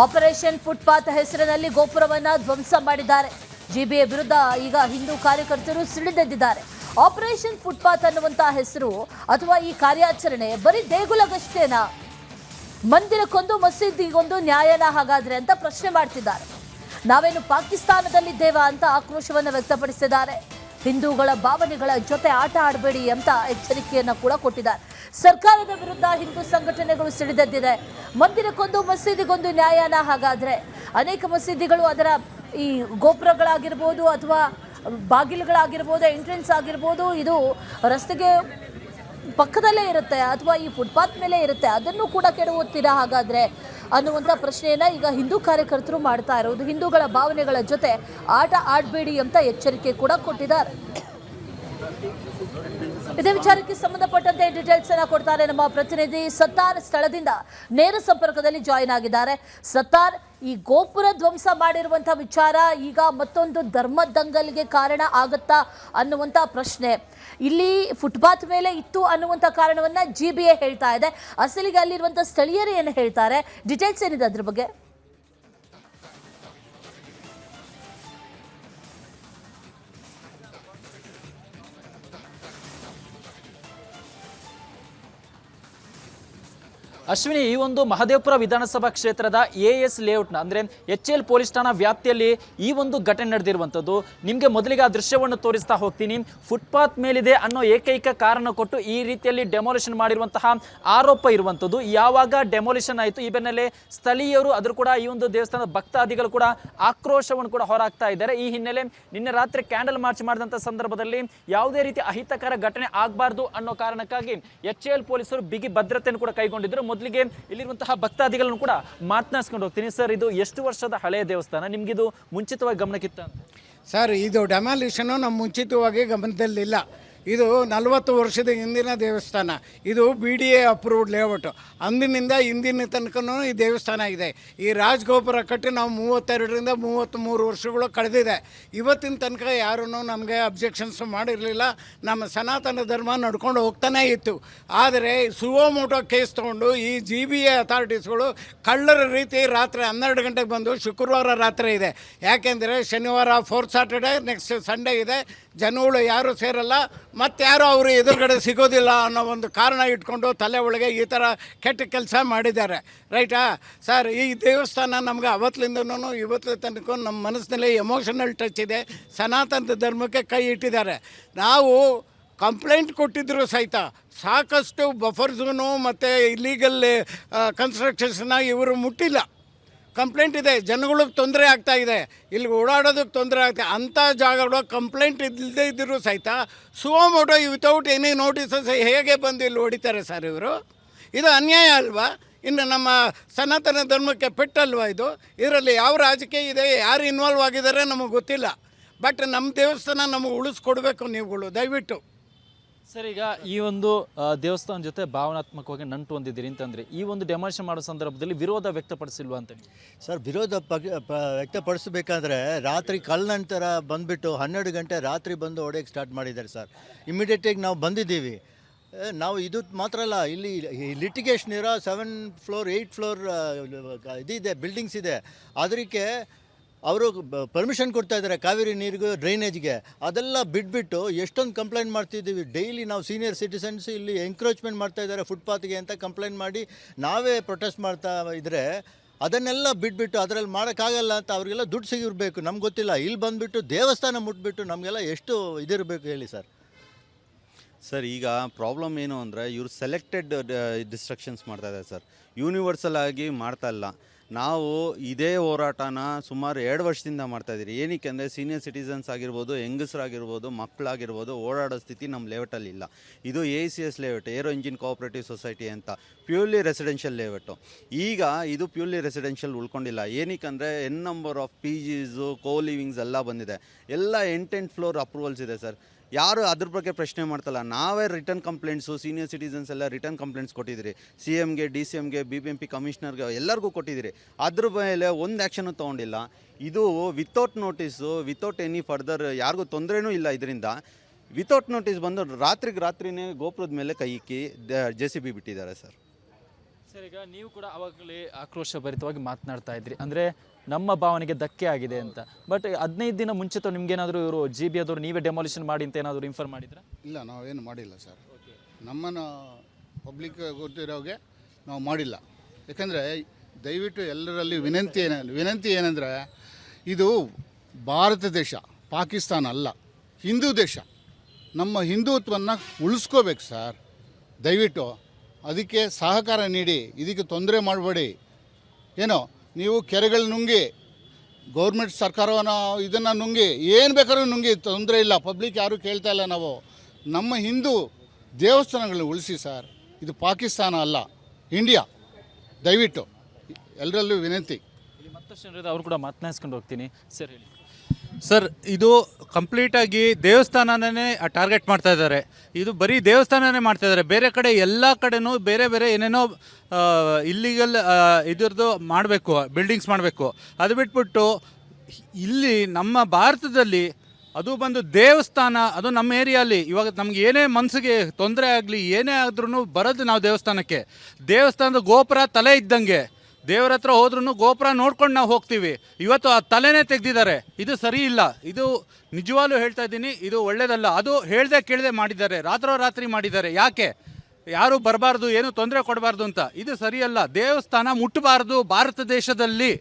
ಆಪರೇಷನ್ ಫುಟ್ಪಾತ್ ಹೆಸರಿನಲ್ಲಿ ಗೋಪುರವನ್ನ ಧ್ವಂಸ ಮಾಡಿದ್ದಾರೆ. GBA ವಿರುದ್ಧ ಈಗ ಹಿಂದೂ ಕಾರ್ಯಕರ್ತರು ಸಿಡಿದೆದ್ದಿದ್ದಾರೆ. ಆಪರೇಷನ್ ಫುಟ್ಪಾತ್ ಅನ್ನುವಂತಹ ಹೆಸರು ಅಥವಾ ಈ ಕಾರ್ಯಾಚರಣೆ ಬರೀ ದೇಗುಲಗಷ್ಟೇನಾ, ಮಂದಿರಕ್ಕೊಂದು ಮಸೀದಿಗೊಂದು ನ್ಯಾಯನ ಹಾಗಾದ್ರೆ ಅಂತ ಪ್ರಶ್ನೆ ಮಾಡ್ತಿದ್ದಾರೆ. ನಾವೇನು ಪಾಕಿಸ್ತಾನದಲ್ಲಿದ್ದೇವಾ ಅಂತ ಆಕ್ರೋಶವನ್ನು ವ್ಯಕ್ತಪಡಿಸಿದ್ದಾರೆ. ಹಿಂದೂಗಳ ಭಾವನೆಗಳ ಜೊತೆ ಆಟ ಆಡಬೇಡಿ ಅಂತ ಎಚ್ಚರಿಕೆಯನ್ನು ಕೂಡ ಕೊಟ್ಟಿದ್ದಾರೆ. ಸರ್ಕಾರದ ವಿರುದ್ಧ ಹಿಂದೂ ಸಂಘಟನೆಗಳು ಸಿಡಿದೆದ್ದಿದೆ. ಮಂದಿರಕ್ಕೊಂದು ಮಸೀದಿಗೊಂದು ನ್ಯಾಯನ ಹಾಗಾದ್ರೆ ಅನೇಕ ಮಸೀದಿಗಳು ಅದರ ಈ ಗೋಪುರಗಳಾಗಿರ್ಬೋದು ಅಥವಾ ಬಾಗಿಲುಗಳಾಗಿರ್ಬೋದು, ಎಂಟ್ರೆನ್ಸ್ ಆಗಿರ್ಬೋದು, ಇದು ರಸ್ತೆಗೆ ಪಕ್ಕದಲ್ಲೇ ಇರುತ್ತೆ ಅಥವಾ ಈ ಫುಟ್ಪಾತ್ ಮೇಲೆ ಇರುತ್ತೆ, ಅದನ್ನು ಕೂಡ ಕೆಡವುತ್ತೀರಾ ಹಾಗಾದ್ರೆ ಅನ್ನುವಂಥ ಪ್ರಶ್ನೆಯನ್ನು ಈಗ ಹಿಂದೂ ಕಾರ್ಯಕರ್ತರು ಮಾಡ್ತಾ ಇರೋದು. ಹಿಂದೂಗಳ ಭಾವನೆಗಳ ಜೊತೆ ಆಟ ಆಡಬೇಡಿ ಅಂತ ಎಚ್ಚರಿಕೆ ಕೂಡ ಕೊಟ್ಟಿದ್ದಾರೆ. ಇದೇ ವಿಚಾರಕ್ಕೆ ಸಂಬಂಧಪಟ್ಟಂತೆ ಡೀಟೇಲ್ಸ್ ಅನ್ನ ಕೊಡ್ತಾರೆ ನಮ್ಮ ಪ್ರತಿನಿಧಿ ಸತ್ತಾರ್. ಸ್ಥಳದಿಂದ ನೇರ ಸಂಪರ್ಕದಲ್ಲಿ ಜಾಯಿನ್ ಆಗಿದ್ದಾರೆ. ಸತ್ತಾರ್, ಈ ಗೋಪುರ ಧ್ವಂಸ ಮಾಡಿರುವಂತಹ ವಿಚಾರ ಈಗ ಮತ್ತೊಂದು ಧರ್ಮ ದಂಗಲ್ಗೆ ಕಾರಣ ಆಗುತ್ತಾ ಅನ್ನುವಂಥ ಪ್ರಶ್ನೆ. ಇಲ್ಲಿ ಫುಟ್ಪಾತ್ ಮೇಲೆ ಇತ್ತು ಅನ್ನುವಂಥ ಕಾರಣವನ್ನ GBA ಹೇಳ್ತಾ ಇದೆ. ಅಸಲಿಗೆ ಅಲ್ಲಿರುವಂಥ ಸ್ಥಳೀಯರು ಏನು ಹೇಳ್ತಾರೆ, ಡೀಟೇಲ್ಸ್ ಏನಿದೆ ಅದ್ರ ಬಗ್ಗೆ? ಅಶ್ವಿನಿ, ಈ ಒಂದು ಮಹದೇವಪುರ ವಿಧಾನಸಭಾ ಕ್ಷೇತ್ರದ AS ಲೇಔಟ್ನ ಅಂದರೆ HL ಪೊಲೀಸ್ ಠಾಣಾ ವ್ಯಾಪ್ತಿಯಲ್ಲಿ ಈ ಒಂದು ಘಟನೆ ನಡೆದಿರುವಂಥದ್ದು. ನಿಮಗೆ ಮೊದಲಿಗೆ ಆ ದೃಶ್ಯವನ್ನು ತೋರಿಸ್ತಾ ಹೋಗ್ತೀನಿ. ಫುಟ್ಪಾತ್ ಮೇಲಿದೆ ಅನ್ನೋ ಏಕೈಕ ಕಾರಣ ಕೊಟ್ಟು ಈ ರೀತಿಯಲ್ಲಿ ಡೆಮೋಲಿಷನ್ ಮಾಡಿರುವಂತಹ ಆರೋಪ ಇರುವಂಥದ್ದು. ಯಾವಾಗ ಡೆಮೋಲಿಷನ್ ಆಯಿತು, ಈ ಬೆನ್ನಲ್ಲೇ ಸ್ಥಳೀಯರು ಅದ್ರ ಕೂಡ ಈ ಒಂದು ದೇವಸ್ಥಾನದ ಭಕ್ತಾದಿಗಳು ಕೂಡ ಆಕ್ರೋಶವನ್ನು ಕೂಡ ಹೊರಹಾಕ್ತಾ ಇದ್ದಾರೆ. ಈ ಹಿನ್ನೆಲೆ ನಿನ್ನೆ ರಾತ್ರಿ ಕ್ಯಾಂಡಲ್ ಮಾರ್ಚ್ ಮಾಡಿದಂಥ ಸಂದರ್ಭದಲ್ಲಿ ಯಾವುದೇ ರೀತಿ ಅಹಿತಕರ ಘಟನೆ ಆಗಬಾರ್ದು ಅನ್ನೋ ಕಾರಣಕ್ಕಾಗಿ HL ಪೊಲೀಸರು ಬಿಗಿ ಭದ್ರತೆಯನ್ನು ಕೂಡ ಕೈಗೊಂಡಿದ್ದರು. ಮೊದಲಿಗೆ ಇಲ್ಲಿರುವಂತಹ ಭಕ್ತಾದಿಗಳನ್ನು ಕೂಡ ಮಾತನಾಡಿಸ್ಕೊಂಡು ಹೋಗ್ತೀನಿ. ಸರ್, ಇದು ಎಷ್ಟು ವರ್ಷದ ಹಳೆಯ ದೇವಸ್ಥಾನ? ನಿಮಗಿದು ಮುಂಚಿತವಾಗಿ ಗಮನಕ್ಕಿತ್ತ? ಸರ್, ಇದು ಡೆಮಾಲಿಷನು ನಮ್ಮ ಮುಂಚಿತವಾಗಿ ಗಮನದಲ್ಲಿಲ್ಲ. ಇದು 40 ವರ್ಷದ ಹಿಂದಿನ ದೇವಸ್ಥಾನ. ಇದು BDA ಅಪ್ರೂವ್ಡ್ ಲೇಔಟು. ಅಂದಿನಿಂದ ಇಂದಿನ ತನಕನೂ ಈ ದೇವಸ್ಥಾನ ಇದೆ. ಈ ರಾಜಗೋಪುರ ಕಟ್ಟಿ ನಾವು 32ರಿಂದ 33 ವರ್ಷಗಳು ಕಳೆದಿದೆ. ಇವತ್ತಿನ ತನಕ ಯಾರೂ ನಮಗೆ ಅಬ್ಜೆಕ್ಷನ್ಸ್ ಮಾಡಿರಲಿಲ್ಲ. ನಮ್ಮ ಸನಾತನ ಧರ್ಮ ನಡ್ಕೊಂಡು ಹೋಗ್ತಾನೇ ಇತ್ತು. ಆದರೆ ಸುವೋಮೋಟೋ ಕೇಸ್ ತೊಗೊಂಡು ಈ GBA ಅಥಾರಿಟೀಸ್ಗಳು ಕಳ್ಳರ ರೀತಿ ರಾತ್ರಿ 12 ಗಂಟೆಗೆ ಬಂದು ಶುಕ್ರವಾರ ರಾತ್ರಿ ಇದೆ. ಯಾಕೆಂದರೆ ಶನಿವಾರ 4th ಸ್ಯಾಟರ್ಡೇ, ನೆಕ್ಸ್ಟ್ ಸಂಡೇ ಇದೆ. ಜನಗಳು ಯಾರೂ ಸೇರಲ್ಲ, ಮತ್ತು ಯಾರು ಅವರು ಎದುರುಗಡೆ ಸಿಗೋದಿಲ್ಲ ಅನ್ನೋ ಒಂದು ಕಾರಣ ಇಟ್ಕೊಂಡು ತಲೆ ಒಳಗೆ ಈ ಥರ ಕೆಟ್ಟ ಕೆಲಸ ಮಾಡಿದ್ದಾರೆ. ರೈಟಾ ಸರ್? ಈ ದೇವಸ್ಥಾನ ನಮಗೆ ಅವತ್ತಿನಿಂದನೂ ಇವತ್ತಿನ ತನಕ ನಮ್ಮ ಮನಸ್ಸಿನಲ್ಲಿ ಎಮೋಷನಲ್ ಟಚ್ ಇದೆ. ಸನಾತನ ಧರ್ಮಕ್ಕೆ ಕೈ ಇಟ್ಟಿದ್ದಾರೆ. ನಾವು ಕಂಪ್ಲೇಂಟ್ ಕೊಟ್ಟಿದ್ದರೂ ಸಹಿತ ಸಾಕಷ್ಟು ಬಫರ್ ಝೋನು ಮತ್ತು ಇಲ್ಲೀಗಲ್ ಕನ್ಸ್ಟ್ರಕ್ಷನ್ಸ್ನ ಇವರು ಮುಟ್ಟಿಲ್ಲ. ಕಂಪ್ಲೇಂಟ್ ಇದೆ, ಜನಗಳಿಗೆ ತೊಂದರೆ ಆಗ್ತಾ ಇದೆ, ಇಲ್ಲಿ ಓಡಾಡೋದಕ್ಕೆ ತೊಂದರೆ ಆಗ್ತಾ ಅಂಥ ಜಾಗಗಳು ಕಂಪ್ಲೇಂಟ್ ಇಲ್ಲದೇ ಇದ್ದರೂ ಸಹಿತ ಸುವೋಮೋಟೋ ವಿತೌಟ್ ಎನಿ ನೋಟಿಸಸ್ ಹೇಗೆ ಬಂದು ಇಲ್ಲಿ ಹೊಡಿತಾರೆ ಸರ್ ಇವರು? ಇದು ಅನ್ಯಾಯ ಅಲ್ವಾ? ಇನ್ನು ನಮ್ಮ ಸನಾತನ ಧರ್ಮಕ್ಕೆ ಪೆಟ್ಟಲ್ವಾ ಇದು? ಇದರಲ್ಲಿ ಯಾವ ರಾಜಕೀಯ ಇದೆ, ಯಾರು ಇನ್ವಾಲ್ವ್ ಆಗಿದ್ದಾರೆ ನಮಗೆ ಗೊತ್ತಿಲ್ಲ. ಬಟ್ ನಮ್ಮ ದೇವಸ್ಥಾನ ನಮಗೆ ಉಳಿಸ್ಕೊಡ್ಬೇಕು ನೀವುಗಳು ದಯವಿಟ್ಟು. ಸರ್, ಈಗ ಈ ಒಂದು ದೇವಸ್ಥಾನ ಜೊತೆ ಭಾವನಾತ್ಮಕವಾಗಿ ನಂಟು ಹೊಂದಿದ್ದೀರಿ ಅಂತಂದರೆ ಈ ಒಂದು ಡೆಮಾಲಿಷನ್ ಮಾಡೋ ಸಂದರ್ಭದಲ್ಲಿ ವಿರೋಧ ವ್ಯಕ್ತಪಡಿಸಿಲ್ವಾ ಅಂತ? ಸರ್, ವಿರೋಧ ವ್ಯಕ್ತಪಡಿಸಬೇಕಾದ್ರೆ ರಾತ್ರಿ ನಂತರ ಬಂದುಬಿಟ್ಟು 12 ಗಂಟೆ ರಾತ್ರಿ ಬಂದು ಹೊಡೆಯೋಕ್ಕೆ ಸ್ಟಾರ್ಟ್ ಮಾಡಿದ್ದಾರೆ ಸರ್. ಇಮಿಡಿಯೇಟಾಗಿ ನಾವು ಬಂದಿದ್ದೀವಿ. ನಾವು ಇದು ಮಾತ್ರ ಅಲ್ಲ, ಇಲ್ಲಿ ಲಿಟಿಗೇಷನ್ ಇರೋ 7 ಫ್ಲೋರ್ 8 ಫ್ಲೋರ್ ಇದಿದೆ, ಬಿಲ್ಡಿಂಗ್ಸ್ ಇದೆ. ಅದಕ್ಕೆ ಅವರು ಪರ್ಮಿಷನ್ ಕೊಡ್ತಾ ಇದ್ದಾರೆ ಕಾವೇರಿ ನೀರಿಗೂ ಡ್ರೈನೇಜ್ಗೆ. ಅದೆಲ್ಲ ಬಿಟ್ಬಿಟ್ಟು ಎಷ್ಟೊಂದು ಕಂಪ್ಲೇಂಟ್ ಮಾಡ್ತಿದ್ದೀವಿ ಡೈಲಿ ನಾವು. ಸೀನಿಯರ್ ಸಿಟಿಸನ್ಸ್ ಇಲ್ಲಿ ಎಂಕ್ರೋಚ್ಮೆಂಟ್ ಮಾಡ್ತಾ ಇದ್ದಾರೆ ಫುಟ್ಪಾತ್ಗೆ ಅಂತ ಕಂಪ್ಲೇಂಟ್ ಮಾಡಿ ನಾವೇ ಪ್ರೊಟೆಸ್ಟ್ ಮಾಡ್ತಾ ಇದ್ದರೆ ಅದನ್ನೆಲ್ಲ ಬಿಟ್ಬಿಟ್ಟು ಅದರಲ್ಲಿ ಮಾಡೋಕ್ಕಾಗಲ್ಲ ಅಂತ ಅವರಿಗೆಲ್ಲ ದುಡ್ಡು ಸಿಗಿರಬೇಕು, ನಮ್ಗೆ ಗೊತ್ತಿಲ್ಲ. ಇಲ್ಲಿ ಬಂದುಬಿಟ್ಟು ದೇವಸ್ಥಾನ ಮುಟ್ಬಿಟ್ಟು ನಮಗೆಲ್ಲ ಎಷ್ಟು ಇದಿರಬೇಕು ಹೇಳಿ ಸರ್? ಸರ್, ಈಗ ಪ್ರಾಬ್ಲಮ್ ಏನು ಅಂದರೆ ಇವರು ಸೆಲೆಕ್ಟೆಡ್ ಡಿಸ್ಟ್ರಕ್ಷನ್ಸ್ ಮಾಡ್ತಾ ಇದ್ದಾರೆ ಸರ್, ಯೂನಿವರ್ಸಲ್ ಆಗಿ ಮಾಡ್ತಾ ಇಲ್ಲ. ನಾವು ಇದೇ ಹೋರಾಟನ ಸುಮಾರು 2 ವರ್ಷದಿಂದ ಮಾಡ್ತಾಯಿದ್ದೀರಿ. ಏನಕ್ಕೆ ಅಂದರೆ ಸೀನಿಯರ್ ಸಿಟಿಸನ್ಸ್ ಆಗಿರ್ಬೋದು, ಹೆಂಗಸರಾಗಿರ್ಬೋದು, ಮಕ್ಕಳಾಗಿರ್ಬೋದು ಓಡಾಡೋ ಸ್ಥಿತಿ ನಮ್ಮ ಲೇಔಟಲ್ಲಿ ಇಲ್ಲ. ಇದು ACS layout, aero engine cooperative society ಅಂತ, ಪ್ಯೂರ್ಲಿ ರೆಸಿಡೆನ್ಷಿಯಲ್ ಲೇಔಟು. ಈಗ ಇದು ಪ್ಯೂರ್ಲಿ ರೆಸಿಡೆನ್ಷಿಯಲ್ ಉಳ್ಕೊಂಡಿಲ್ಲ. ಏನಕ್ಕೆ ಅಂದರೆ number of PGs co livings ಎಲ್ಲ ಬಂದಿದೆ. ಎಲ್ಲ 8 ಫ್ಲೋರ್ ಅಪ್ರೂವಲ್ಸ್ ಇದೆ ಸರ್. ಯಾರು ಅದ್ರ ಬಗ್ಗೆ ಪ್ರಶ್ನೆ ಮಾಡ್ತಲ್ಲ. ನಾವೇ ರಿಟರ್ನ್ ಕಂಪ್ಲೇಂಟ್ಸು, ಸೀನಿಯರ್ ಸಿಟಿಸನ್ಸ್ ಎಲ್ಲ ರಿಟರ್ನ್ ಕಂಪ್ಲೇಂಟ್ಸ್ ಕೊಟ್ಟಿದ್ದೀರಿ. CMಗೆ, DCMಗೆ, BBMP ಕಮಿಷನರ್ಗೆ ಎಲ್ಲರಿಗೂ ಕೊಟ್ಟಿದ್ದೀರಿ. ಅದ್ರ ಮೇಲೆ ಒಂದು ಆ್ಯಕ್ಷನು ತೊಗೊಂಡಿಲ್ಲ. ಇದು without notice, without any further ಯಾರಿಗೂ ತೊಂದರೆನೂ ಇಲ್ಲ. ಇದರಿಂದ ವಿತೌಟ್ ನೋಟಿಸ್ ಬಂದು ರಾತ್ರಿನೇ ಗೋಪುರದ ಮೇಲೆ ಕೈ ಇಕ್ಕಿ JCB ಬಿಟ್ಟಿದ್ದಾರೆ ಸರ್. ಸರ್, ಈಗ ನೀವು ಕೂಡ ಅವಾಗಲೇ ಆಕ್ರೋಶಭರಿತವಾಗಿ ಮಾತನಾಡ್ತಾ ಇದ್ರಿ, ಅಂದರೆ ನಮ್ಮ ಭಾವನೆಗೆ ಧಕ್ಕೆ ಆಗಿದೆ ಅಂತ. ಬಟ್ 15 ದಿನ ಮುಂಚಿತ ನಿಮ್ಗೇನಾದರೂ ಇವರು GB ಆದವರು ನೀವೇ ಡೆಮಾಲಿಷನ್ ಮಾಡಿ ಅಂತ ಏನಾದರೂ ಇನ್ಫಾರ್ಮ್ ಮಾಡಿದ್ರಾ? ಇಲ್ಲ, ನಾವೇನು ಮಾಡಿಲ್ಲ ಸರ್. ನಮ್ಮನ್ನು ಪಬ್ಲಿಕ್ ಗೊತ್ತಿರೋಗೆ ನಾವು ಮಾಡಿಲ್ಲ. ಯಾಕಂದರೆ ದಯವಿಟ್ಟು ಎಲ್ಲರಲ್ಲಿ ವಿನಂತಿ ಏನಂದರೆ ಇದು ಭಾರತ ದೇಶ, ಪಾಕಿಸ್ತಾನ ಅಲ್ಲ, ಹಿಂದೂ ದೇಶ. ನಮ್ಮ ಹಿಂದುತ್ವವನ್ನು ಉಳಿಸ್ಕೋಬೇಕು ಸರ್. ದಯವಿಟ್ಟು ಅದಕ್ಕೆ ಸಹಕಾರ ನೀಡಿ, ಇದಕ್ಕೆ ತೊಂದರೆ ಮಾಡಬೇಡಿ. ಏನೋ ನೀವು ಕೆರೆಗಳು ನುಂಗಿ, ಗೌರ್ಮೆಂಟ್ ಸರ್ಕಾರವನ್ನು ಇದನ್ನು ನುಂಗಿ, ಏನು ಬೇಕಾದ್ರೂ ನುಂಗಿ, ತೊಂದರೆ ಇಲ್ಲ. ಪಬ್ಲಿಕ್ ಯಾರೂ ಕೇಳ್ತಾ ಇಲ್ಲ. ನಾವು ನಮ್ಮ ಹಿಂದೂ ದೇವಸ್ಥಾನಗಳನ್ನ ಉಳಿಸಿ ಸರ್. ಇದು ಪಾಕಿಸ್ತಾನ ಅಲ್ಲ, ಇಂಡಿಯಾ. ದಯವಿಟ್ಟು ಎಲ್ಲರಲ್ಲೂ ವಿನಂತಿ. ಮತ್ತಷ್ಟು ಅವರು ಕೂಡ ಮಾತನಾಡಿಸ್ಕೊಂಡು ಹೋಗ್ತೀನಿ. ಸರ್ ಹೇಳಿ. ಸರ್, ಇದು ಕಂಪ್ಲೀಟಾಗಿ ದೇವಸ್ಥಾನನೇ ಟಾರ್ಗೆಟ್ ಮಾಡ್ತಾ ಇದ್ದಾರೆ. ಇದು ಬರೀ ದೇವಸ್ಥಾನನೇ ಮಾಡ್ತಾ ಇದ್ದಾರೆ. ಬೇರೆ ಕಡೆ ಎಲ್ಲ ಕಡೆನೂ ಬೇರೆ ಬೇರೆ ಏನೇನೋ ಇಲ್ಲಿಗಲ್ ಇದ್ರದ್ದು ಮಾಡಬೇಕು, ಬಿಲ್ಡಿಂಗ್ಸ್ ಮಾಡಬೇಕು. ಅದು ಬಿಟ್ಬಿಟ್ಟು ಇಲ್ಲಿ ನಮ್ಮ ಭಾರತದಲ್ಲಿ ಅದು ಬಂದು ದೇವಸ್ಥಾನ, ಅದು ನಮ್ಮ ಏರಿಯಲ್ಲಿ ಇವಾಗ ನಮ್ಗೆ ಏನೇ ಮನಸ್ಸಿಗೆ ತೊಂದರೆ ಆಗಲಿ ಏನೇ ಆದ್ರೂ ಬರೋದು ನಾವು ದೇವಸ್ಥಾನಕ್ಕೆ. ದೇವಸ್ಥಾನದ ಗೋಪುರ ತಲೆ ಇದ್ದಂಗೆ, ದೇವರ ಹತ್ರ ಹೋದ್ರೂ ಗೋಪುರ ನೋಡ್ಕೊಂಡು ನಾವು ಹೋಗ್ತೀವಿ. ಇವತ್ತು ಆ ತಲೆನೇ ತೆಗೆದಿದ್ದಾರೆ. ಇದು ಸರಿ ಇಲ್ಲ. ಇದು ನಿಜವಾಗ್ಲೂ ಹೇಳ್ತಾ ಇದ್ದೀನಿ, ಇದು ಒಳ್ಳೇದಲ್ಲ. ಅದು ಹೇಳ್ದೆ ಕೇಳದೆ ಮಾಡಿದ್ದಾರೆ, ರಾತ್ರಿ ಮಾಡಿದ್ದಾರೆ. ಯಾಕೆ? ಯಾರು ಬರಬಾರ್ದು, ಏನು ತೊಂದರೆ ಕೊಡಬಾರ್ದು ಅಂತ. ಇದು ಸರಿಯಲ್ಲ. ದೇವಸ್ಥಾನ ಮುಟ್ಟಬಾರ್ದು ಭಾರತ ದೇಶದಲ್ಲಿ.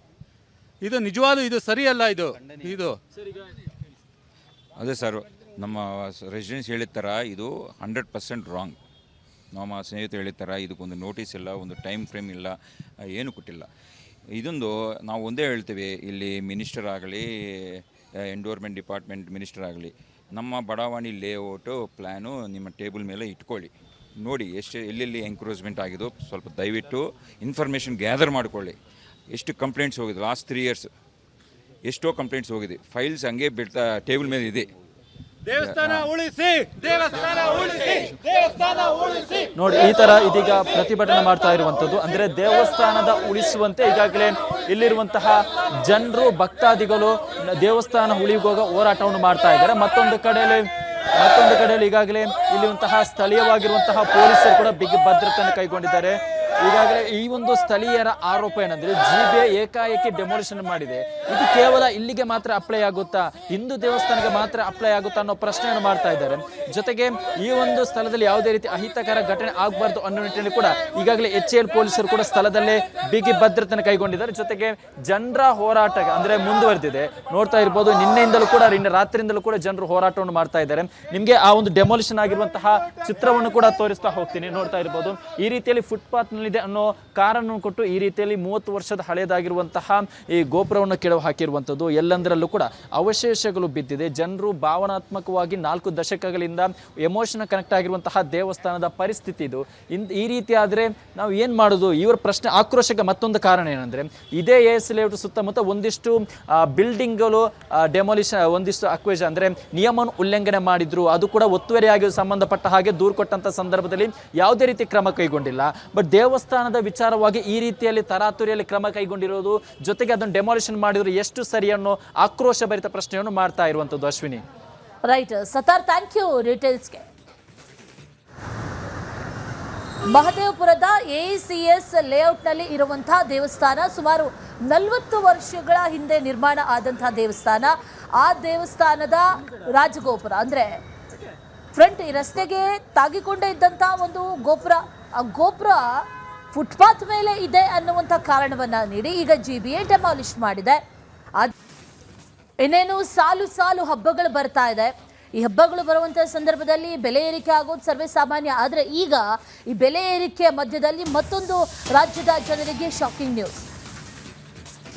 ಇದು ನಿಜವಾಗ್ಲೂ ಇದು ಸರಿಯಲ್ಲ. ಇದು ಅದೇ ಸರ್, ನಮ್ಮ ರೆಸಿಡೆನ್ಸ್ ಹೇಳಿದ ಥರ ಇದು 100% ರಾಂಗ್. ನಮ್ಮ ಸ್ನೇಹಿತರು ಹೇಳಿದ ಥರ ಇದಕ್ಕೊಂದು ನೋಟಿಸ್ ಇಲ್ಲ, ಒಂದು ಟೈಮ್ ಫ್ರೇಮ್ ಇಲ್ಲ, ಏನು ಕೊಟ್ಟಿಲ್ಲ. ಇದೊಂದು ನಾವು ಒಂದೇ ಹೇಳ್ತೀವಿ, ಇಲ್ಲಿ ಮಿನಿಸ್ಟರ್ ಆಗಲಿ, ಎನ್ವೈರ್ಮೆಂಟ್ ಡಿಪಾರ್ಟ್ಮೆಂಟ್ ಮಿನಿಸ್ಟರ್ ಆಗಲಿ, ನಮ್ಮ ಬಡಾವಣೆ ಲೇಔಟು ಪ್ಲ್ಯಾನು ನಿಮ್ಮ ಟೇಬಲ್ ಮೇಲೆ ಇಟ್ಕೊಳ್ಳಿ. ನೋಡಿ ಎಲ್ಲೆಲ್ಲಿ ಎಂಕ್ರೋಚ್ಮೆಂಟ್ ಆಗಿದ್ದು ಸ್ವಲ್ಪ ದಯವಿಟ್ಟು ಇನ್ಫಾರ್ಮೇಷನ್ ಗ್ಯಾದರ್ ಮಾಡಿಕೊಳ್ಳಿ. ಎಷ್ಟು ಕಂಪ್ಲೇಂಟ್ಸ್ ಹೋಗಿದೆ ಲಾಸ್ಟ್ 3 years, ಎಷ್ಟೋ ಕಂಪ್ಲೇಂಟ್ಸ್ ಹೋಗಿದೆ, ಫೈಲ್ಸ್ ಹಂಗೆ ಬಿಡ್ತಾ ಟೇಬಲ್ ಮೇಲೆ ಇದೆ. ದೇವಸ್ಥಾನ ಉಳಿಸಿ, ದೇವಸ್ಥಾನ ಉಳಿಸಿ, ದೇವಸ್ಥಾನ ಉಳಿಸಿ ನೋಡಿ ಈ ತರ ಇದೀಗ ಪ್ರತಿಭಟನೆ ಮಾಡ್ತಾ ಇರುವಂತದ್ದು. ಅಂದ್ರೆ ದೇವಸ್ಥಾನದ ಉಳಿಸುವಂತೆ ಈಗಾಗಲೇ ಇಲ್ಲಿರುವಂತಹ ಜನರು ಭಕ್ತಾದಿಗಳು ದೇವಸ್ಥಾನ ಉಳಿಗೋಗ ಹೋರಾಟವನ್ನು ಮಾಡ್ತಾ ಇದ್ದಾರೆ. ಮತ್ತೊಂದು ಕಡೆಯಲ್ಲಿ ಈಗಾಗಲೇ ಇಲ್ಲಿರುವಂತಹ ಸ್ಥಳೀಯವಾಗಿರುವಂತಹ ಪೊಲೀಸರು ಕೂಡ ಬಿಗಿ ಭದ್ರತೆಯನ್ನು ಕೈಗೊಂಡಿದ್ದಾರೆ. ಈಗಾಗಲೇ ಈ ಒಂದು ಸ್ಥಳೀಯರ ಆರೋಪ ಏನಂದ್ರೆ ಜಿಬೆ ಏಕಾಏಕಿ ಡೆಮೋಲಿಷನ್ ಮಾಡಿದೆ, ಇದು ಕೇವಲ ಇಲ್ಲಿಗೆ ಮಾತ್ರ ಅಪ್ಲೈ ಆಗುತ್ತಾ, ಹಿಂದೂ ದೇವಸ್ಥಾನಕ್ಕೆ ಮಾತ್ರ ಅಪ್ಲೈ ಆಗುತ್ತಾ ಅನ್ನೋ ಪ್ರಶ್ನೆಯನ್ನು ಮಾಡ್ತಾ ಇದ್ದಾರೆ. ಜೊತೆಗೆ ಈ ಒಂದು ಸ್ಥಳದಲ್ಲಿ ಯಾವುದೇ ರೀತಿ ಅಹಿತಕರ ಘಟನೆ ಆಗಬಾರ್ದು ಅನ್ನೋ ನಿಟ್ಟಿನಲ್ಲಿ ಕೂಡ ಈಗಾಗಲೇ HAL ಪೊಲೀಸರು ಕೂಡ ಸ್ಥಳದಲ್ಲೇ ಬಿಗಿ ಭದ್ರತೆಯನ್ನು ಕೈಗೊಂಡಿದ್ದಾರೆ. ಜೊತೆಗೆ ಜನರ ಹೋರಾಟ ಅಂದ್ರೆ ಮುಂದುವರೆದಿದೆ. ನೋಡ್ತಾ ಇರ್ಬೋದು, ನಿನ್ನೆಯಿಂದಲೂ ಕೂಡ ರಾತ್ರಿಯಿಂದಲೂ ಕೂಡ ಜನರು ಹೋರಾಟವನ್ನು ಮಾಡ್ತಾ ಇದ್ದಾರೆ. ನಿಮಗೆ ಆ ಒಂದು ಡೆಮೋಲಿಷನ್ ಆಗಿರುವಂತಹ ಚಿತ್ರವನ್ನು ಕೂಡ ತೋರಿಸ್ತಾ ಹೋಗ್ತೀನಿ. ನೋಡ್ತಾ ಇರ್ಬೋದು, ಈ ರೀತಿಯಲ್ಲಿ ಫುಟ್ಪಾತ್ ನಲ್ಲಿ ಅನ್ನೋ ಕಾರನ್ನು ಕೊಟ್ಟು ಈ ರೀತಿಯಲ್ಲಿ 30 ವರ್ಷದ ಹಳೆಯದಾಗಿರುವಂತಹ ಈ ಗೋಪುರವನ್ನು ಕೆಡವು ಹಾಕಿರುವಂಥದ್ದು. ಎಲ್ಲಂದರಲ್ಲೂ ಕೂಡ ಅವಶೇಷಗಳು ಬಿದ್ದಿದೆ. ಜನರು ಭಾವನಾತ್ಮಕವಾಗಿ 4 ದಶಕಗಳಿಂದ ಎಮೋಷನಲ್ ಕನೆಕ್ಟ್ ಆಗಿರುವಂತಹ ದೇವಸ್ಥಾನದ ಪರಿಸ್ಥಿತಿ ಇದು. ಈ ರೀತಿ ಆದರೆ ನಾವು ಏನು ಮಾಡೋದು? ಇವರ ಪ್ರಶ್ನೆ ಆಕ್ರೋಶಕ್ಕೆ ಮತ್ತೊಂದು ಕಾರಣ ಏನಂದ್ರೆ, ಇದೇ AS ಲೇಔಟ್ ಸುತ್ತಮುತ್ತ ಒಂದಿಷ್ಟು ಬಿಲ್ಡಿಂಗ್ಗಳು ಡೆಮೋಲಿಷನ್, ಒಂದಿಷ್ಟು ಅಕ್ವೇಜ್ ಅಂದ್ರೆ ನಿಯಮವನ್ನು ಉಲ್ಲಂಘನೆ ಮಾಡಿದ್ರು, ಅದು ಕೂಡ ಒತ್ತುವರಿಯಾಗಿ ಸಂಬಂಧಪಟ್ಟ ಹಾಗೆ ದೂರು ಕೊಟ್ಟಂತ ಸಂದರ್ಭದಲ್ಲಿ ಯಾವುದೇ ರೀತಿ ಕ್ರಮ ಕೈಗೊಂಡಿಲ್ಲ. ಬಟ್ ದೇವಸ್ಥಾನದ ವಿಚಾರವಾಗಿ ಈ ರೀತಿಯಲ್ಲಿ ತರಾತುರಿಯಲ್ಲಿ ಕ್ರಮ ಕೈಗೊಂಡಿರೋದು, ಜೊತೆಗೆ ಅದನ್ನು ಡೆಮಾಲಿಷನ್ ಮಾಡಿದ್ರು ಎಷ್ಟು ಸರಿ ಅನ್ನೋ ಆಕ್ರೋಶ ಭರಿತ ಪ್ರಶ್ನೆಯನ್ನು ಮಾಡ್ತಾ ಇರುವಂತದ್ದು. Ashwini. Right Sattar, thank you ಡೀಟೇಲ್ಸ್ಗೆ. ಮಹದೇವಪುರದ ACS ಲೇಔಟ್ನಲ್ಲಿ ಇರುವಂತಹ ದೇವಸ್ಥಾನ ಸುಮಾರು 40 ವರ್ಷಗಳ ಹಿಂದೆ ನಿರ್ಮಾಣ ಆದಂತಹ ದೇವಸ್ಥಾನ. ಆ ದೇವಸ್ಥಾನದ ರಾಜಗೋಪುರ ಅಂದ್ರೆ ಫ್ರಂಟ್ ಈ ರಸ್ತೆಗೆ ತಾಗಿಕೊಂಡೇ ಇದ್ದಂತಹ ಒಂದು ಗೋಪುರ, ಆ ಗೋಪುರ ಫುಟ್ಪಾತ್ ಮೇಲೆ ಇದೆ ಅನ್ನುವಂಥ ಕಾರಣವನ್ನ ನೀಡಿ ಈಗ GBA ಡೆಮಾಲಿಷ್ ಮಾಡಿದೆ. ಇನ್ನೇನು ಸಾಲು ಸಾಲು ಹಬ್ಬಗಳು ಬರ್ತಾ ಇದೆ. ಈ ಹಬ್ಬಗಳು ಬರುವಂಥ ಸಂದರ್ಭದಲ್ಲಿ ಬೆಲೆ ಏರಿಕೆ ಆಗೋದು ಸರ್ವೇ ಸಾಮಾನ್ಯ. ಆದರೆ ಈಗ ಈ ಬೆಲೆ ಏರಿಕೆಯ ಮಧ್ಯದಲ್ಲಿ ಮತ್ತೊಂದು ರಾಜ್ಯದ ಜನರಿಗೆ ಶಾಕಿಂಗ್ ನ್ಯೂಸ್.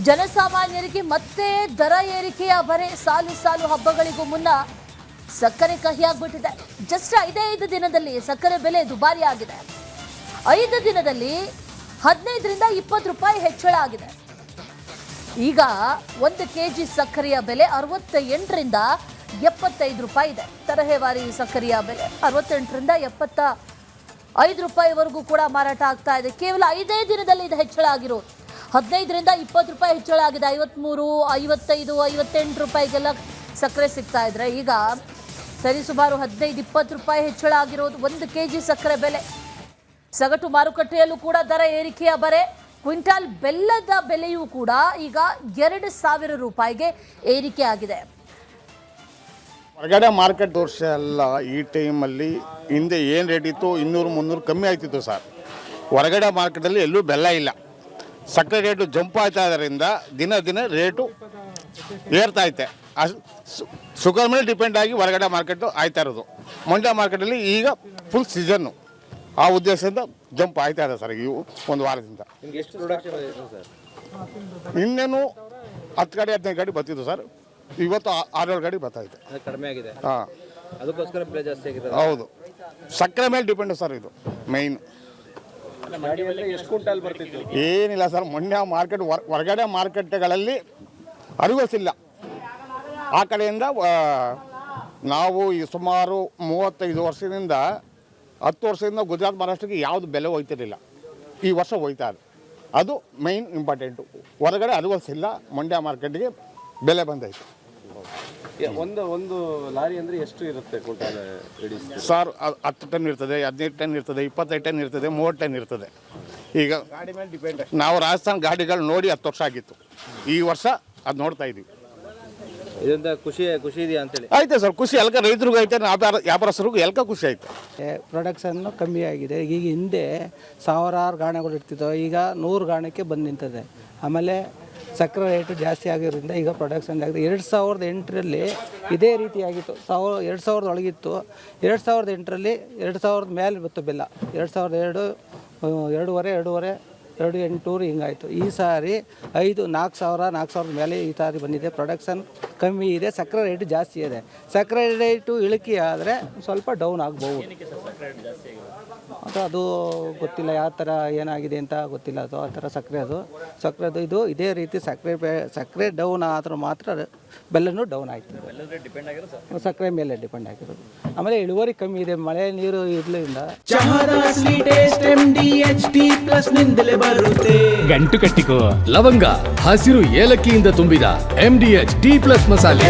ಜನಸಾಮಾನ್ಯರಿಗೆ ಮತ್ತೆ ದರ ಏರಿಕೆಯ ಬರೆ. ಸಾಲು ಸಾಲು ಹಬ್ಬಗಳಿಗೂ ಮುನ್ನ ಸಕ್ಕರೆ ಕಹಿಯಾಗ್ಬಿಟ್ಟಿದೆ. ಜಸ್ಟ್ 5 ದಿನದಲ್ಲಿ ಸಕ್ಕರೆ ಬೆಲೆ ದುಬಾರಿ ಆಗಿದೆ. 5 ದಿನದಲ್ಲಿ 15ರಿಂದ 20 ರೂಪಾಯಿ ಹೆಚ್ಚಳ ಆಗಿದೆ. ಈಗ 1 kg ಸಕ್ಕರೆಯ ಬೆಲೆ 68ರಿಂದ 75 ರೂಪಾಯಿ ಇದೆ. ತರಹೇವಾರಿ ಸಕ್ಕರೆಯ ಬೆಲೆ 68ರಿಂದ 75 ರೂಪಾಯಿವರೆಗೂ ಕೂಡ ಮಾರಾಟ ಆಗ್ತಾ ಇದೆ. ಕೇವಲ 5 ದಿನದಲ್ಲಿ ಇದು ಹೆಚ್ಚಳ ಆಗಿರೋದು. 15ರಿಂದ 20 ರೂಪಾಯಿ ಹೆಚ್ಚಳ ಆಗಿದೆ. 53, 55, 58 ರೂಪಾಯಿಗೆಲ್ಲ ಸಕ್ಕರೆ ಸಿಗ್ತಾ ಇದ್ರೆ ಈಗ ಸರಿಸುಮಾರು 15-20 ರೂಪಾಯಿ ಹೆಚ್ಚಳ ಆಗಿರೋದು 1 kg ಸಕ್ಕರೆ ಬೆಲೆ. ಸಗಟು ಮಾರುಕಟ್ಟೆಯಲ್ಲೂ ಕೂಡ ದರ ಏರಿಕೆಯ ಬರೆ. ಕ್ವಿಂಟಾಲ್ ಬೆಲ್ಲದ ಬೆಲೆಯೂ ಕೂಡ ಈಗ 2,000 ರೂಪಾಯಿಗೆ ಏರಿಕೆ ಆಗಿದೆ. ಹೊರಗಡೆ ಮಾರ್ಕೆಟ್ ವರ್ಷ ಎಲ್ಲ ಈ ಟೈಮಲ್ಲಿ ಹಿಂದೆ ಏನು ರೇಟ್ ಇತ್ತು 200-300 ಕಮ್ಮಿ ಆಗ್ತಿತ್ತು ಸರ್. ಹೊರಗಡೆ ಮಾರ್ಕೆಟಲ್ಲಿ ಎಲ್ಲೂ ಬೆಲ್ಲ ಇಲ್ಲ. ಸಕ್ಕರೆ ರೇಟು ಜಂಪ್ ಆಗ್ತಾ ಇದರಿಂದ ದಿನ ರೇಟು ಏರ್ತಾ ಐತೆ. ಶುಗರ್ ಮೇಲೆ ಡಿಪೆಂಡ್ ಆಗಿ ಹೊರಗಡೆ ಮಾರ್ಕೆಟು ಆಯ್ತಾ ಇರೋದು. ಮಂಡ್ಯ ಮಾರ್ಕೆಟಲ್ಲಿ ಈಗ ಫುಲ್ ಸೀಸನ್ನು, ಆ ಉದ್ದೇಶದಿಂದ ಜಂಪ್ ಆಯ್ತಾ ಇದೆ ಸರ್. ಇವು 1 ವಾರದಿಂದ ಇನ್ನೇನು 10 ಗಾಡಿ 15 ಗಾಡಿ ಬರ್ತಿದ್ದು ಸರ್. ಇವತ್ತು 6-7 ಗಾಡಿ ಬರ್ತಾಯಿದೆ. ಕಡಿಮೆ ಆಗಿದೆ. ಹಾಂ, ಅದಕ್ಕೋಸ್ಕರ ಬೆಲೆ ಜಾಸ್ತಿ ಆಗಿದೆ. ಹೌದು, ಸಕ್ಕರೆ ಮೇಲೆ ಡಿಪೆಂಡ್ ಸರ್. ಇದು ಮೈನ್. ಎಷ್ಟು ಕ್ವಿಂಟಾಲ್ ಬರ್ತಿತ್ತು? ಏನಿಲ್ಲ ಸರ್, ಮಂಡ್ಯ ಮಾರ್ಕೆಟ್ ಹೊರಗಡೆ ಮಾರ್ಕೆಟ್ಗಳಲ್ಲಿ ಅರಿವಸಿಲ್ಲ. ಆ ಕಡೆಯಿಂದ ನಾವು ಈ ಸುಮಾರು 35 ವರ್ಷದಿಂದ 10 ವರ್ಷದಿಂದ ಗುಜರಾತ್ ಮಹಾರಾಷ್ಟ್ರಕ್ಕೆ ಯಾವುದು ಬೆಲೆ ಹೋಯ್ತಿರಲಿಲ್ಲ. ಈ ವರ್ಷ ಹೋಯ್ತಾ ಇದೆ. ಅದು ಮೈನ್ ಇಂಪಾರ್ಟೆಂಟು. ಹೊರಗಡೆ ಅರಿವಸಿಲ್ಲ, ಮಂಡ್ಯ ಮಾರ್ಕೆಟ್ಗೆ ಬೆಲೆ ಬಂದೈತೆ. ಒಂದು ಲಾರಿ ಅಂದರೆ ಎಷ್ಟು ಇರುತ್ತೆ ಕ್ವಿಂಟಾಲ್ ಸರ್? 10 ಟನ್ ಇರ್ತದೆ, 15 ಟನ್ ಇರ್ತದೆ, 25 ಟನ್ ಇರ್ತದೆ, 30 ಟನ್ ಇರ್ತದೆ. ಈಗ ಗಾಡಿ ಮೇಲೆ ಡಿಪೆಂಡ್. ನಾವು ರಾಜಸ್ಥಾನ ಗಾಡಿಗಳು ನೋಡಿ 10 ವರ್ಷ ಆಗಿತ್ತು. ಈ ವರ್ಷ ಅದು ನೋಡ್ತಾ ಇದ್ದೀವಿ. ಇದರಿಂದ ಖುಷಿ ಇದೆಯಾ ಅಂತೇಳಿ? ಆಯ್ತು ಸರ್, ಖುಷಿ ಎಲ್ಕ ರೈತರಿಗೂ ಐತೆ, ವ್ಯಾಪಾರಸ್ಥರಿಗೂ ಎಲ್ಕ ಖುಷಿ ಆಯ್ತು. ಪ್ರೊಡಕ್ಷನ್ನು ಕಮ್ಮಿ ಆಗಿದೆ. ಈಗ ಹಿಂದೆ 1000 ಗಾಣಗಳು ಇರ್ತಿದ್ದೋ, ಈಗ 100 ಗಾಣಕ್ಕೆ ಬಂದು ನಿಂತದೆ. ಆಮೇಲೆ ಸಕ್ಕರೆ ರೇಟು ಜಾಸ್ತಿ ಆಗಿರೋದ್ರಿಂದ ಈಗ ಪ್ರೊಡಕ್ಷನ್ ಆಗಿದೆ. 2008ರಲ್ಲಿ ಇದೇ ರೀತಿಯಾಗಿತ್ತು. 2000 ಒಳಗಿತ್ತು. 2008ರಲ್ಲಿ 2000 ಮೇಲೆ ಬಂತು ಬೆಲ್ಲ. 2002, 2.5 2,800 ಹಿಂಗಾಯಿತು. ಈ ಸಾರಿ 4,000 ಮೇಲೆ ಈ ಸಾರಿ ಬಂದಿದೆ. ಪ್ರೊಡಕ್ಷನ್ ಕಮ್ಮಿ ಇದೆ, ಸಕ್ಕರೆ ರೇಟು ಜಾಸ್ತಿ ಇದೆ. ಸಕ್ಕರೆ ರೇಟು ಇಳಿಕೆ ಆದರೆ ಸ್ವಲ್ಪ ಡೌನ್ ಆಗ್ಬೋದು. ಅದು ಗೊತ್ತಿಲ್ಲ ಯಾವ ಥರ ಏನಾಗಿದೆ ಅಂತ ಗೊತ್ತಿಲ್ಲ. ಅದು ಆ ಥರ ಸಕ್ಕರೆದು ಇದು ಇದೇ ರೀತಿ ಸಕ್ಕರೆ ಡೌನ್ ಆದರೂ ಮಾತ್ರ ಬೆಲ್ಲನೂ ಡೌನ್ ಆಯ್ತು. ಸಕ್ಕರೆ ಮೇಲೆ ಡಿಪೆಂಡ್ ಆಗಿರೋದು. ಆಮೇಲೆ ಇಳುವರಿ ಕಮ್ಮಿ ಇದೆ, ಮಳೆ ನೀರು ಇರಲಿಲ್ಲ. ಗಂಟು ಕಟ್ಟಿಕೋ ಲವಂಗ, ಹಸಿರು ಏಲಕ್ಕಿಯಿಂದ ತುಂಬಿದ MDH D+ ಮಸಾಲೆ.